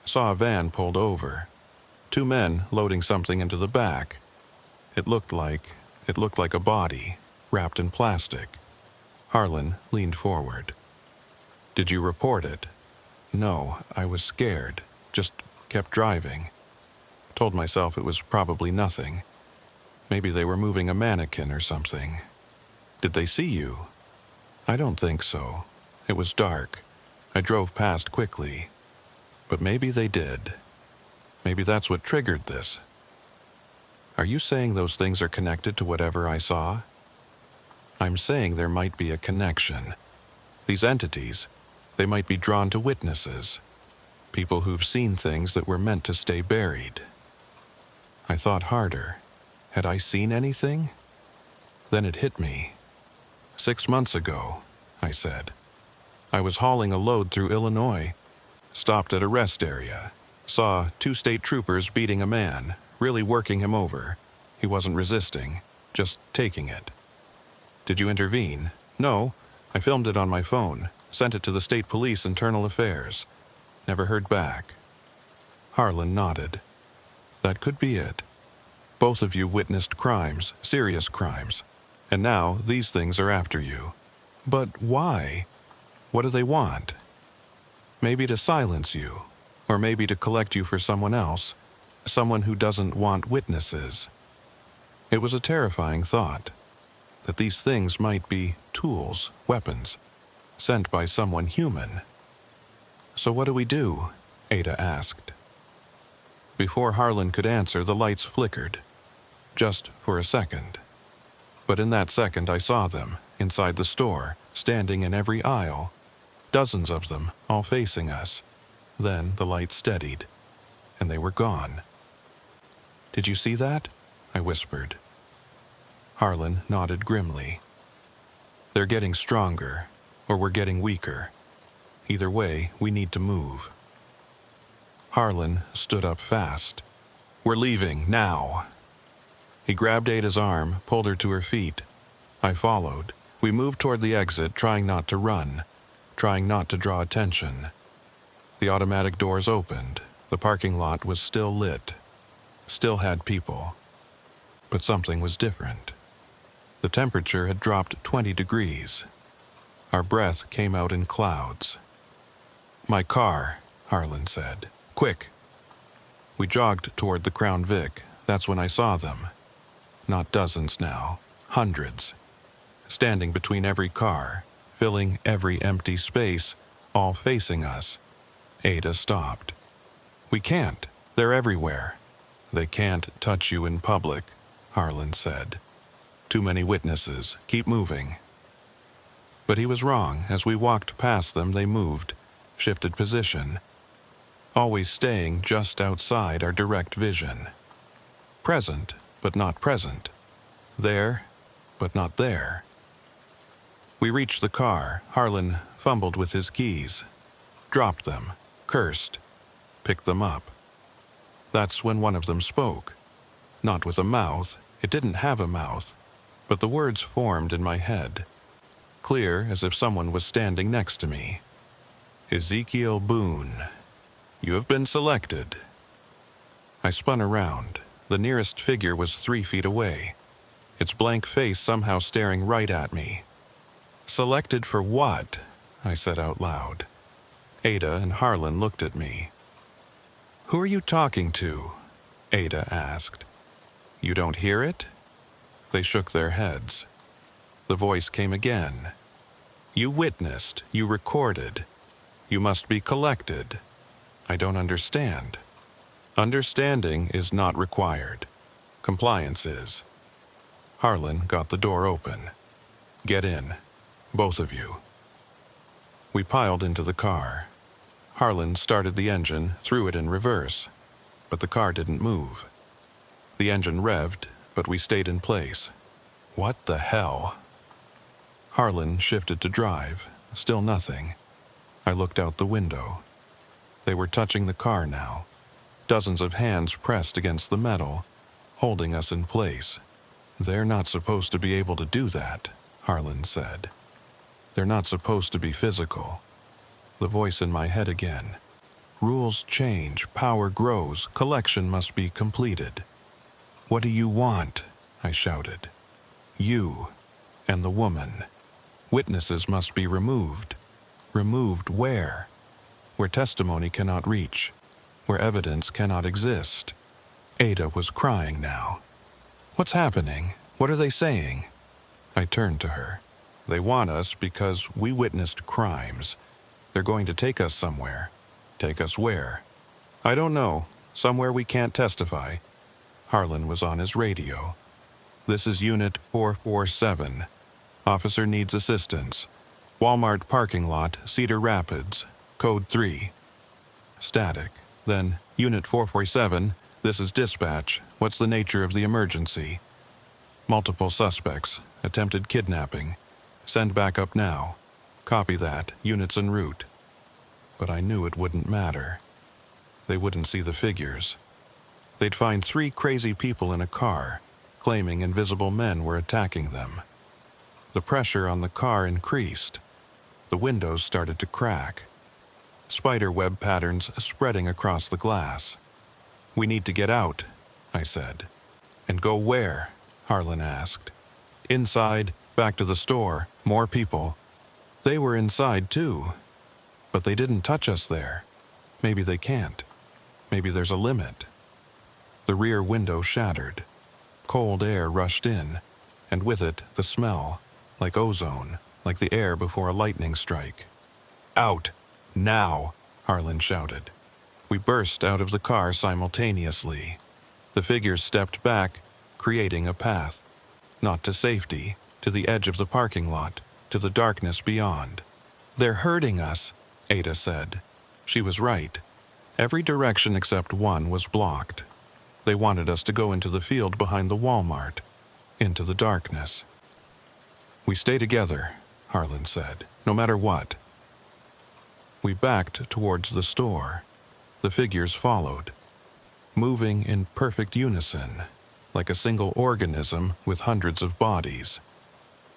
Saw a van pulled over. 2 men loading something into the back. It looked like a body, wrapped in plastic. Harlan leaned forward. "Did you report it?" "No, I was scared. Just kept driving. Told myself it was probably nothing. Maybe they were moving a mannequin or something." "Did they see you?" "I don't think so. It was dark. I drove past quickly. But maybe they did. Maybe that's what triggered this." "Are you saying those things are connected to whatever I saw?" "I'm saying there might be a connection. These entities, they might be drawn to witnesses. People who've seen things that were meant to stay buried." I thought harder. Had I seen anything? Then it hit me. 6 months ago, I said. I was hauling a load through Illinois. Stopped at a rest area. Saw 2 state troopers beating a man, really working him over. He wasn't resisting, just taking it. "Did you intervene?" "No. I filmed it on my phone. Sent it to the state police internal affairs. Never heard back." Harlan nodded. "That could be it. Both of you witnessed crimes, serious crimes. And now these things are after you. But why? What do they want? Maybe to silence you, or maybe to collect you for someone else, someone who doesn't want witnesses." It was a terrifying thought, that these things might be tools, weapons, sent by someone human. "So what do we do?" Ada asked. Before Harlan could answer, the lights flickered. Just for a second. But in that second I saw them, inside the store, standing in every aisle. Dozens of them, all facing us. Then the light steadied, and they were gone. "Did you see that?" I whispered. Harlan nodded grimly. "They're getting stronger, or we're getting weaker. Either way, we need to move." Harlan stood up fast. "We're leaving, now." He grabbed Ada's arm, pulled her to her feet. I followed. We moved toward the exit, trying not to run, trying not to draw attention. The automatic doors opened. The parking lot was still lit. Still had people. But something was different. The temperature had dropped 20 degrees. Our breath came out in clouds. "My car," Harlan said. "Quick." We jogged toward the Crown Vic. That's when I saw them. Not dozens now, hundreds. Standing between every car, filling every empty space, all facing us. Ada stopped. "We can't. They're everywhere." "They can't touch you in public," Harlan said. "Too many witnesses. Keep moving." But he was wrong. As we walked past them, they moved, shifted position, always staying just outside our direct vision. Present, but not present. There, but not there. We reached the car. Harlan fumbled with his keys, dropped them, cursed, picked them up. That's when one of them spoke. Not with a mouth, it didn't have a mouth, but the words formed in my head, clear as if someone was standing next to me. Ezekiel Boone, you have been selected. I spun around. The nearest figure was 3 feet away, its blank face somehow staring right at me. Selected for what? I said out loud. Ada and Harlan looked at me. Who are you talking to? Ada asked. You don't hear it? They shook their heads. The voice came again. You witnessed, you recorded. You must be collected. I don't understand. Understanding is not required. Compliance is. Harlan got the door open. Get in, both of you. We piled into the car. Harlan started the engine, threw it in reverse, but the car didn't move. The engine revved, but we stayed in place. What the hell? Harlan shifted to drive. Still nothing. I looked out the window. They were touching the car now. Dozens of hands pressed against the metal, holding us in place. They're not supposed to be able to do that, Harlan said. They're not supposed to be physical. The voice in my head again. Rules change, power grows, collection must be completed. What do you want? I shouted. You and the woman. Witnesses must be removed. Removed where? Where testimony cannot reach. Where evidence cannot exist. Ada was crying now. What's happening? What are they saying? I turned to her. They want us because we witnessed crimes. They're going to take us somewhere. Take us where? I don't know. Somewhere we can't testify. Harlan was on his radio. This is Unit 447. Officer needs assistance. Walmart parking lot, Cedar Rapids. Code 3. Static. Then, Unit 447, this is dispatch. What's the nature of the emergency? Multiple suspects. Attempted kidnapping. Send backup now. Copy that. Units en route. But I knew it wouldn't matter. They wouldn't see the figures. They'd find 3 crazy people in a car, claiming invisible men were attacking them. The pressure on the car increased. The windows started to crack. Spider web patterns spreading across the glass. We need to get out, I said. And go where? Harlan asked. Inside, back to the store, more people. They were inside too. But they didn't touch us there. Maybe they can't. Maybe there's a limit. The rear window shattered. Cold air rushed in, and with it the smell, like ozone, like the air before a lightning strike. Out! Now! Harlan shouted. We burst out of the car simultaneously. The figures stepped back, creating a path. Not to safety, to the edge of the parking lot, to the darkness beyond. They're hurting us, Ada said. She was right. Every direction except one was blocked. They wanted us to go into the field behind the Walmart, into the darkness. We stay together, Harlan said, no matter what. We backed towards the store. The figures followed, moving in perfect unison, like a single organism with hundreds of bodies.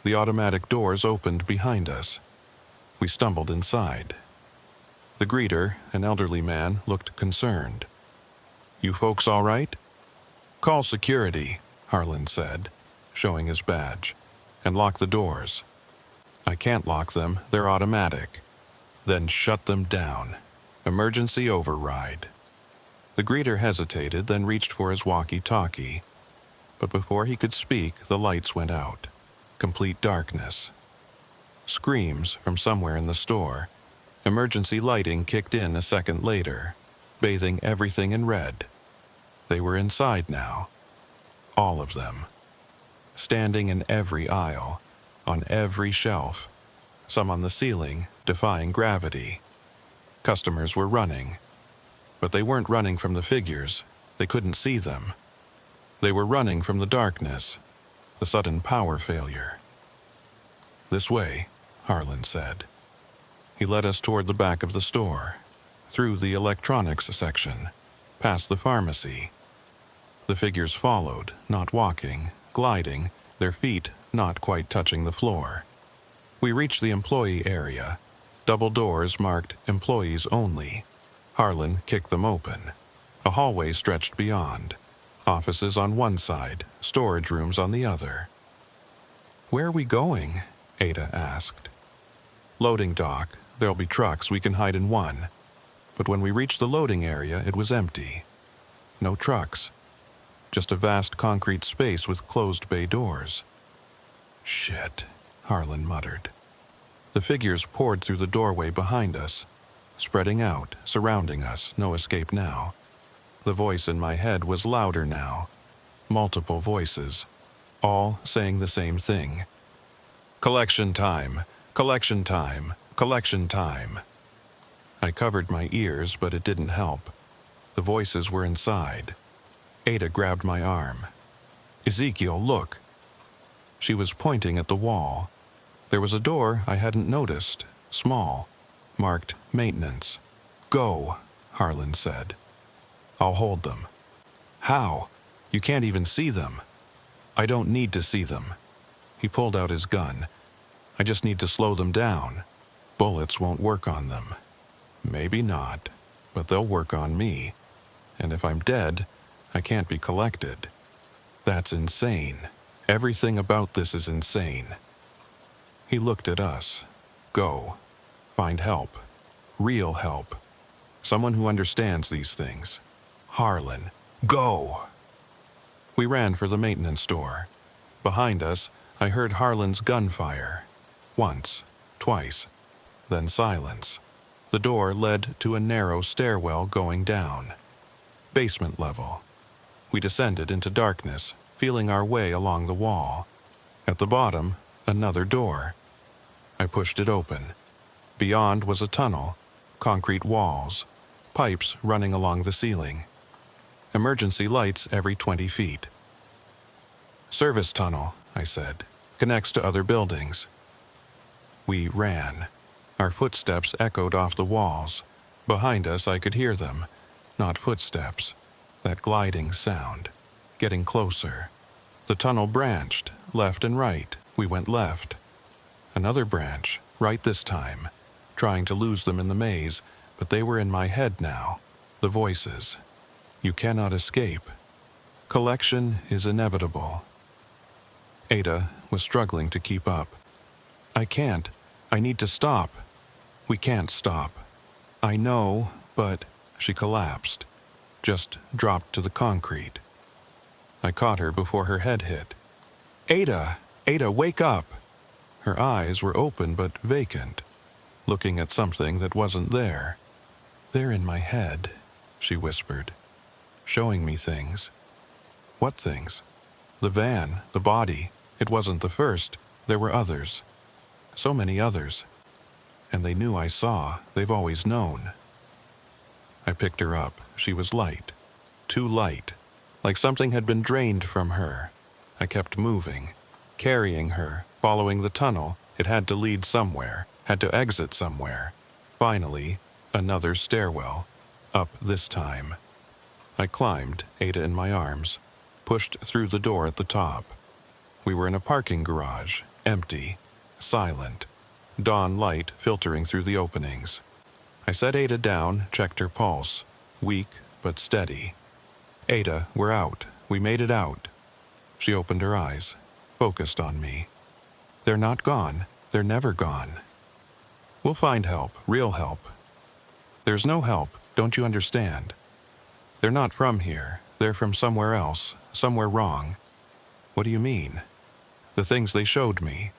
The automatic doors opened behind us. We stumbled inside. The greeter, an elderly man, looked concerned. You folks all right? Call security, Harlan said, showing his badge, and lock the doors. I can't lock them, they're automatic. Then shut them down. Emergency override. The greeter hesitated, then reached for his walkie-talkie. But before he could speak, the lights went out. Complete darkness. Screams from somewhere in the store. Emergency lighting kicked in a second later, bathing everything in red. They were inside now. All of them. Standing in every aisle, on every shelf. Some on the ceiling, defying gravity. Customers were running. But they weren't running from the figures. They couldn't see them. They were running from the darkness, the sudden power failure. "This way," Harlan said. He led us toward the back of the store, through the electronics section, past the pharmacy. The figures followed, not walking, gliding, their feet not quite touching the floor. We reached the employee area, double doors marked "Employees Only." Harlan kicked them open. A hallway stretched beyond, offices on one side, storage rooms on the other. "Where are we going?" Ada asked. "Loading dock. There'll be trucks, we can hide in one." But when we reached the loading area, it was empty. No trucks. Just a vast concrete space with closed bay doors. "Shit," Harlan muttered. The figures poured through the doorway behind us, spreading out, surrounding us, no escape now. The voice in my head was louder now. Multiple voices, all saying the same thing. "Collection time, collection time, collection time." I covered my ears, but it didn't help. The voices were inside. Ada grabbed my arm. "Ezekiel, look." She was pointing at the wall. There was a door I hadn't noticed, small, marked "Maintenance." "Go," Harlan said. "I'll hold them." "How? You can't even see them." "I don't need to see them." He pulled out his gun. "I just need to slow them down. Bullets won't work on them." "Maybe not, but they'll work on me. And if I'm dead, I can't be collected." "That's insane. Everything about this is insane." He looked at us. "Go. Find help. Real help. Someone who understands these things. Harlan, go!" We ran for the maintenance store. Behind us, I heard Harlan's gunfire. Once, twice, then silence. The door led to a narrow stairwell going down. Basement level. We descended into darkness, feeling our way along the wall. At the bottom, another door. I pushed it open. Beyond was a tunnel, concrete walls, pipes running along the ceiling. Emergency lights every 20 feet. "Service tunnel," I said, "connects to other buildings." We ran. Our footsteps echoed off the walls. Behind us I could hear them. Not footsteps. That gliding sound. Getting closer. The tunnel branched, left and right. We went left. Another branch, right this time. Trying to lose them in the maze, but they were in my head now. The voices. "You cannot escape. Collection is inevitable." Ada was struggling to keep up. "I can't. I need to stop." "We can't stop." "I know, but..." She collapsed. Just dropped to the concrete. I caught her before her head hit. "Ada! Ada, wake up!" Her eyes were open but vacant, looking at something that wasn't there. "They're in my head," she whispered, showing me things. "What things?" "The van, the body. It wasn't the first. There were others. So many others. And they knew I saw. They've always known." I picked her up. She was light. Too light. Like something had been drained from her. I kept moving, carrying her, following the tunnel. It had to lead somewhere, had to exit somewhere. Finally, another stairwell. Up this time. I climbed, Ada in my arms, pushed through the door at the top. We were in a parking garage, empty, silent, dawn light filtering through the openings. I set Ada down, checked her pulse, weak but steady. "Ada, we're out. We made it out." She opened her eyes, focused on me. "They're not gone. They're never gone. We'll find help, real help." "There's no help, don't you understand? They're not from here. They're from somewhere else, somewhere wrong." "What do you mean?" "The things they showed me.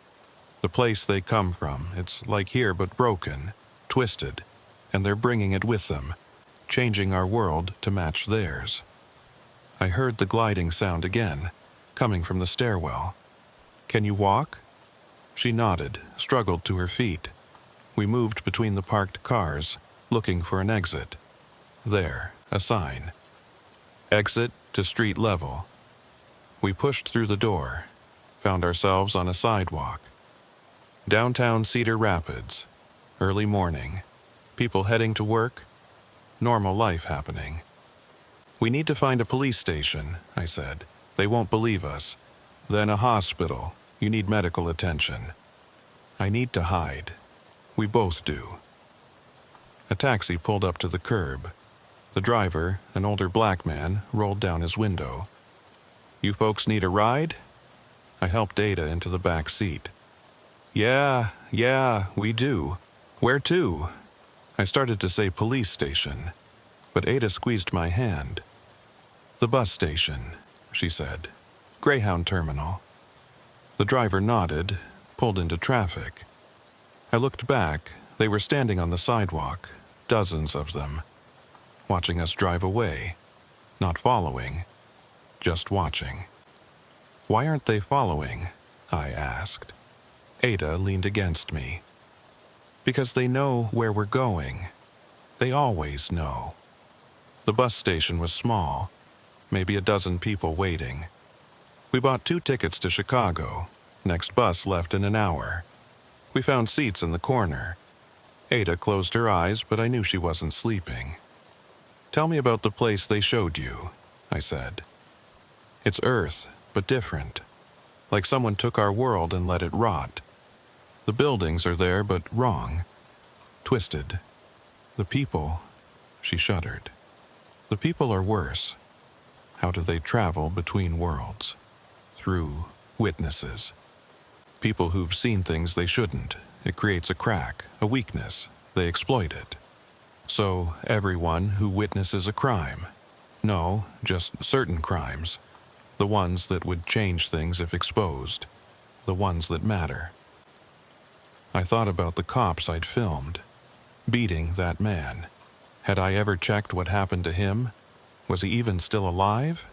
The place they come from, it's like here but broken, twisted, and they're bringing it with them, changing our world to match theirs." I heard the gliding sound again, coming from the stairwell. "Can you walk?" She nodded, struggled to her feet. We moved between the parked cars, looking for an exit. There, a sign. "Exit to street level." We pushed through the door, found ourselves on a sidewalk. Downtown Cedar Rapids, early morning, people heading to work, normal life happening. "We need to find a police station," I said. "They won't believe us. Then a hospital. You need medical attention." "I need to hide." "We both do." A taxi pulled up to the curb. The driver, an older black man, rolled down his window. "You folks need a ride?" I helped Ada into the back seat. Yeah, we do. Where to?" I started to say police station, but Ada squeezed my hand. "The bus station," she said. "Greyhound terminal." The driver nodded, pulled into traffic. I looked back. They were standing on the sidewalk, dozens of them, watching us drive away, not following, just watching. "Why aren't they following?" I asked. Ada leaned against me. "Because they know where we're going. They always know." The bus station was small, maybe a dozen people waiting. We bought 2 tickets to Chicago. Next bus left in an hour. We found seats in the corner. Ada closed her eyes, but I knew she wasn't sleeping. "Tell me about the place they showed you," I said. "It's Earth, but different. Like someone took our world and let it rot. The buildings are there, but wrong. Twisted. The people," she shuddered. "The people are worse. How do they travel between worlds? Through witnesses. People who've seen things they shouldn't. It creates a crack, a weakness. They exploit it. So everyone who witnesses a crime. No, just certain crimes. The ones that would change things if exposed. The ones that matter." I thought about the cops I'd filmed. Beating that man. Had I ever checked what happened to him? Was he even still alive?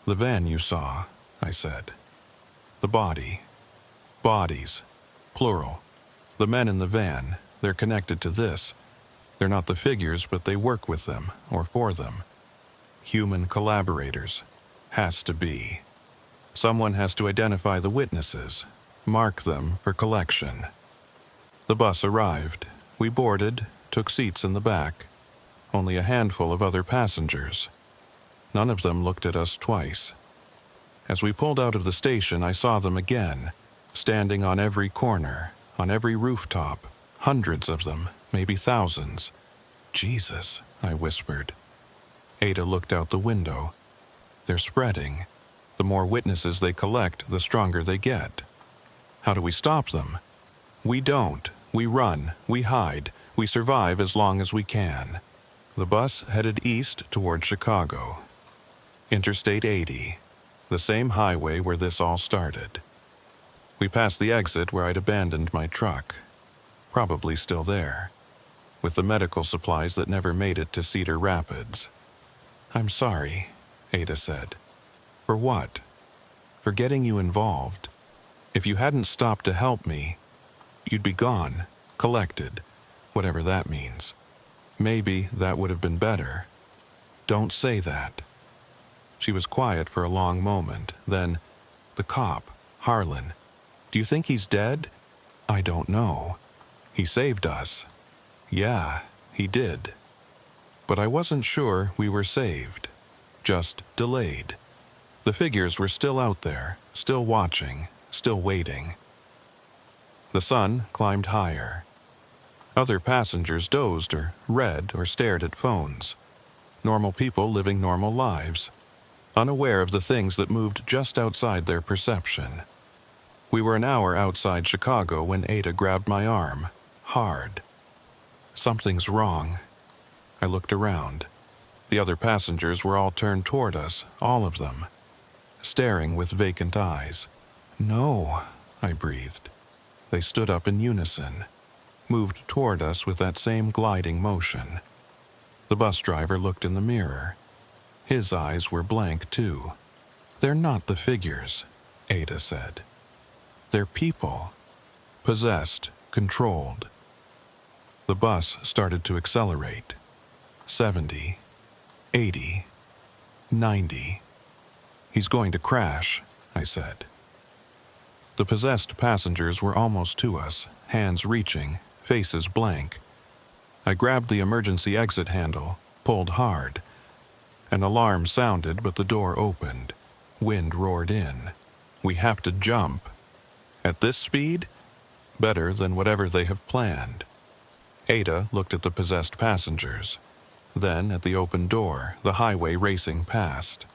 "The van you saw," I said. "The body. Bodies. Plural. The men in the van, they're connected to this. They're not the figures, but they work with them, or for them. Human collaborators. Has to be. Someone has to identify the witnesses, mark them for collection." The bus arrived. We boarded, took seats in the back. Only a handful of other passengers. None of them looked at us twice. As we pulled out of the station, I saw them again, standing on every corner, on every rooftop, hundreds of them, maybe thousands. "Jesus," I whispered. Ada looked out the window. "They're spreading. The more witnesses they collect, the stronger they get. How do we stop them?" "We don't. We run. We hide. We survive as long as we can." The bus headed east toward Chicago. Interstate 80, the same highway where this all started. We passed the exit where I'd abandoned my truck. Probably still there, with the medical supplies that never made it to Cedar Rapids. "I'm sorry," Ada said. "For what?" "For getting you involved. If you hadn't stopped to help me, you'd be gone, collected, whatever that means. Maybe that would have been better." "Don't say that." She was quiet for a long moment. Then, "The cop, Harlan. Do you think he's dead?" "I don't know. He saved us." "Yeah, he did. But I wasn't sure we were saved. Just delayed. The figures were still out there, still watching, still waiting." The sun climbed higher. Other passengers dozed or read or stared at phones. Normal people living normal lives, unaware of the things that moved just outside their perception. We were an hour outside Chicago when Ada grabbed my arm, hard. "Something's wrong." I looked around. The other passengers were all turned toward us, all of them, staring with vacant eyes. "No," I breathed. They stood up in unison, moved toward us with that same gliding motion. The bus driver looked in the mirror. His eyes were blank, too. "They're not the figures," Ada said. "They're people. Possessed, controlled." The bus started to accelerate. 70, 80, 90. He's going to crash, I said. The possessed passengers were almost to us, hands reaching, faces blank. I grabbed the emergency exit handle, pulled hard. An alarm sounded, but the door opened. Wind roared in. We have to jump. At this speed? Better than whatever they have planned. Ada looked at the possessed passengers, then at the open door, the highway racing past.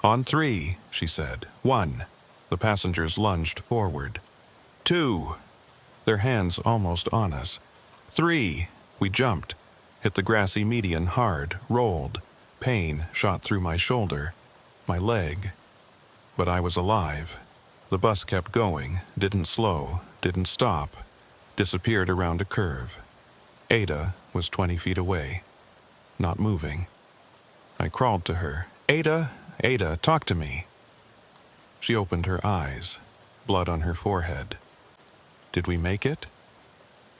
On 3, she said. 1. The passengers lunged forward. 2. Their hands almost on us. 3. We jumped, hit the grassy median hard, rolled. Pain shot through my shoulder, my leg. But I was alive. The bus kept going, didn't slow, didn't stop, disappeared around a curve. Ada was 20 feet away, not moving. I crawled to her. Ada, Ada, talk to me. She opened her eyes, blood on her forehead. Did we make it?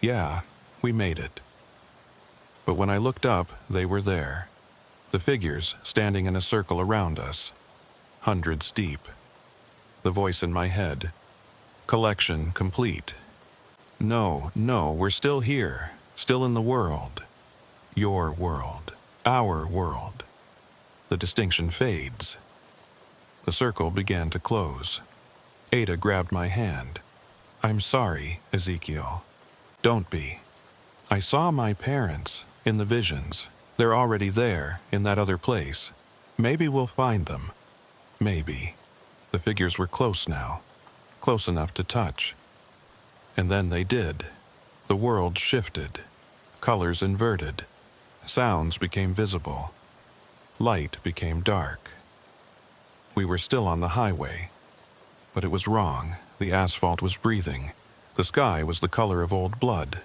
Yeah, we made it. But when I looked up, they were there. The figures standing in a circle around us, hundreds deep. The voice in my head. Collection complete. No, we're still here, still in the world. Your world, our world. The distinction fades. The circle began to close. Ada grabbed my hand. I'm sorry, Ezekiel. Don't be. I saw my parents in the visions. They're already there, in that other place. Maybe we'll find them. Maybe. The figures were close now, close enough to touch. And then they did. The world shifted. Colors inverted. Sounds became visible. Light became dark. We were still on the highway. But it was wrong. The asphalt was breathing. The sky was the color of old blood.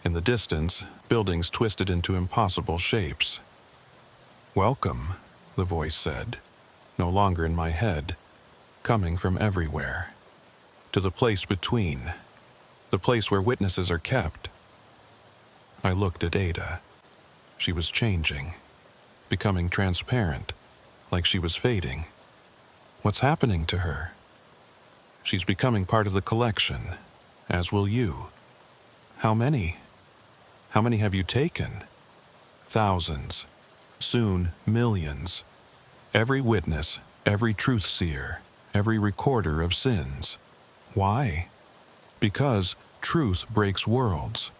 In the distance, buildings twisted into impossible shapes. Welcome, the voice said, no longer in my head, coming from everywhere. To the place between, the place where witnesses are kept. I looked at Ada. She was changing, becoming transparent, like she was fading. What's happening to her? She's becoming part of the collection, as will you. How many? How many have you taken? Thousands. Soon, millions. Every witness, every truth seer, every recorder of sins. Why? Because truth breaks worlds,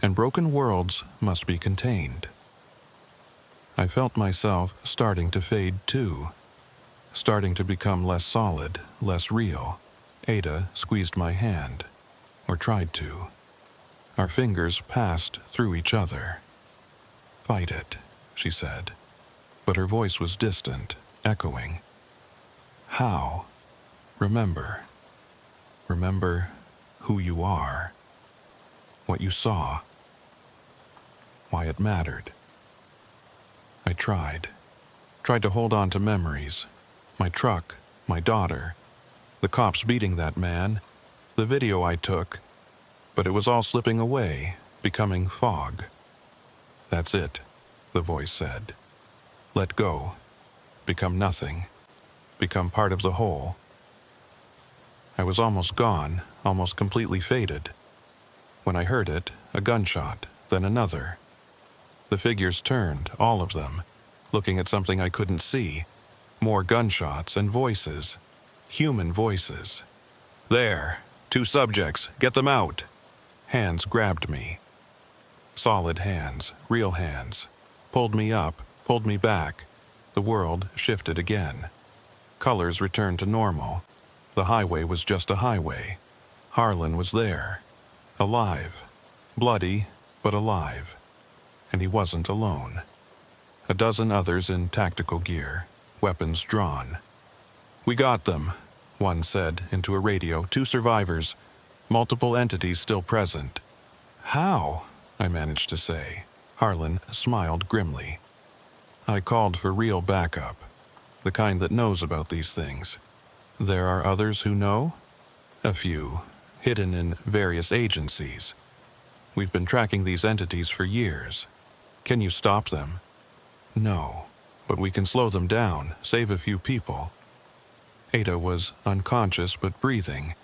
and broken worlds must be contained. I felt myself starting to fade too, starting to become less solid, less real. Ada squeezed my hand, or tried to. Our fingers passed through each other. Fight it, she said, but her voice was distant, echoing. How? Remember. Remember who you are, what you saw, why it mattered. I tried to hold on to memories. My truck, my daughter, the cops beating that man, the video I took, but it was all slipping away, becoming fog. That's it, the voice said. Let go, become nothing, become part of the whole. I was almost gone, almost completely faded. When I heard it, a gunshot, then another. The figures turned, all of them, looking at something I couldn't see. More gunshots and voices, human voices. There, 2 subjects, get them out. Hands grabbed me. Solid hands, real hands. Pulled me up, pulled me back. The world shifted again. Colors returned to normal. The highway was just a highway. Harlan was there. Alive. Bloody, but alive. And he wasn't alone. A dozen others in tactical gear, weapons drawn. We got them, one said into a radio. 2 survivors. Multiple entities still present. How? I managed to say. Harlan smiled grimly. I called for real backup, the kind that knows about these things. There are others who know? A few, hidden in various agencies. We've been tracking these entities for years. Can you stop them? No, but we can slow them down, save a few people. Ada was unconscious but breathing.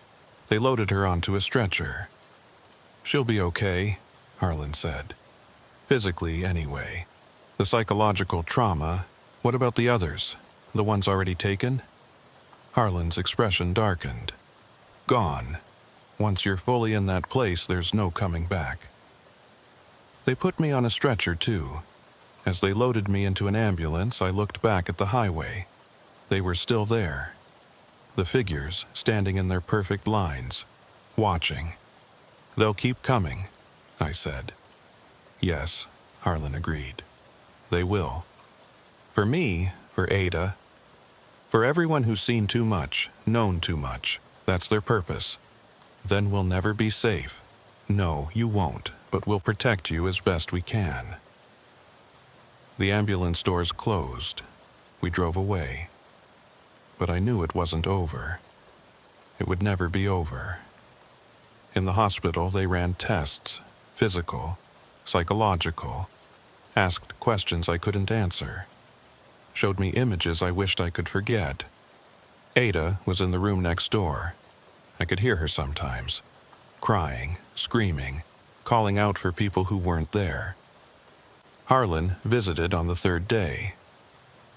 They loaded her onto a stretcher. "She'll be okay," Harlan said. "Physically, anyway. The psychological trauma, what about the others? The ones already taken?" Harlan's expression darkened. "Gone. Once you're fully in that place, there's no coming back." They put me on a stretcher, too. As they loaded me into an ambulance, I looked back at the highway. They were still there. The figures standing in their perfect lines, watching. "They'll keep coming," I said. "Yes," Harlan agreed. "They will. For me, for Ada, for everyone who's seen too much, known too much, that's their purpose. Then we'll never be safe. No, you won't, but we'll protect you as best we can." The ambulance doors closed. We drove away. But I knew it wasn't over. It would never be over. In the hospital, they ran tests, physical, psychological, asked questions I couldn't answer, showed me images I wished I could forget. Ada was in the room next door. I could hear her sometimes, crying, screaming, calling out for people who weren't there. Harlan visited on the third day.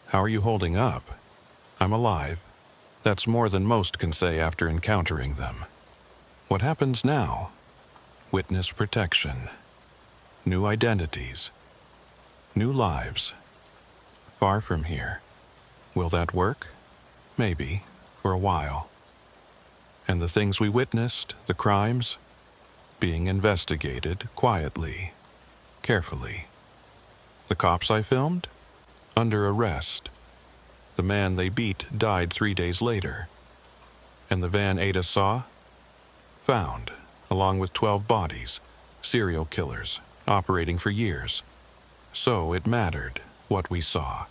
"How are you holding up?" "I'm alive." That's more than most can say after encountering them. What happens now? Witness protection. New identities. New lives. Far from here. Will that work? Maybe, for a while. And the things we witnessed, the crimes, being investigated quietly, carefully. The cops I filmed? Under arrest. The man they beat died 3 days later. And the van Ada saw? Found, along with 12 bodies, serial killers, operating for years. So it mattered, what we saw.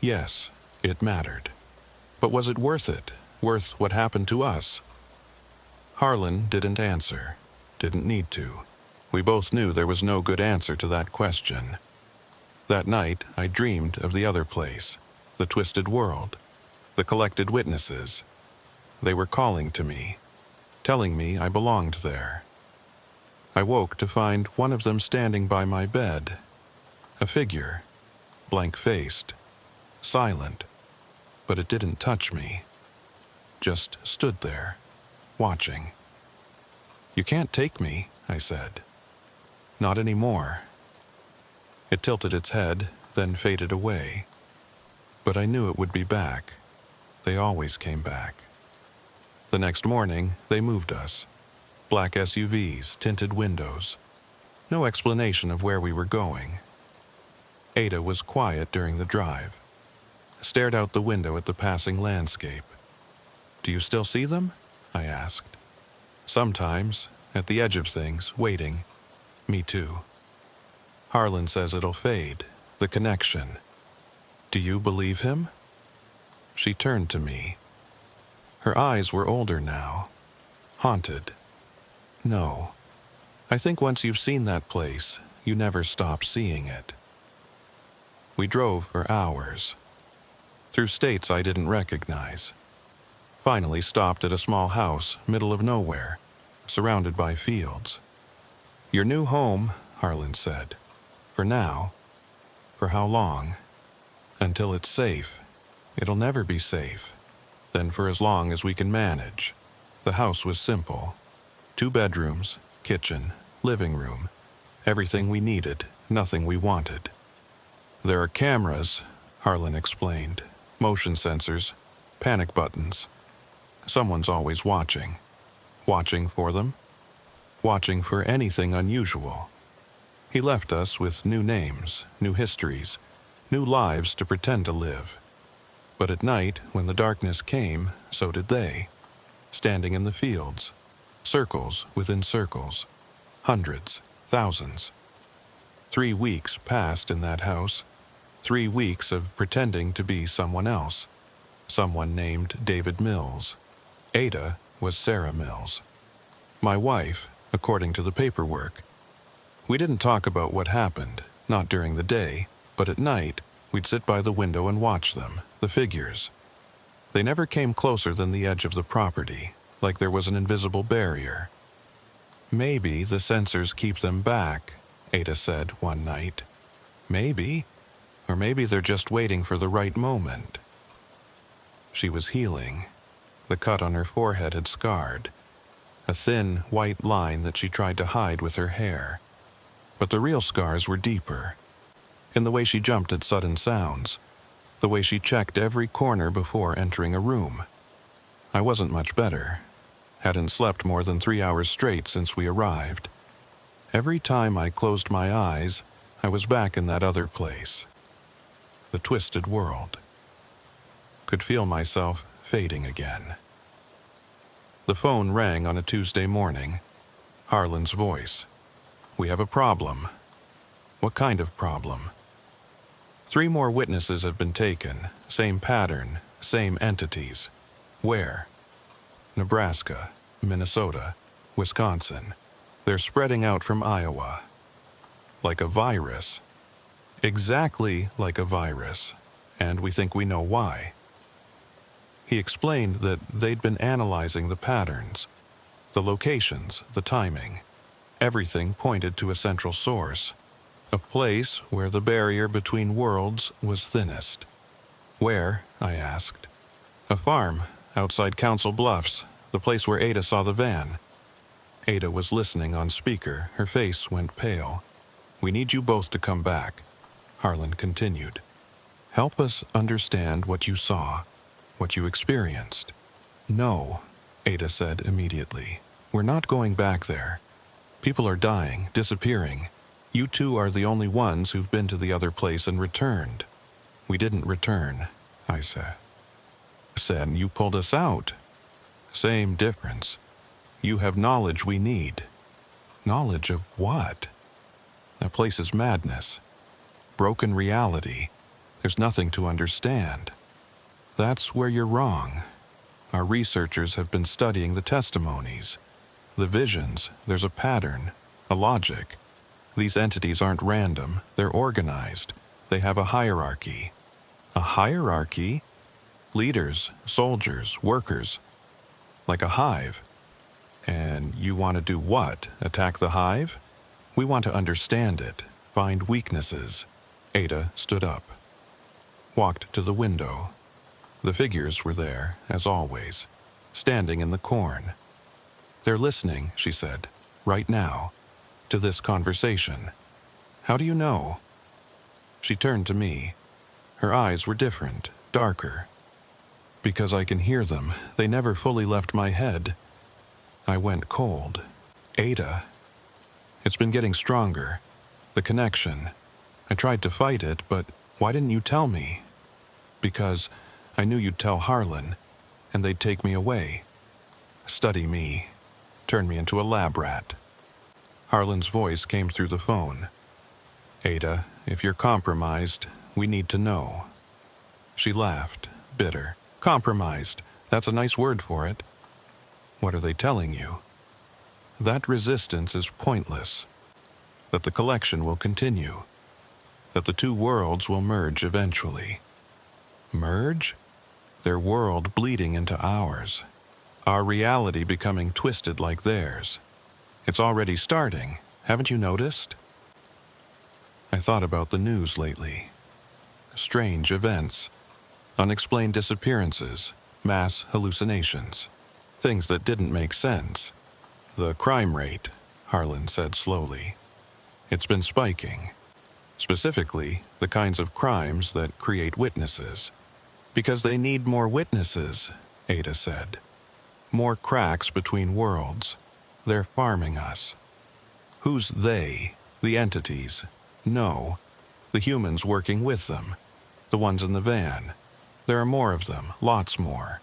Yes, it mattered. But was it worth it? Worth what happened to us? Harlan didn't answer. Didn't need to. We both knew there was no good answer to that question. That night, I dreamed of the other place, the twisted world, the collected witnesses. They were calling to me, telling me I belonged there. I woke to find one of them standing by my bed, a figure, blank-faced, silent, but it didn't touch me, just stood there, watching. "You can't take me," I said. "Not anymore." It tilted its head, then faded away. But I knew it would be back. They always came back. The next morning, they moved us. Black SUVs, tinted windows. No explanation of where we were going. Ada was quiet during the drive. Stared out the window at the passing landscape. "Do you still see them?" I asked. "Sometimes, at the edge of things, waiting. Me too." Harlan says it'll fade, the connection. Do you believe him? She turned to me. Her eyes were older now, haunted. No. I think once you've seen that place, you never stop seeing it. We drove for hours. Through states I didn't recognize. Finally stopped at a small house, middle of nowhere, surrounded by fields. "Your new home," Harlan said. "For now." "For how long?" "Until it's safe. It'll never be safe. Then for as long as we can manage." The house was simple. 2 bedrooms, kitchen, living room. Everything we needed, nothing we wanted. "There are cameras," Harlan explained. "Motion sensors, panic buttons. Someone's always watching." Watching for them? Watching for anything unusual. He left us with new names, new histories, new lives to pretend to live. But at night, when the darkness came, so did they. Standing in the fields, circles within circles, hundreds, thousands. 3 weeks passed in that house, 3 weeks of pretending to be someone else, someone named David Mills. Ada was Sarah Mills. My wife, according to the paperwork. We didn't talk about what happened, not during the day, but at night, we'd sit by the window and watch them, the figures. They never came closer than the edge of the property, like there was an invisible barrier. Maybe the sensors keep them back, Ada said one night. Maybe. Or maybe they're just waiting for the right moment. She was healing. The cut on her forehead had scarred, a thin, white line that she tried to hide with her hair. But the real scars were deeper. In the way she jumped at sudden sounds, the way she checked every corner before entering a room. I wasn't much better. Hadn't slept more than 3 hours straight since we arrived. Every time I closed my eyes, I was back in that other place. The twisted world. Could feel myself fading again. The phone rang on a Tuesday morning. Harlan's voice. "We have a problem." "What kind of problem?" 3 more witnesses have been taken. Same pattern, same entities. Where? Nebraska, Minnesota, Wisconsin. They're spreading out from Iowa. Like a virus. Exactly like a virus. And we think we know why. He explained that they'd been analyzing the patterns, the locations, the timing. Everything pointed to a central source, a place where the barrier between worlds was thinnest. "Where?" I asked. "A farm, outside Council Bluffs, the place where Ada saw the van." Ada was listening on speaker. Her face went pale. "We need you both to come back," Harlan continued. "Help us understand what you saw, what you experienced." "No," Ada said immediately. "We're not going back there. People are dying, disappearing. You two are the only ones who've been to the other place and returned." "We didn't return," I said. "Said you pulled us out." "Same difference. You have knowledge we need." "Knowledge of what?" "That place is madness. Broken reality. There's nothing to understand." "That's where you're wrong. Our researchers have been studying the testimonies, the visions. There's a pattern, a logic. These entities aren't random. They're organized. They have a hierarchy." "A hierarchy?" "Leaders, soldiers, workers. Like a hive." "And you want to do what? Attack the hive?" "We want to understand it, find weaknesses." Ada stood up, walked to the window. The figures were there, as always, standing in the corn. "They're listening," she said, "right now, to this conversation." "How do you know?" She turned to me. Her eyes were different, darker. "Because I can hear them. They never fully left my head." I went cold. "Ada." "It's been getting stronger. The connection. I tried to fight it, but why didn't you tell me?" "Because I knew you'd tell Harlan, and they'd take me away. Study me. Turn me into a lab rat." Harlan's voice came through the phone. "Ada, if you're compromised, we need to know." She laughed, bitter. "Compromised. That's a nice word for it." "What are they telling you?" "That resistance is pointless. That the collection will continue. That the 2 worlds will merge eventually." "Merge?" "Their world bleeding into ours. Our reality becoming twisted like theirs. It's already starting. Haven't you noticed?" I thought about the news lately. Strange events. Unexplained disappearances. Mass hallucinations. Things that didn't make sense. "The crime rate," Harlan said slowly. "It's been spiking. Specifically, the kinds of crimes that create witnesses. Because they need more witnesses," Ada said. "More cracks between worlds. They're farming us." "Who's they? The entities?" "No. The humans working with them. The ones in the van. There are more of them, lots more.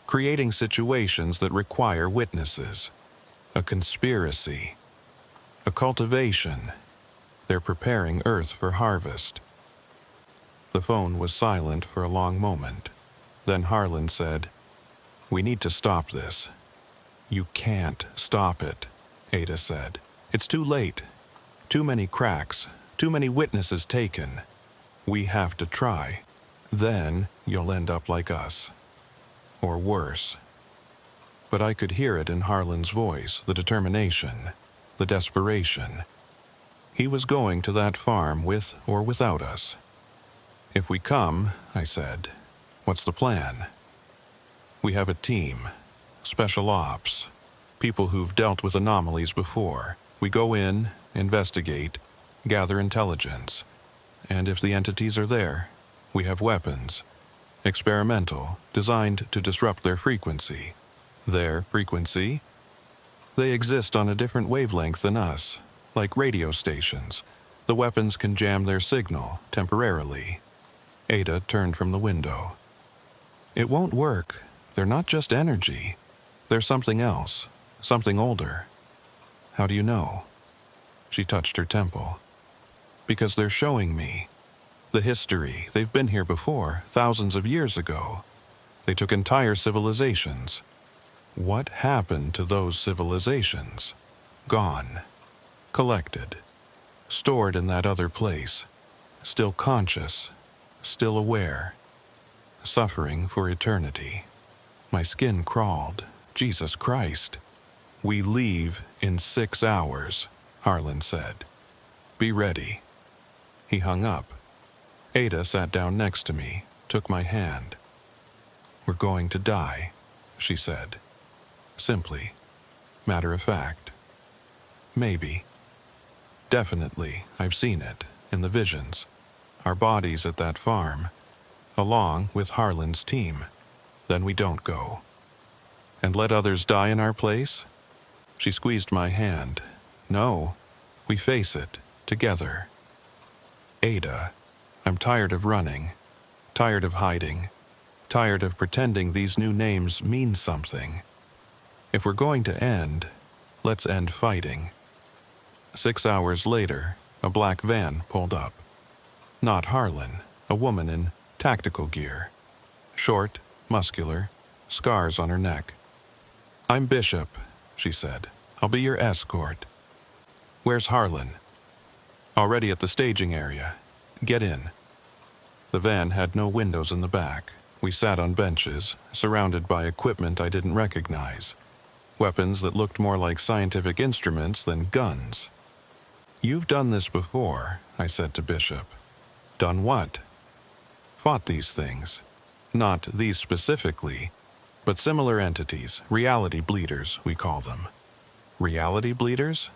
Creating situations that require witnesses. A conspiracy. A cultivation. They're preparing Earth for harvest." The phone was silent for a long moment. Then Harlan said, "We need to stop this." "You can't stop it," Ada said. "It's too late. Too many cracks. Too many witnesses taken. We have to try. Then you'll end up like us." or worse. But I could hear it in Harlan's voice, the determination, the desperation. He was going to that farm with or without us. If we come, I said, what's the plan? We have a team, special ops, people who've dealt with anomalies before. We go in, investigate, gather intelligence, and if the entities are there, we have weapons, experimental, designed to disrupt their frequency. Their frequency? They exist on a different wavelength than us, like radio stations. The weapons can jam their signal temporarily. Ada turned from the window. It won't work. They're not just energy. They're something else, something older. How do you know? She touched her temple. Because they're showing me. The history. They've been here before, thousands of years ago. They took entire civilizations. What happened to those civilizations? Gone. Collected. Stored in that other place. Still conscious. Still aware. Suffering for eternity. My skin crawled. Jesus Christ. We leave in 6 hours, Harlan said. Be ready. He hung up. Ada sat down next to me, took my hand. We're going to die, she said. Simply. Matter of fact. Maybe. Definitely, I've seen it, in the visions. Our bodies at that farm, along with Harlan's team. Then we don't go. And let others die in our place? She squeezed my hand. No, we face it, together. Ada, I'm tired of running, tired of hiding, tired of pretending these new names mean something. If we're going to end, let's end fighting. 6 hours later, a black van pulled up. Not Harlan, a woman in tactical gear. Short, muscular, scars on her neck. I'm Bishop, she said. I'll be your escort. Where's Harlan? Already at the staging area. Get in. The van had no windows in the back. We sat on benches, surrounded by equipment I didn't recognize. Weapons that looked more like scientific instruments than guns. You've done this before, I said to Bishop. Done what? Fought these things. Not these specifically, but similar entities, reality bleeders, we call them. Reality bleeders?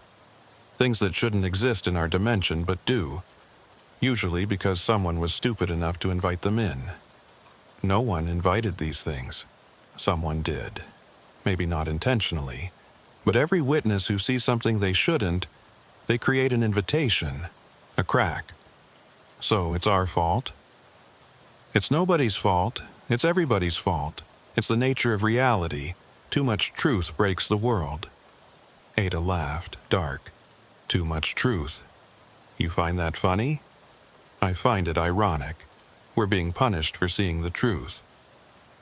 Things that shouldn't exist in our dimension but do, usually because someone was stupid enough to invite them in. No one invited these things. Someone did. Maybe not intentionally, but every witness who sees something they shouldn't, they create an invitation, a crack. So it's our fault? It's nobody's fault. It's everybody's fault. It's the nature of reality. Too much truth breaks the world. Ada laughed, dark. Too much truth. You find that funny? I find it ironic. We're being punished for seeing the truth.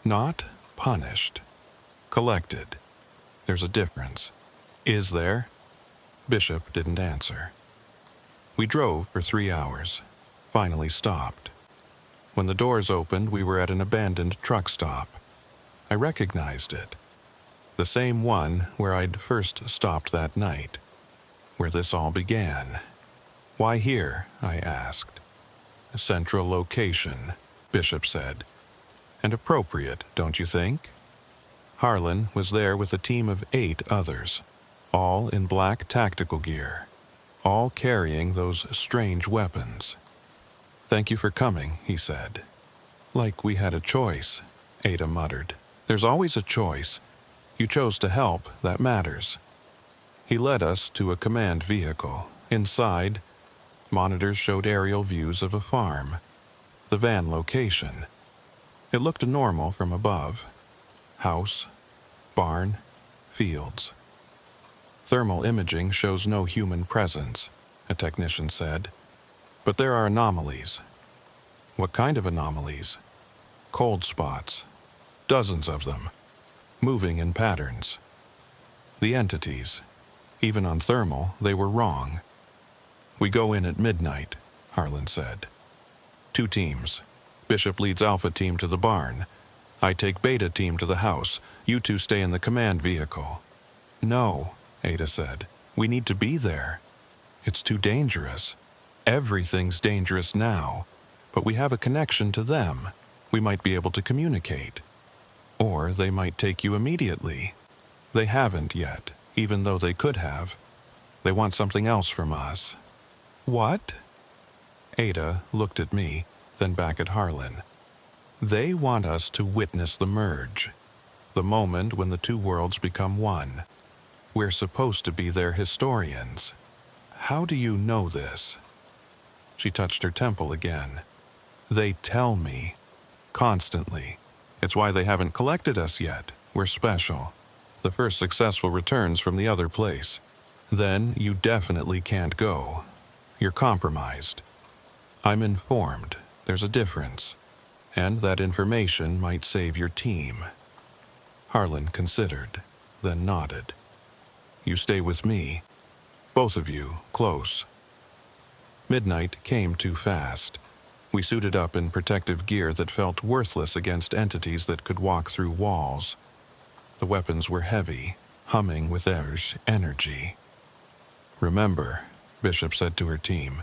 Not punished. Collected. There's a difference. Is there? Bishop didn't answer. We drove for 3 hours. Finally stopped. When the doors opened, we were at an abandoned truck stop. I recognized it. The same one where I'd first stopped that night. Where this all began. Why here? I asked. Central location, Bishop said. And appropriate, don't you think? Harlan was there with a team of 8 others, all in black tactical gear, all carrying those strange weapons. Thank you for coming, he said. Like we had a choice, Ada muttered. There's always a choice. You chose to help, that matters. He led us to a command vehicle. Inside, monitors showed aerial views of a farm. The van location. It looked normal from above. House, barn, fields. Thermal imaging shows no human presence, a technician said. But there are anomalies. What kind of anomalies? Cold spots. Dozens of them. Moving in patterns. The entities. Even on thermal, they were wrong. We go in at midnight, Harlan said. 2 teams. Bishop leads Alpha Team to the barn. I take Beta team to the house. You two stay in the command vehicle. No, Ada said. We need to be there. It's too dangerous. Everything's dangerous now, but we have a connection to them. We might be able to communicate. Or they might take you immediately. They haven't yet, even though they could have. They want something else from us. What? Ada looked at me, then back at Harlan. They want us to witness the merge, the moment when the two worlds become one. We're supposed to be their historians. How do you know this? She touched her temple again. They tell me. Constantly. It's why they haven't collected us yet. We're special. The first successful returns from the other place. Then you definitely can't go. You're compromised. I'm informed. There's a difference. And that information might save your team. Harlan considered, then nodded. You stay with me. Both of you, close. Midnight came too fast. We suited up in protective gear that felt worthless against entities that could walk through walls. The weapons were heavy, humming with Er's energy. Remember, Bishop said to her team,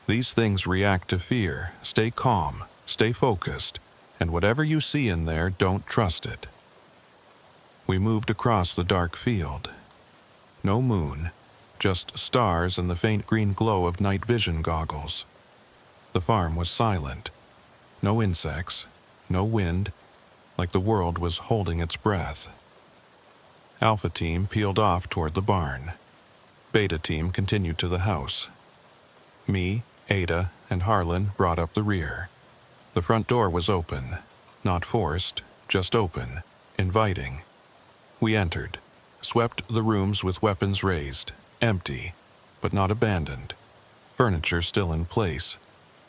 these things react to fear. Stay calm, stay focused, and whatever you see in there, don't trust it. We moved across the dark field. No moon, just stars and the faint green glow of night vision goggles. The farm was silent. No insects, no wind, like the world was holding its breath. Alpha team peeled off toward the barn. Beta team continued to the house. Me, Ada, and Harlan brought up the rear. The front door was open, not forced, just open, inviting. We entered, swept the rooms with weapons raised, empty, but not abandoned. Furniture still in place,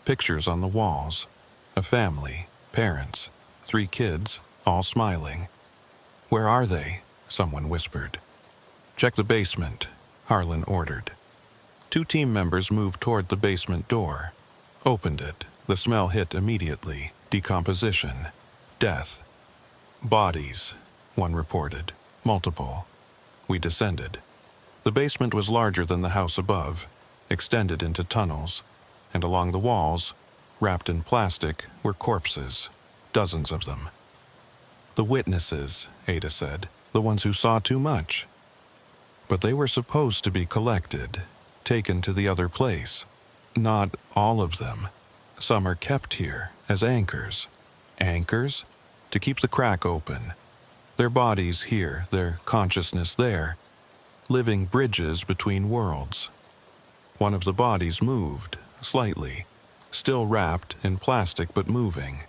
pictures on the walls, a family, parents, 3 kids, all smiling. Where are they? Someone whispered. Check the basement, Harlan ordered. 2 team members moved toward the basement door. Opened it. The smell hit immediately. Decomposition. Death. Bodies, one reported. Multiple. We descended. The basement was larger than the house above, extended into tunnels, and along the walls, wrapped in plastic, were corpses, dozens of them. The witnesses, Ada said, the ones who saw too much. But they were supposed to be collected, taken to the other place. Not all of them. Some are kept here as anchors. Anchors? To keep the crack open. Their bodies here, their consciousness there. Living bridges between worlds. One of the bodies moved, slightly, still wrapped in plastic but moving.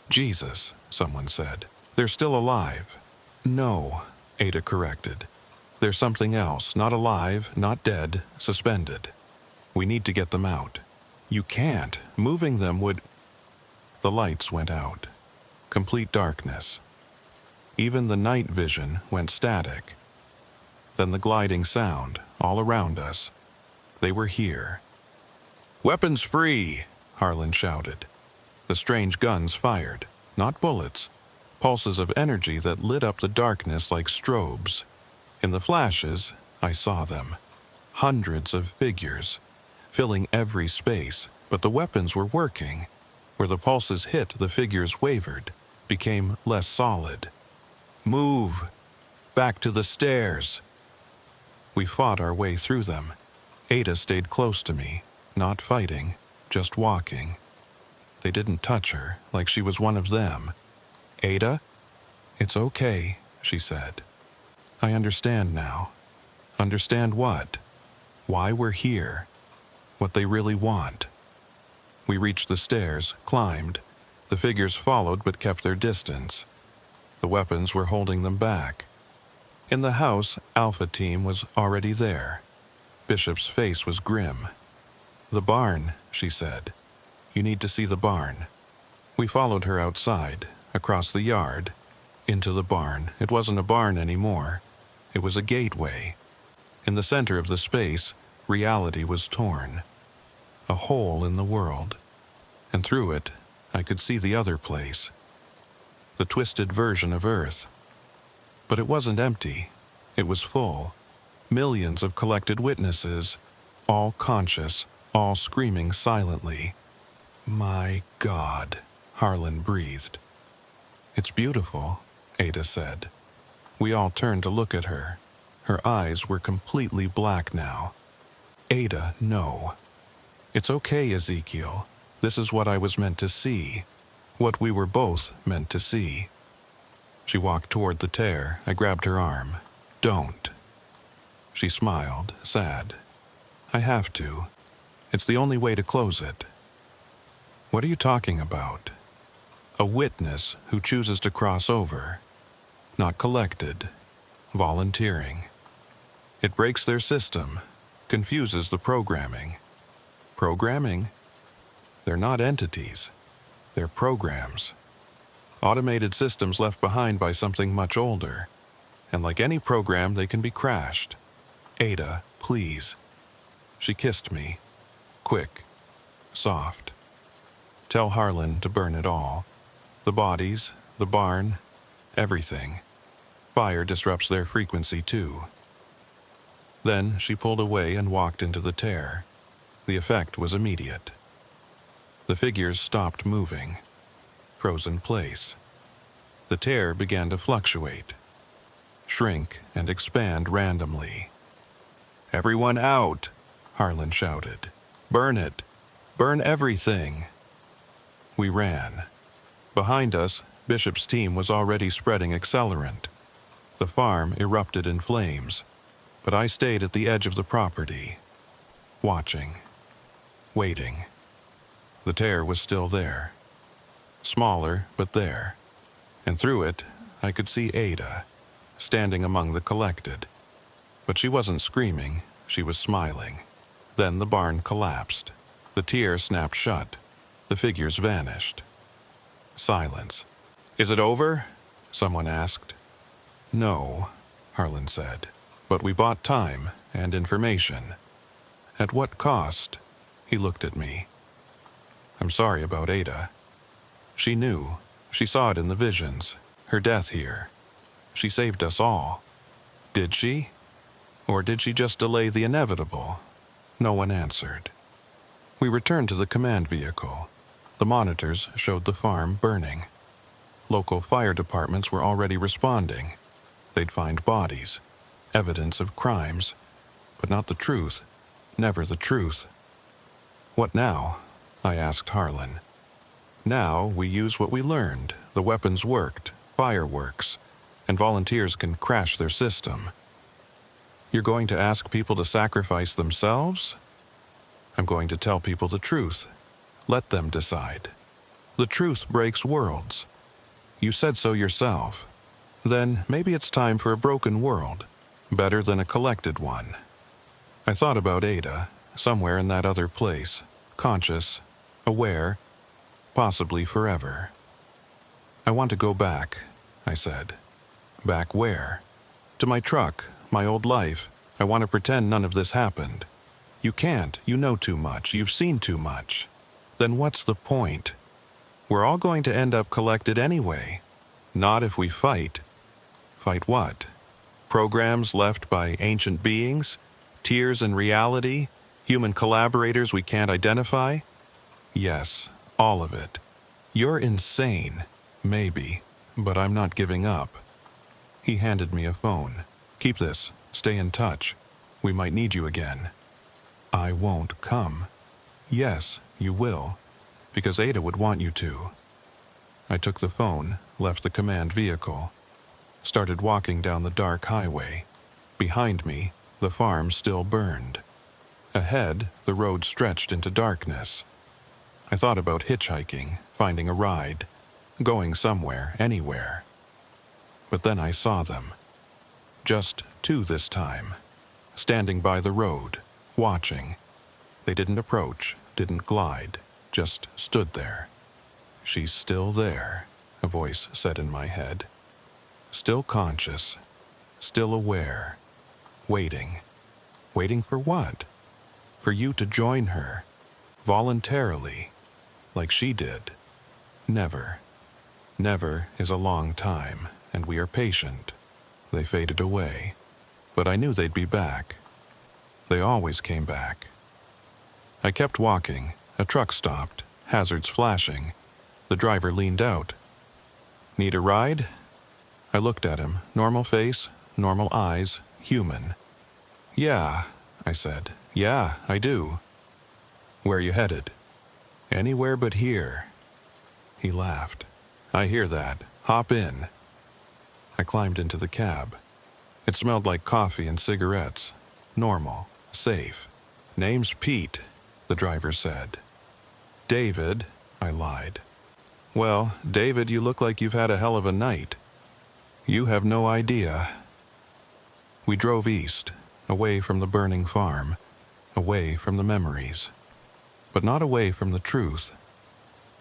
Jesus, someone said. They're still alive. No, Ada corrected. There's something else, not alive, not dead, suspended. We need to get them out. You can't. Moving them would... The lights went out. Complete darkness. Even the night vision went static. Then the gliding sound, all around us. They were here. Weapons free, Harlan shouted. The strange guns fired, not bullets, pulses of energy that lit up the darkness like strobes. In the flashes, I saw them. Hundreds of figures, filling every space, but the weapons were working. Where the pulses hit, the figures wavered, became less solid. Move! Back to the stairs! We fought our way through them. Ada stayed close to me, not fighting, just walking. They didn't touch her, like she was one of them. Ada? It's okay, she said. I understand now. Understand what? Why we're here. What they really want. We reached the stairs, climbed. The figures followed but kept their distance. The weapons were holding them back. In the house, Alpha Team was already there. Bishop's face was grim. The barn, she said. You need to see the barn. We followed her outside, across the yard, into the barn. It wasn't a barn anymore. It was a gateway. In the center of the space, reality was torn. A hole in the world. And through it, I could see the other place. the twisted version of Earth. But it wasn't empty. It was full. Millions of collected witnesses, all conscious, all screaming silently. My God, Harlan breathed. It's beautiful, Ada said. We all turned to look at her. Her eyes were completely black now. Ada, no. It's okay, Ezekiel. This is what I was meant to see. What we were both meant to see. She walked toward the tear. I grabbed her arm. Don't. She smiled, sad. I have to. It's the only way to close it. What are you talking about? A witness who chooses to cross over. Not collected. Volunteering. It breaks their system. Confuses the programming. Programming? They're not entities. They're programs. Automated systems left behind by something much older. And like any program, they can be crashed. Ada, please. She kissed me. Quick. Soft. Tell Harlan to burn it all. The bodies, the barn, everything. Fire disrupts their frequency too. Then she pulled away and walked into the tear. The effect was immediate. The figures stopped moving. Frozen place. The tear began to fluctuate. Shrink and expand randomly. Everyone out, Harlan shouted. Burn it. Burn everything. We ran. Behind us, Bishop's team was already spreading accelerant. The farm erupted in flames, but I stayed at the edge of the property, watching, waiting. The tear was still there. Smaller, but there. And through it, I could see Ada, standing among the collected. But she wasn't screaming, she was smiling. Then the barn collapsed. The tear snapped shut. The figures vanished. Silence. Is it over? Someone asked. No, Harlan said. But we bought time and information. At what cost? He looked at me. I'm sorry about Ada. She knew. She saw it in the visions. Her death here. She saved us all. Did she? Or did she just delay the inevitable? No one answered. We returned to the command vehicle. The monitors showed the farm burning. Local fire departments were already responding. They'd find bodies, evidence of crimes, but not the truth, never the truth. What now? I asked Harlan. Now we use what we learned. The weapons worked, fire works, and volunteers can crash their system. You're going to ask people to sacrifice themselves? I'm going to tell people the truth. Let them decide. The truth breaks worlds. You said so yourself. Then maybe it's time for a broken world, better than a collected one. I thought about Ada, somewhere in that other place, conscious, aware, possibly forever. I want to go back, I said. Back where? To my truck, my old life. I want to pretend none of this happened. You can't. You know too much. You've seen too much. Then what's the point? We're all going to end up collected anyway. Not if we fight. Fight what? Programs left by ancient beings? Tears in reality? Human collaborators we can't identify? Yes, all of it. You're insane. Maybe. But I'm not giving up. He handed me a phone. Keep this. Stay in touch. We might need you again. I won't come. Yes, you will. Because Ada would want you to. I took the phone, left the command vehicle, started walking down the dark highway. Behind me, the farm still burned. Ahead, the road stretched into darkness. I thought about hitchhiking, finding a ride, going somewhere, anywhere. But then I saw them. Just two this time, standing by the road, watching. They didn't approach, didn't glide, just stood there. She's still there, a voice said in my head. Still conscious, still aware, waiting. Waiting for what? For you to join her, voluntarily, like she did. Never. Never is a long time, and we are patient. They faded away, but I knew they'd be back. They always came back. I kept walking. A truck stopped, hazards flashing. The driver leaned out. "Need a ride?" I looked at him. Normal face, normal eyes, human. "Yeah," I said. "Yeah, I do." "Where you headed?" "Anywhere but here." He laughed. "I hear that. Hop in." I climbed into the cab. It smelled like coffee and cigarettes. Normal. Safe. "Name's Pete," the driver said. "David," I lied. "Well, David, you look like you've had a hell of a night." "You have no idea." We drove east, away from the burning farm, away from the memories, but not away from the truth,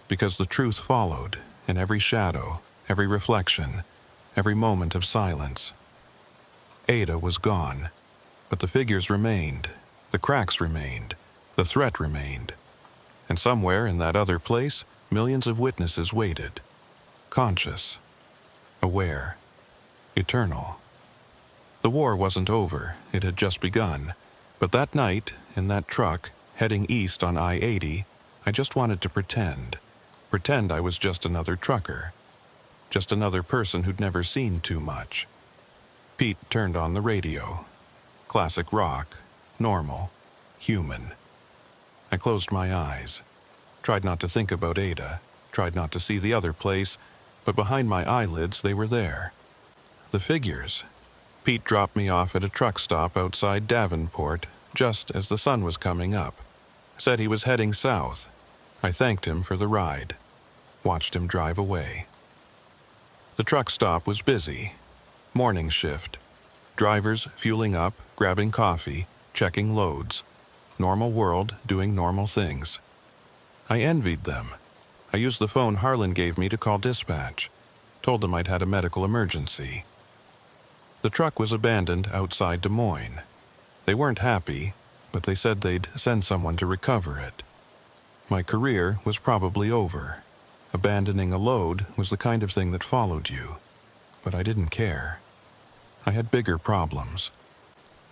because the truth followed in every shadow, every reflection, every moment of silence. Ada was gone, but the figures remained, the cracks remained, the threat remained, and somewhere in that other place, millions of witnesses waited, conscious, aware, eternal. The war wasn't over, it had just begun, but that night, in that truck, heading east on I-80, I just wanted to pretend I was just another trucker, just another person who'd never seen too much. Pete turned on the radio. Classic rock, normal, human. I closed my eyes, tried not to think about Ada, tried not to see the other place, but behind my eyelids they were there. The figures. Pete dropped me off at a truck stop outside Davenport just as the sun was coming up. Said he was heading south. I thanked him for the ride. Watched him drive away. The truck stop was busy. Morning shift. Drivers fueling up, grabbing coffee, checking loads. Normal world doing normal things. I envied them. I used the phone Harlan gave me to call dispatch. Told them I'd had a medical emergency. The truck was abandoned outside Des Moines. They weren't happy, but they said they'd send someone to recover it. My career was probably over. Abandoning a load was the kind of thing that followed you. But I didn't care. I had bigger problems.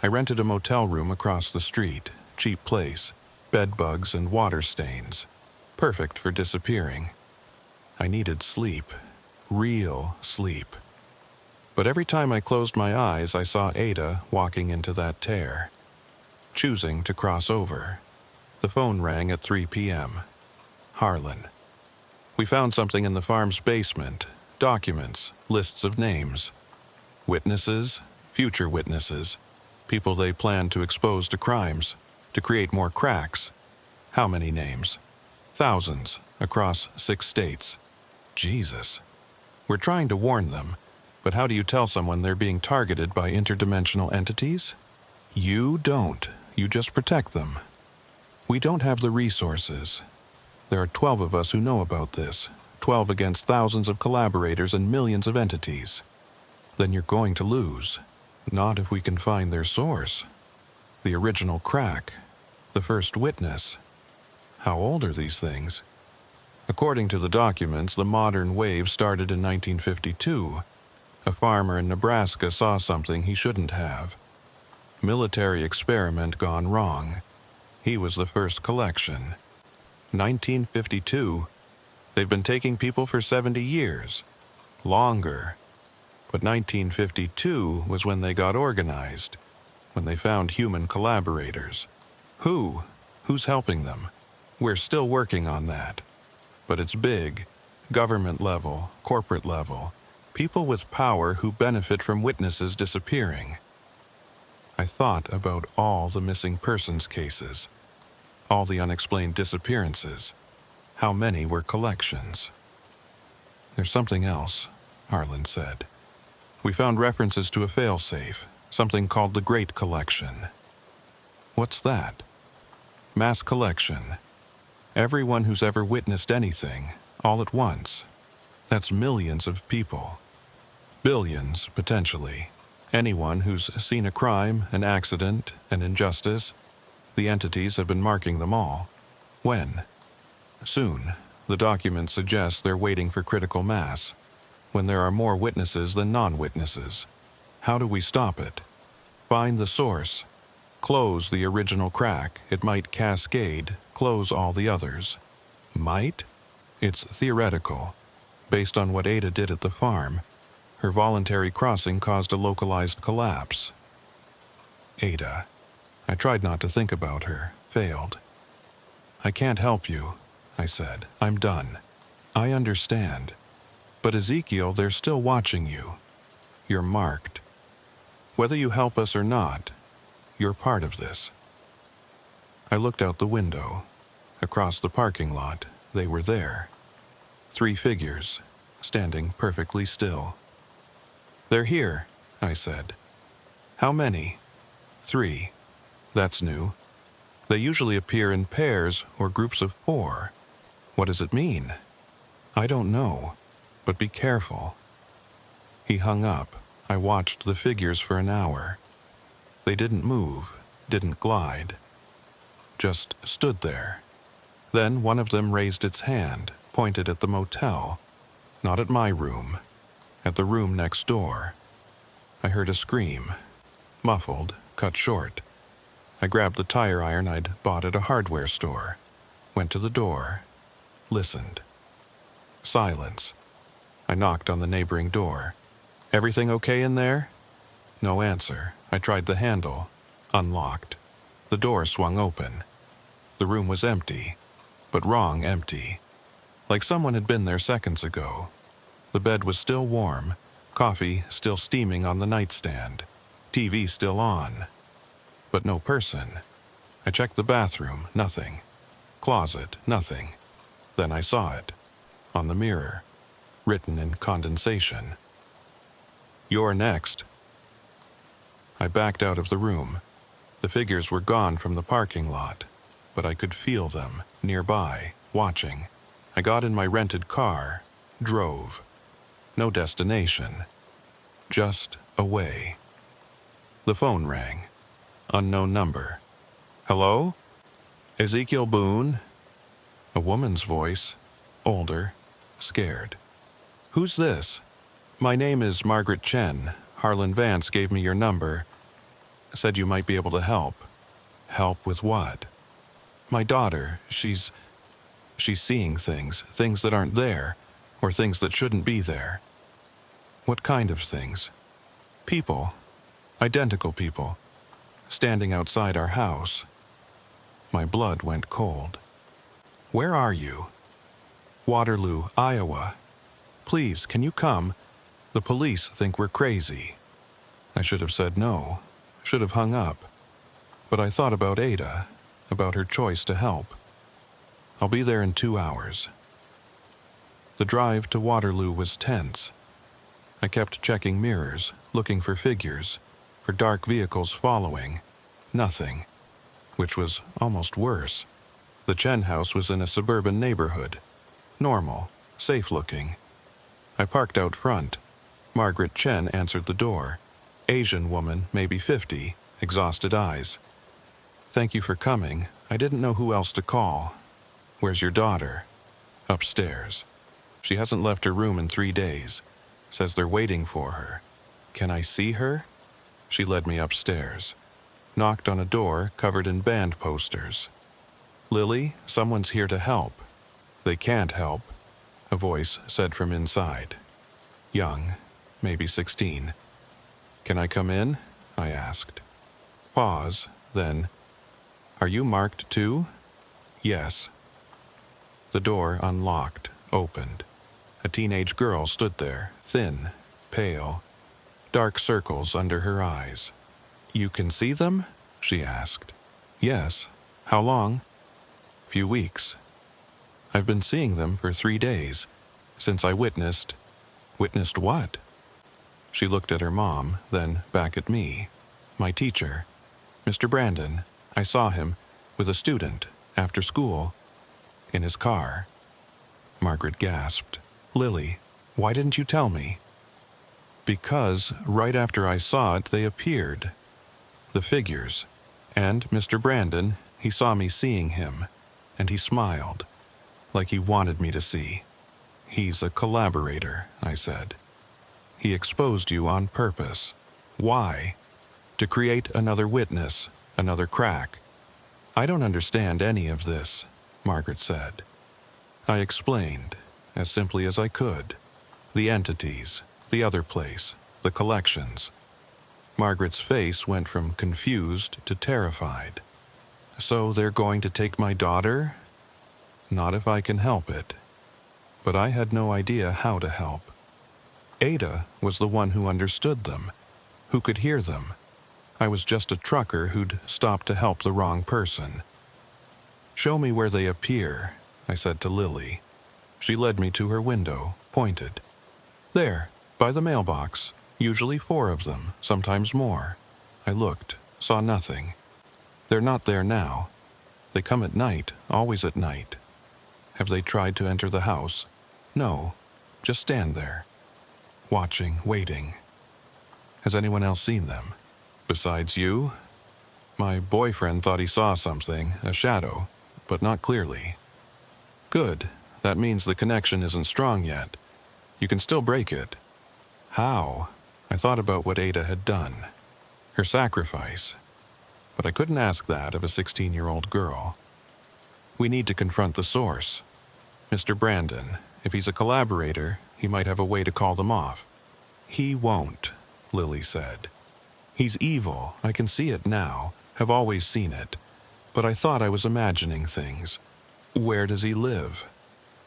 I rented a motel room across the street, cheap place, bed bugs and water stains. Perfect for disappearing. I needed sleep. Real sleep. But every time I closed my eyes, I saw Ada walking into that tear, choosing to cross over. The phone rang at 3 p.m. Harlan. We found something in the farm's basement, documents, lists of names. Witnesses, future witnesses, people they planned to expose to crimes, to create more cracks. How many names? Thousands, across 6 states. Jesus. We're trying to warn them. But how do you tell someone they're being targeted by interdimensional entities? You don't. You just protect them. We don't have the resources. There are 12 of us who know about this. 12 against thousands of collaborators and millions of entities. Then you're going to lose. Not if we can find their source. The original crack. The first witness. How old are these things? According to the documents, the modern wave started in 1952. A farmer in Nebraska saw something he shouldn't have. Military experiment gone wrong. He was the first collection. 1952. They've been taking people for 70 years. Longer. But 1952 was when they got organized. When they found human collaborators. Who? Who's helping them? We're still working on that. But it's big. Government level, corporate level. People with power who benefit from witnesses disappearing. I thought about all the missing persons cases, all the unexplained disappearances. How many were collections? There's something else, Harlan said. We found references to a failsafe, something called the Great Collection. What's that? Mass collection. Everyone who's ever witnessed anything, all at once. That's millions of people. Billions, potentially. Anyone who's seen a crime, an accident, an injustice. The entities have been marking them all. When? Soon. The document suggests they're waiting for critical mass, when there are more witnesses than non-witnesses. How do we stop it? Find the source. Close the original crack. It might cascade, close all the others. Might? It's theoretical. Based on what Ada did at the farm, her voluntary crossing caused a localized collapse. Ada. I tried not to think about her, failed. I can't help you, I said. I'm done. I understand. But Ezekiel, they're still watching you. You're marked. Whether you help us or not, you're part of this. I looked out the window. Across the parking lot, they were there. 3 figures, standing perfectly still. They're here, I said. How many? 3. That's new. They usually appear in pairs or groups of 4. What does it mean? I don't know, but be careful. He hung up. I watched the figures for an hour. They didn't move, didn't glide, just stood there. Then one of them raised its hand, pointed at the motel, not at my room, at the room next door. I heard a scream, muffled, cut short. I grabbed the tire iron I'd bought at a hardware store, went to the door, listened. Silence. I knocked on the neighboring door. Everything okay in there? No answer. I tried the handle. Unlocked. The door swung open. The room was empty, but wrong empty. Like someone had been there seconds ago. The bed was still warm, coffee still steaming on the nightstand, TV still on. But no person. I checked the bathroom, nothing. Closet, nothing. Then I saw it. On the mirror. Written in condensation. You're next. I backed out of the room. The figures were gone from the parking lot, but I could feel them, nearby, watching. I got in my rented car, drove. No destination. Just away. The phone rang. Unknown number. Hello? Ezekiel Boone? A woman's voice, older, scared. Who's this? My name is Margaret Chen. Harlan Vance gave me your number. Said you might be able to help. Help with what? My daughter, she's seeing things that aren't there, or things that shouldn't be there. What kind of things? People. Identical people. Standing outside our house. My blood went cold. Where are you? Waterloo, Iowa. Please, can you come? The police think we're crazy. I should have said no. Should have hung up. But I thought about Ada, about her choice to help. I'll be there in 2 hours. The drive to Waterloo was tense. I kept checking mirrors, looking for figures, for dark vehicles following. Nothing. Which was almost worse. The Chen house was in a suburban neighborhood. Normal, safe-looking. I parked out front. Margaret Chen answered the door. Asian woman, maybe 50, exhausted eyes. Thank you for coming. I didn't know who else to call. Where's your daughter? Upstairs. She hasn't left her room in 3 days. Says they're waiting for her. Can I see her? She led me upstairs. Knocked on a door covered in band posters. Lily, someone's here to help. They can't help, a voice said from inside. Young, maybe 16. Can I come in? I asked. Pause, then, are you marked too? Yes. The door unlocked, opened. A teenage girl stood there, thin, pale, dark circles under her eyes. You can see them? She asked. Yes. How long? Few weeks. I've been seeing them for 3 days, since I witnessed what? She looked at her mom, then back at me. My teacher, Mr. Brandon. I saw him with a student after school, in his car. Margaret gasped. Lily, why didn't you tell me? Because right after I saw it, they appeared. The figures. And Mr. Brandon, he saw me seeing him, and he smiled. like he wanted me to see. He's a collaborator, I said. He exposed you on purpose. Why? To create another witness, another crack. I don't understand any of this, Margaret said. I explained, as simply as I could. The entities, the other place, the collections. Margaret's face went from confused to terrified. So they're going to take my daughter? Not if I can help it. But I had no idea how to help. Ada was the one who understood them, who could hear them. I was just a trucker who'd stopped to help the wrong person. Show me where they appear, I said to Lily. She led me to her window, pointed. There, by the mailbox, usually 4 of them, sometimes more. I looked, saw nothing. They're not there now. They come at night, always at night. Have they tried to enter the house? No, just stand there. Watching, waiting. Has anyone else seen them? Besides you? My boyfriend thought he saw something, a shadow, but not clearly. Good, that means the connection isn't strong yet. You can still break it. How? I thought about what Ada had done. Her sacrifice. But I couldn't ask that of a 16-year-old girl. We need to confront the source. Mr. Brandon, if he's a collaborator, he might have a way to call them off. He won't, Lily said. He's evil, I can see it now, have always seen it. But I thought I was imagining things. Where does he live?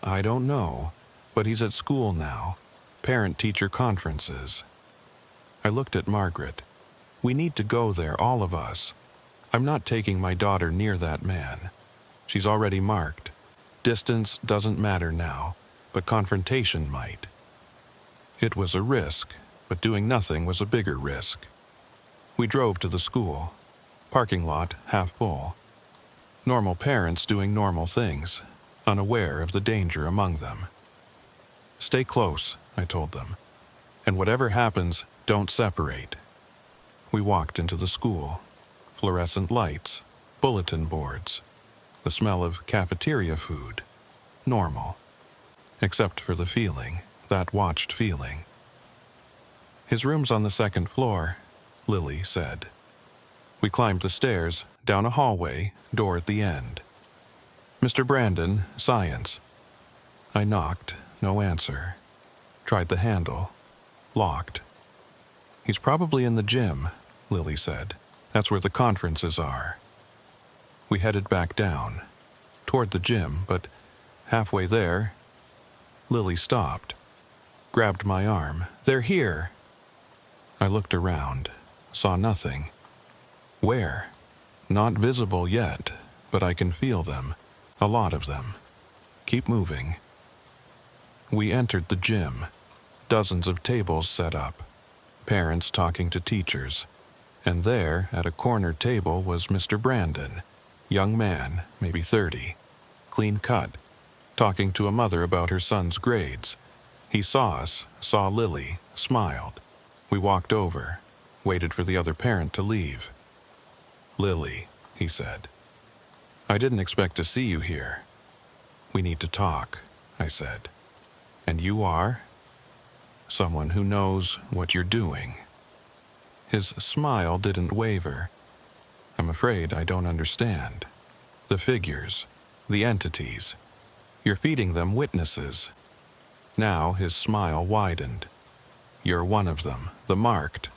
I don't know, but he's at school now. Parent-teacher conferences. I looked at Margaret. We need to go there, all of us. I'm not taking my daughter near that man. She's already marked. Distance doesn't matter now, but confrontation might. It was a risk, but doing nothing was a bigger risk. We drove to the school. Parking lot half full. Normal parents doing normal things, unaware of the danger among them. Stay close, I told them. And whatever happens, don't separate. We walked into the school. Fluorescent lights, bulletin boards, the smell of cafeteria food. Normal. Except for the feeling, that watched feeling. His room's on the 2nd floor, Lily said. We climbed the stairs, down a hallway, door at the end. Mr. Brandon, science. I knocked, no answer. Tried the handle. Locked. He's probably in the gym, Lily said. That's where the conferences are. We headed back down, toward the gym, but halfway there, Lily stopped, grabbed my arm. They're here. I looked around, saw nothing. Where? Not visible yet, but I can feel them, a lot of them. Keep moving. We entered the gym, dozens of tables set up, parents talking to teachers, and there, at a corner table, was Mr. Brandon, young man, maybe 30, clean cut, talking to a mother about her son's grades. He saw us, saw Lily, smiled. We walked over, waited for the other parent to leave. Lily, he said, I didn't expect to see you here. We need to talk, I said. And you are? Someone who knows what you're doing. His smile didn't waver. I'm afraid I don't understand. The figures, the entities. You're feeding them witnesses. Now his smile widened. You're one of them, the marked.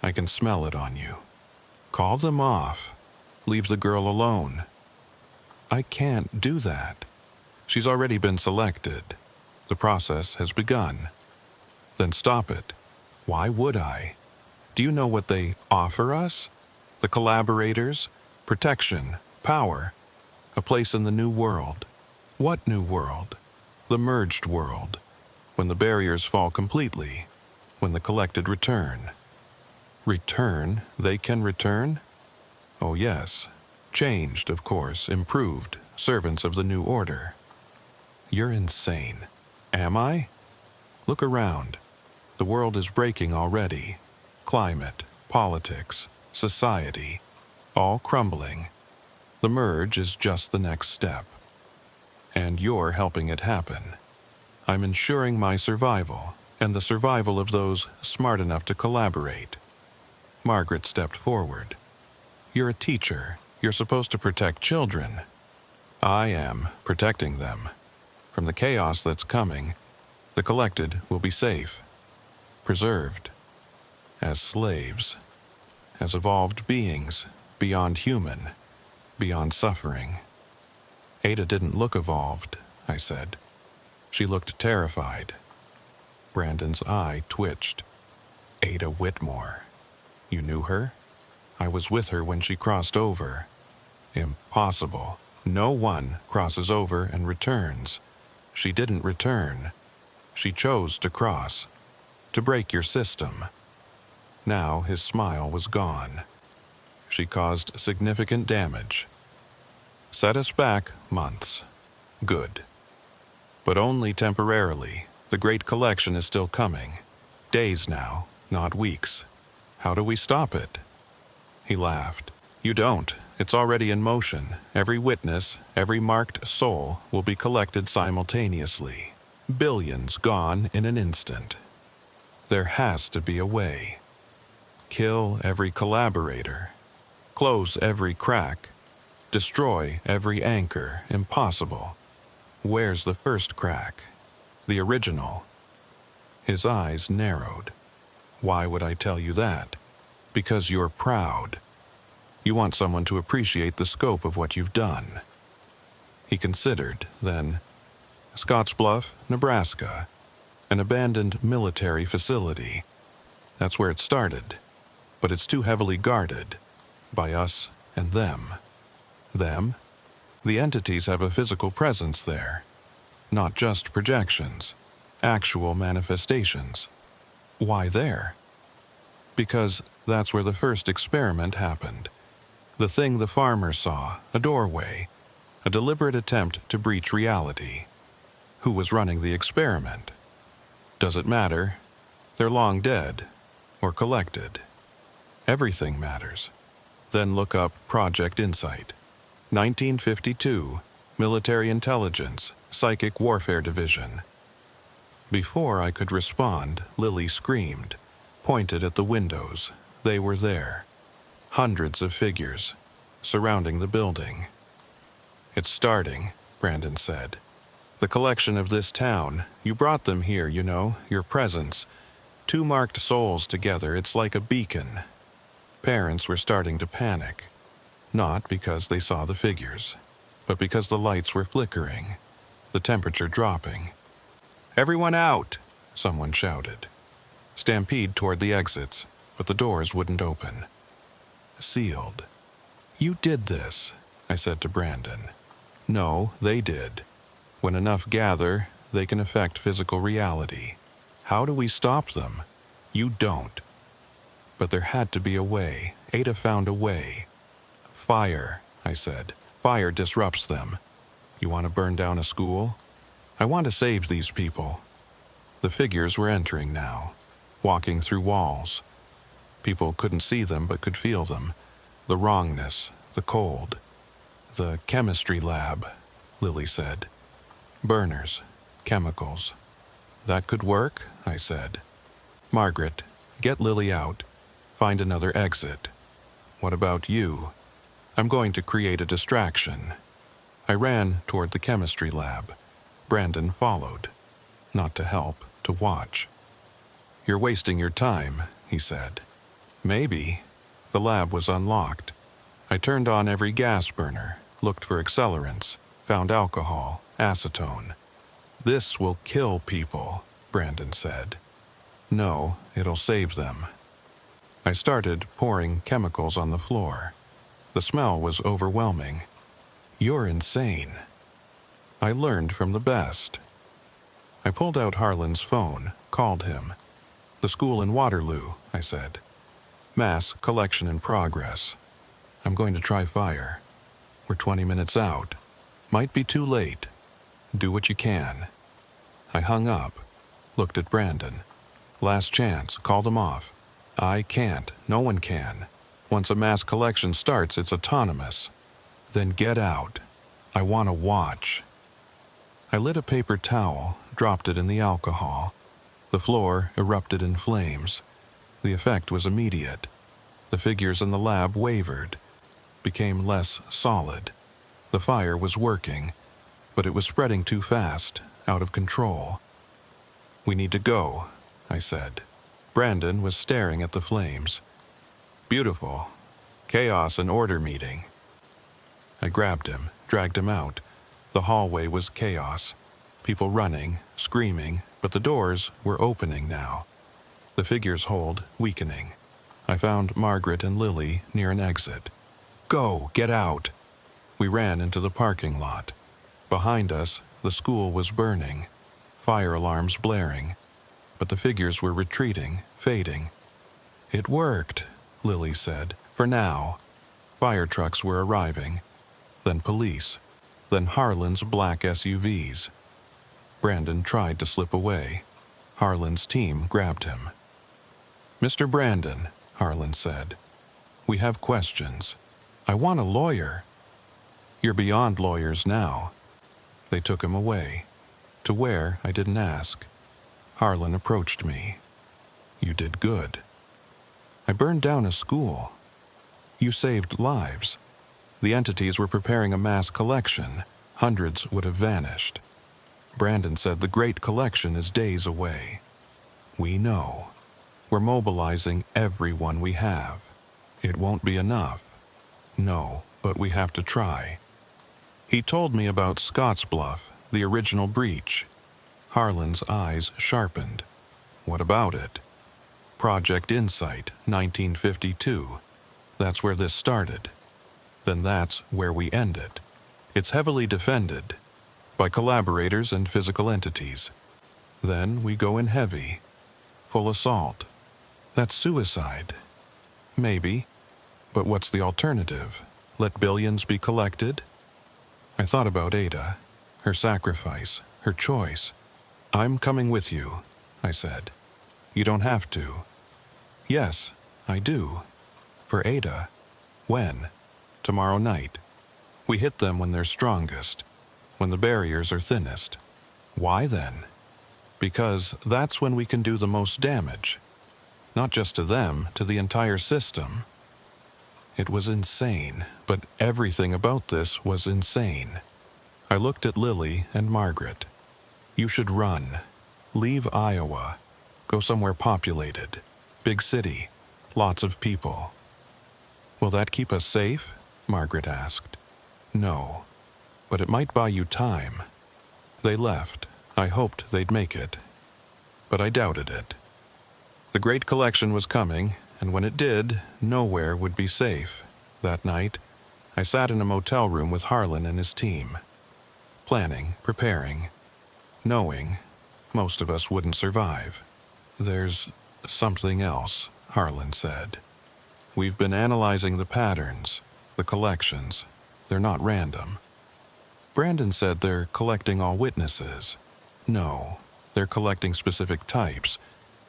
I can smell it on you. Call them off. Leave the girl alone. I can't do that. She's already been selected. The process has begun. Then stop it. Why would I? Do you know what they offer us? The collaborators? Protection, power, a place in the new world. What new world? The merged world. When the barriers fall completely. When the collected return. Return? They can return? Oh yes. Changed, of course, improved, servants of the new order. You're insane. Am I? Look around. The world is breaking already. Climate, politics, society, all crumbling. The merge is just the next step. And you're helping it happen. I'm ensuring my survival, and the survival of those smart enough to collaborate. Margaret stepped forward. You're a teacher. You're supposed to protect children. I am protecting them. From the chaos that's coming, the collected will be safe, preserved, as slaves, as evolved beings, beyond human, beyond suffering. Ada didn't look evolved, I said. She looked terrified. Brandon's eye twitched. Ada Whitmore. You knew her? I was with her when she crossed over. Impossible. No one crosses over and returns. She didn't return. She chose to cross, to break your system. Now his smile was gone. She caused significant damage. Set us back months. Good. But only temporarily. The Great Collection is still coming. Days now, not weeks. How do we stop it? He laughed. You don't. It's already in motion. Every witness, every marked soul will be collected simultaneously. Billions gone in an instant. There has to be a way. Kill every collaborator. Close every crack. Destroy every anchor. Impossible. Where's the first crack? The original. His eyes narrowed. Why would I tell you that? Because you're proud. You want someone to appreciate the scope of what you've done. He considered, then, Scottsbluff, Nebraska, an abandoned military facility. That's where it started, but it's too heavily guarded, by us and them. Them? The entities have a physical presence there, not just projections, actual manifestations. Why there? Because that's where the first experiment happened. The thing the farmer saw, a doorway, a deliberate attempt to breach reality. Who was running the experiment? Does it matter? They're long dead, or collected. Everything matters. Then look up Project Insight. 1952, Military Intelligence, Psychic Warfare Division. Before I could respond, Lily screamed, pointed at the windows. They were there. Hundreds of figures, surrounding the building. It's starting, Brandon said. The collection of this town, you brought them here, you know, your presence. Two marked souls together, it's like a beacon. Parents were starting to panic. Not because they saw the figures, but because the lights were flickering, the temperature dropping. Everyone out, someone shouted. Stampede toward the exits, but the doors wouldn't open. Sealed. You did this, I said to Brandon. No, they did. When enough gather, they can affect physical reality. How do we stop them? You don't. But there had to be a way. Ada found a way. Fire, I said. Fire disrupts them. You want to burn down a school? I want to save these people. The figures were entering now, walking through walls. People couldn't see them but could feel them. The wrongness, the cold. The chemistry lab, Lily said. Burners, chemicals. That could work, I said. Margaret, get Lily out. Find another exit. What about you? I'm going to create a distraction. I ran toward the chemistry lab. Brandon followed. Not to help, to watch. You're wasting your time, he said. Maybe. The lab was unlocked. I turned on every gas burner, looked for accelerants, found alcohol, acetone. This will kill people, Brandon said. No, it'll save them. I started pouring chemicals on the floor. The smell was overwhelming. You're insane. I learned from the best. I pulled out Harlan's phone, called him. The school in Waterloo, I said. Mass collection in progress. I'm going to try fire. We're 20 minutes out. Might be too late. Do what you can. I hung up, looked at Brandon. Last chance, call them off. I can't. No one can. Once a mass collection starts, it's autonomous. Then get out. I want to watch. I lit a paper towel, dropped it in the alcohol. The floor erupted in flames. The effect was immediate. The figures in the lab wavered, became less solid. The fire was working, but it was spreading too fast, out of control. "We need to go," I said. Brandon was staring at the flames. "Beautiful. Chaos and order meeting." I grabbed him, dragged him out. The hallway was chaos. People running, screaming, but the doors were opening now. The figures' hold weakening. I found Margaret and Lily near an exit. "Go, get out!" We ran into the parking lot. Behind us, the school was burning, fire alarms blaring, but the figures were retreating, fading. "It worked," Lily said, "for now." Fire trucks were arriving, then police, then Harlan's black SUVs. Brandon tried to slip away. Harlan's team grabbed him. "Mr. Brandon," Harlan said, "we have questions. I want a lawyer." "You're beyond lawyers now." They took him away. To where, I didn't ask. Harlan approached me. "You did good." "I burned down a school." "You saved lives." The entities were preparing a mass collection. Hundreds would have vanished. Brandon said the great collection is days away. "We know. We're mobilizing everyone we have. It won't be enough." "No, but we have to try." He told me about Scottsbluff, the original breach. Harlan's eyes sharpened. "What about it?" "Project Insight, 1952. That's where this started. Then that's where we end it. It's heavily defended by collaborators and physical entities. Then we go in heavy, full assault. That's suicide." "Maybe. But what's the alternative? Let billions be collected?" I thought about Ada, her sacrifice, her choice. "I'm coming with you," I said. "You don't have to." "Yes, I do. For Ada." "When?" "Tomorrow night. We hit them when they're strongest, when the barriers are thinnest." "Why then?" "Because that's when we can do the most damage. Not just to them, to the entire system." It was insane, but everything about this was insane. I looked at Lily and Margaret. "You should run. Leave Iowa. Go somewhere populated. Big city. Lots of people." "Will that keep us safe?" Margaret asked. "No, but it might buy you time." They left. I hoped they'd make it, but I doubted it. The great collection was coming, and when it did, nowhere would be safe. That night, I sat in a motel room with Harlan and his team, planning, preparing, knowing most of us wouldn't survive. "There's something else," Harlan said. "We've been analyzing the patterns, the collections. They're not random." Brandon said they're collecting all witnesses. No, they're collecting specific types.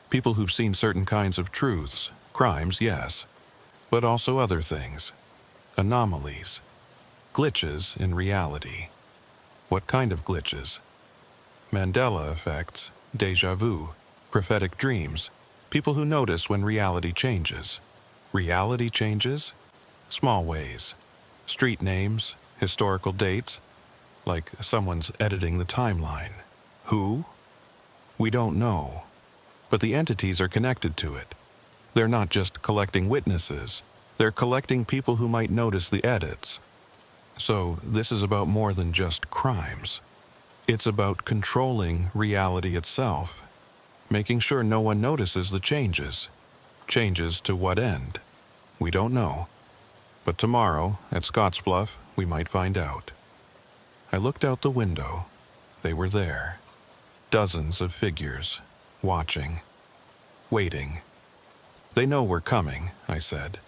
People who've seen certain kinds of truths, crimes, yes, but also other things. Anomalies. Glitches in reality. What kind of glitches? Mandela effects, déjà vu, prophetic dreams, people who notice when reality changes. Reality changes? Small ways. Street names, historical dates, like someone's editing the timeline. Who? We don't know. But the entities are connected to it. They're not just collecting witnesses. They're collecting people who might notice the edits. So this is about more than just crimes. It's about controlling reality itself, making sure no one notices the changes. Changes to what end? We don't know. But tomorrow, at Scottsbluff, we might find out. I looked out the window. They were there. Dozens of figures, watching, waiting. "They know we're coming," I said.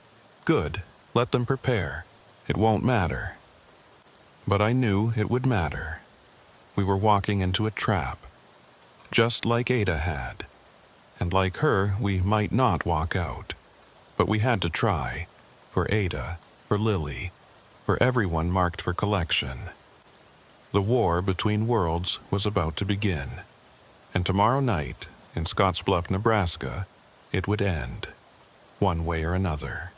"Good, let them prepare. It won't matter." But I knew it would matter. We were walking into a trap, just like Ada had. And like her, we might not walk out. But we had to try, for Ada, for Lily, for everyone marked for collection. The war between worlds was about to begin, and tomorrow night, in Scottsbluff, Nebraska, it would end, one way or another.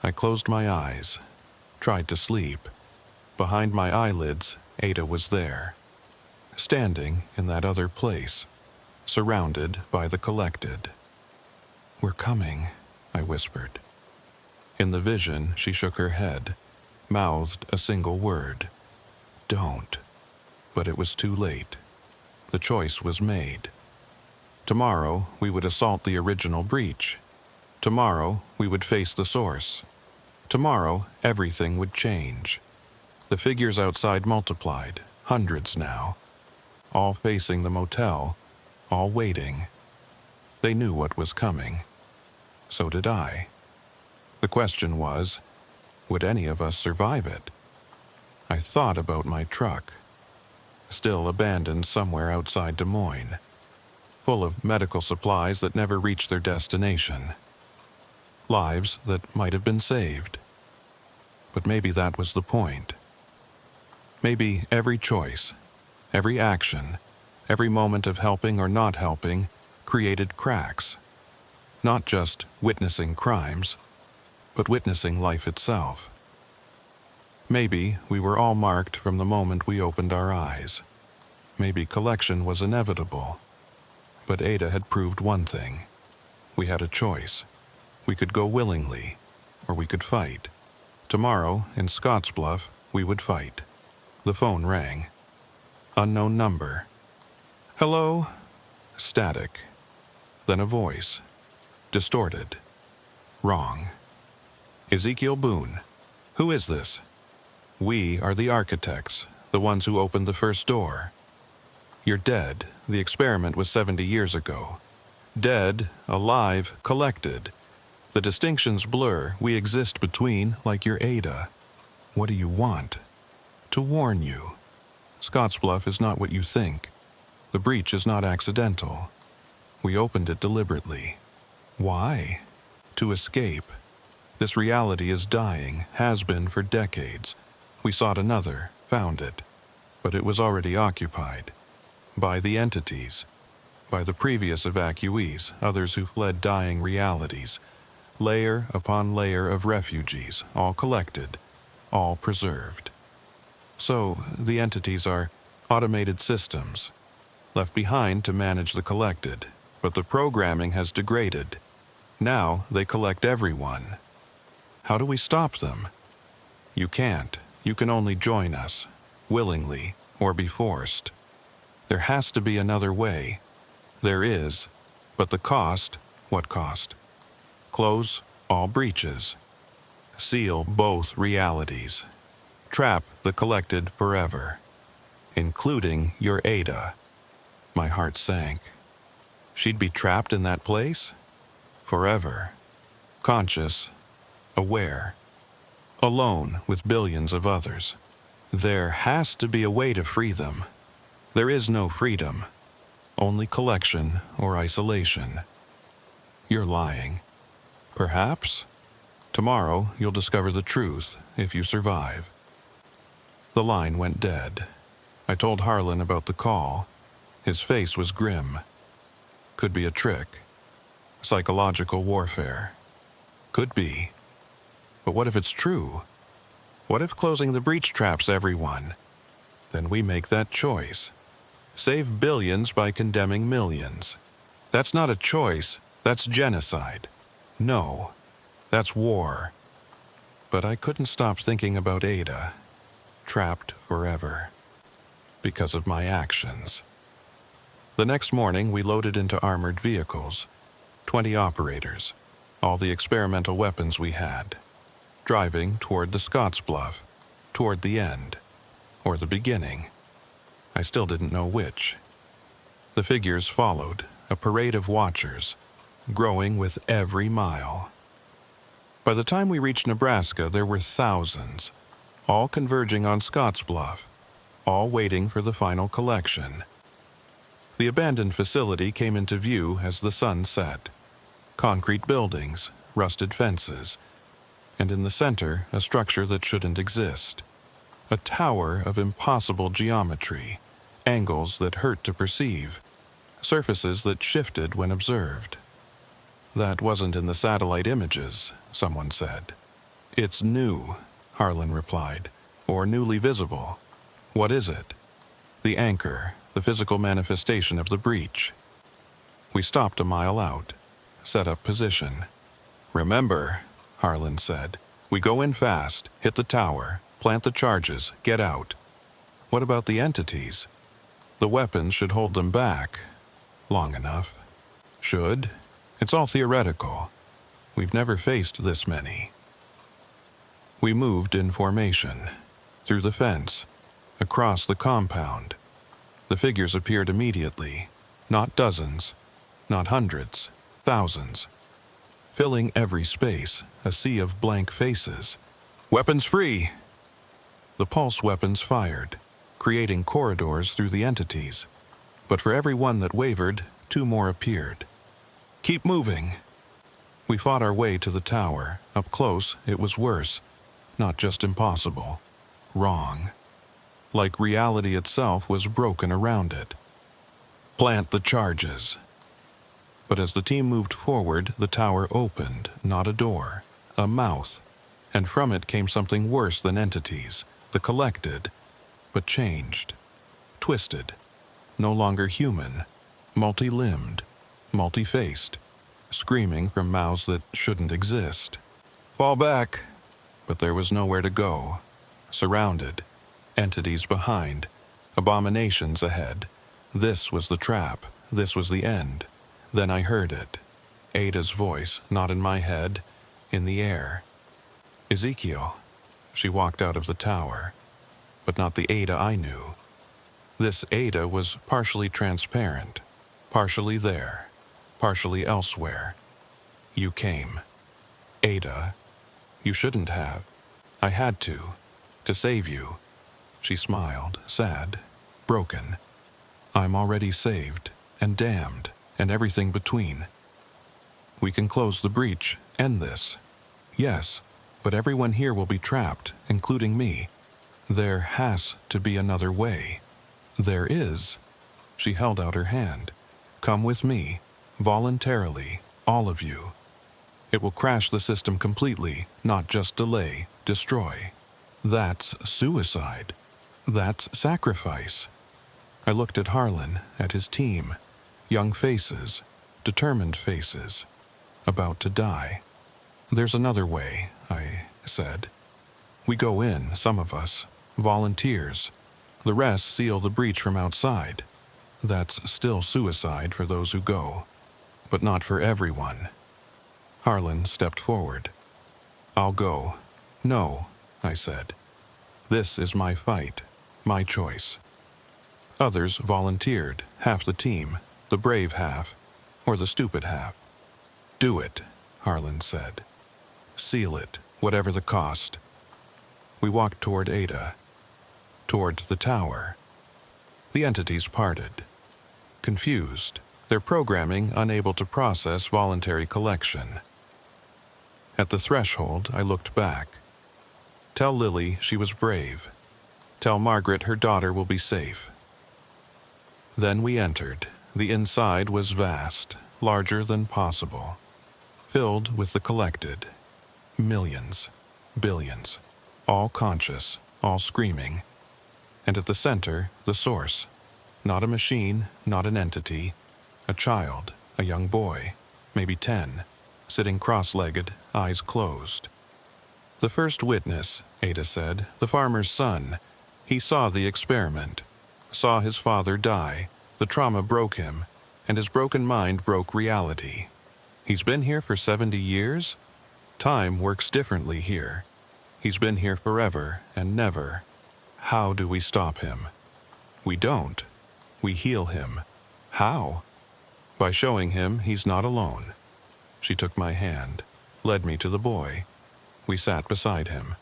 I closed my eyes, tried to sleep. Behind my eyelids, Ada was there, standing in that other place, surrounded by the collected. "We're coming," I whispered. In the vision, she shook her head, mouthed a single word. "Don't." But it was too late. The choice was made. Tomorrow, we would assault the original breach. Tomorrow, we would face the source. Tomorrow, everything would change. The figures outside multiplied, hundreds now, all facing the motel, all waiting. They knew what was coming. So did I. The question was, would any of us survive it? I thought about my truck, still abandoned somewhere outside Des Moines, full of medical supplies that never reached their destination. Lives that might have been saved. But maybe that was the point. Maybe every choice, every action, every moment of helping or not helping created cracks. Not just witnessing crimes, but witnessing life itself. Maybe we were all marked from the moment we opened our eyes. Maybe collection was inevitable. But Ada had proved one thing. We had a choice. We could go willingly, or we could fight. Tomorrow, in Scottsbluff, we would fight. The phone rang. Unknown number. "Hello?" Static. Then a voice. Distorted. Wrong. "Ezekiel Boone. Who is this?" "We are the architects, the ones who opened the first door." "You're dead. The experiment was 70 years ago. Dead, alive, collected. The distinctions blur. We exist between, like your Ada. What do you want?" "To warn you. Scottsbluff is not what you think. The breach is not accidental. We opened it deliberately." "Why?" "To escape. This reality is dying, has been for decades. We sought another, found it. But it was already occupied. By the entities. By the previous evacuees, others who fled dying realities. Layer upon layer of refugees, all collected, all preserved. So, the entities are automated systems, left behind to manage the collected, but the programming has degraded. Now they collect everyone. How do we stop them? You can't. You can only join us, willingly or be forced. There has to be another way. There is, but the cost, what cost? Close all breaches. Seal both realities. Trap the collected forever, including your Ada. My heart sank. She'd be trapped in that place? Forever. Conscious, aware, alone with billions of others. There has to be a way to free them. There is no freedom, only collection or isolation. You're lying. Perhaps? Tomorrow you'll discover the truth if you survive. The line went dead. I told Harlan about the call. His face was grim. Could be a trick. Psychological warfare. Could be. But what if it's true? What if closing the breach traps everyone? Then we make that choice. Save billions by condemning millions. That's not a choice, that's genocide. No, that's war. But I couldn't stop thinking about Ada, trapped forever, because of my actions. The next morning, we loaded into armored vehicles, 20 operators, all the experimental weapons we had, driving toward the Scottsbluff, toward the end, or the beginning. I still didn't know which. The figures followed, a parade of watchers, growing with every mile. By the time we reached Nebraska, there were thousands, all converging on Scottsbluff, all waiting for the final collection. The abandoned facility came into view as the sun set. Concrete buildings, rusted fences, and in the center, a structure that shouldn't exist. A tower of impossible geometry, angles that hurt to perceive, surfaces that shifted when observed. That wasn't in the satellite images, someone said. It's new, Harlan replied, or newly visible. What is it? The anchor, the physical manifestation of the breach. We stopped a mile out, set up position. Remember, Harlan said, we go in fast, hit the tower, plant the charges, get out. What about the entities? The weapons should hold them back. Long enough. Should? It's all theoretical. We've never faced this many. We moved in formation, through the fence, across the compound. The figures appeared immediately, not dozens, not hundreds, thousands. Filling every space, a sea of blank faces. Weapons free! The pulse weapons fired, creating corridors through the entities. But for every one that wavered, 2 more appeared. Keep moving! We fought our way to the tower. Up close, it was worse. Not just impossible. Wrong. Like reality itself was broken around it. Plant the charges. But as the team moved forward, the tower opened, not a door, a mouth, and from it came something worse than entities, the collected, but changed, twisted, no longer human, multi-limbed, multi-faced, screaming from mouths that shouldn't exist. Fall back! But there was nowhere to go. Surrounded, entities behind, abominations ahead. This was the trap. This was the end. Then I heard it. Ada's voice, not in my head, in the air. Ezekiel. She walked out of the tower. But not the Ada I knew. This Ada was partially transparent, partially there, partially elsewhere. You came. Ada. You shouldn't have. I had to save you. She smiled, sad, broken. I'm already saved, and damned, and everything between. We can close the breach, end this. Yes, but everyone here will be trapped, including me. There has to be another way. There is. She held out her hand. Come with me, voluntarily, all of you. It will crash the system completely, not just delay, destroy. That's suicide. That's sacrifice. I looked at Harlan, at his team. Young faces, determined faces, about to die. There's another way, I said. We go in, some of us, volunteers. The rest seal the breach from outside. That's still suicide for those who go, but not for everyone. Harlan stepped forward. I'll go. No, I said. This is my fight, my choice. Others volunteered, half the team, the brave half, or the stupid half. Do it, Harlan said. Seal it, whatever the cost. We walked toward Ada, toward the tower. The entities parted. Confused, their programming unable to process voluntary collection. At the threshold, I looked back. Tell Lily she was brave. Tell Margaret her daughter will be safe. Then we entered. The inside was vast, larger than possible, filled with the collected. Millions, billions, all conscious, all screaming. And at the center, the source. Not a machine, not an entity. A child, a young boy, maybe 10, sitting cross-legged, eyes closed. The first witness, Ada said, the farmer's son. He saw the experiment, saw his father die. The trauma broke him, and his broken mind broke reality. He's been here for 70 years? Time works differently here. He's been here forever and never. How do we stop him? We don't. We heal him. How? By showing him he's not alone. She took my hand, led me to the boy. We sat beside him.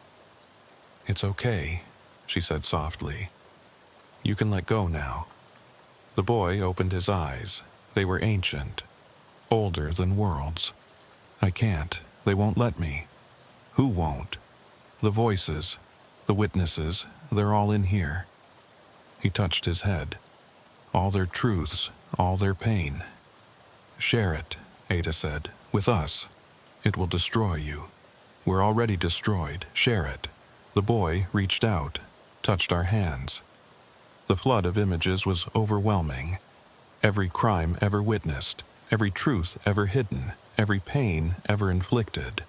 It's okay, she said softly. You can let go now. The boy opened his eyes. They were ancient, older than worlds. I can't. They won't let me. Who won't? The voices. The witnesses, they're all in here." He touched his head. "All their truths, all their pain. Share it," Ada said, "with us. It will destroy you. We're already destroyed. Share it." The boy reached out, touched our hands. The flood of images was overwhelming. Every crime ever witnessed, every truth ever hidden, every pain ever inflicted.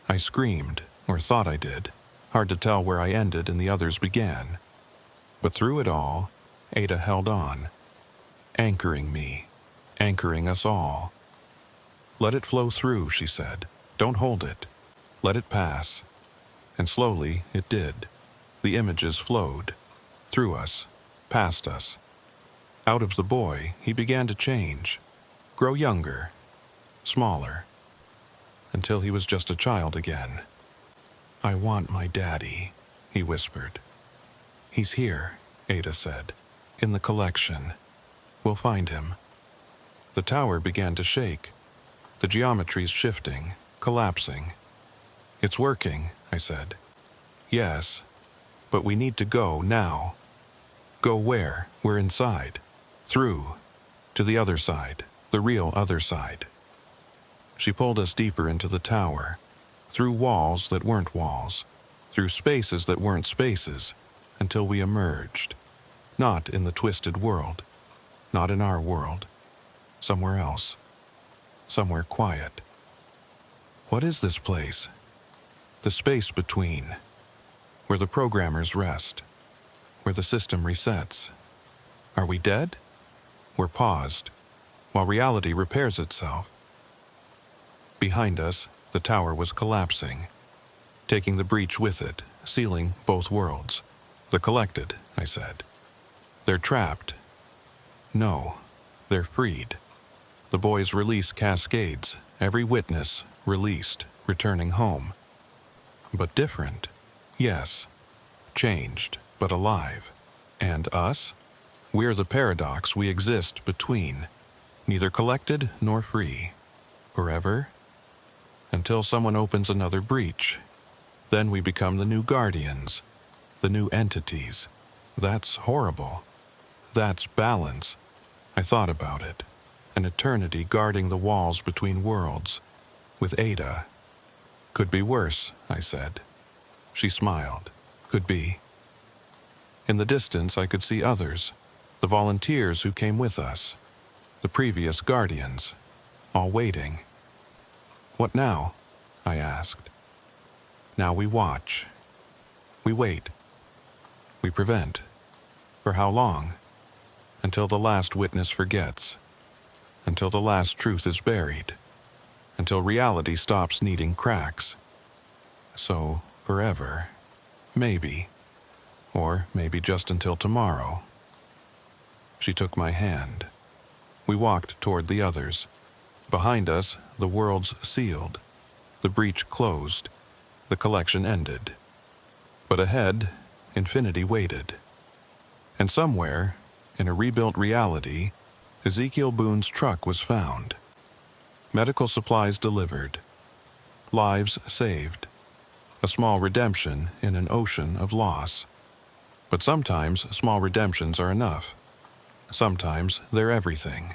I screamed, or thought I did. Hard to tell where I ended and the others began. But through it all, Ada held on, anchoring me, anchoring us all. "Let it flow through," she said. "Don't hold it. Let it pass." And slowly it did. The images flowed, through us, past us. Out of the boy, he began to change, grow younger, smaller, until he was just a child again. "I want my daddy," he whispered. "He's here," Ada said, "in the collection. We'll find him." The tower began to shake, the geometries shifting, collapsing. "It's working," I said. "Yes, but we need to go now." "Go where? We're inside." "Through, to the other side, the real other side." She pulled us deeper into the tower, through walls that weren't walls, through spaces that weren't spaces, until we emerged. Not in the twisted world, not in our world, somewhere else, somewhere quiet. "What is this place?" "The space between, where the programmers rest, where the system resets. Are we dead? We're paused, while reality repairs itself." Behind us, the tower was collapsing, taking the breach with it, sealing both worlds. "The collected," I said. "They're trapped." "No, they're freed." The boys release cascades, every witness released, returning home. But different. Yes. Changed, but alive. And us? We're the paradox we exist between, neither collected nor free. Forever? Until someone opens another breach. Then we become the new guardians, the new entities. That's horrible. That's balance. I thought about it. An eternity guarding the walls between worlds. With Ada. "Could be worse," I said. She smiled. "Could be." In the distance I could see others, the volunteers who came with us, the previous guardians, all waiting. "What now?" I asked. "Now we watch. We wait. We prevent. For how long? Until the last witness forgets. Until the last truth is buried. Until reality stops needing cracks. So, forever. Maybe. Or maybe just until tomorrow." She took my hand. We walked toward the others. Behind us, the worlds sealed. The breach closed. The collection ended. But ahead, infinity waited. And somewhere, in a rebuilt reality, Ezekiel Boone's truck was found. Medical supplies delivered. Lives saved. A small redemption in an ocean of loss. But sometimes small redemptions are enough. Sometimes they're everything.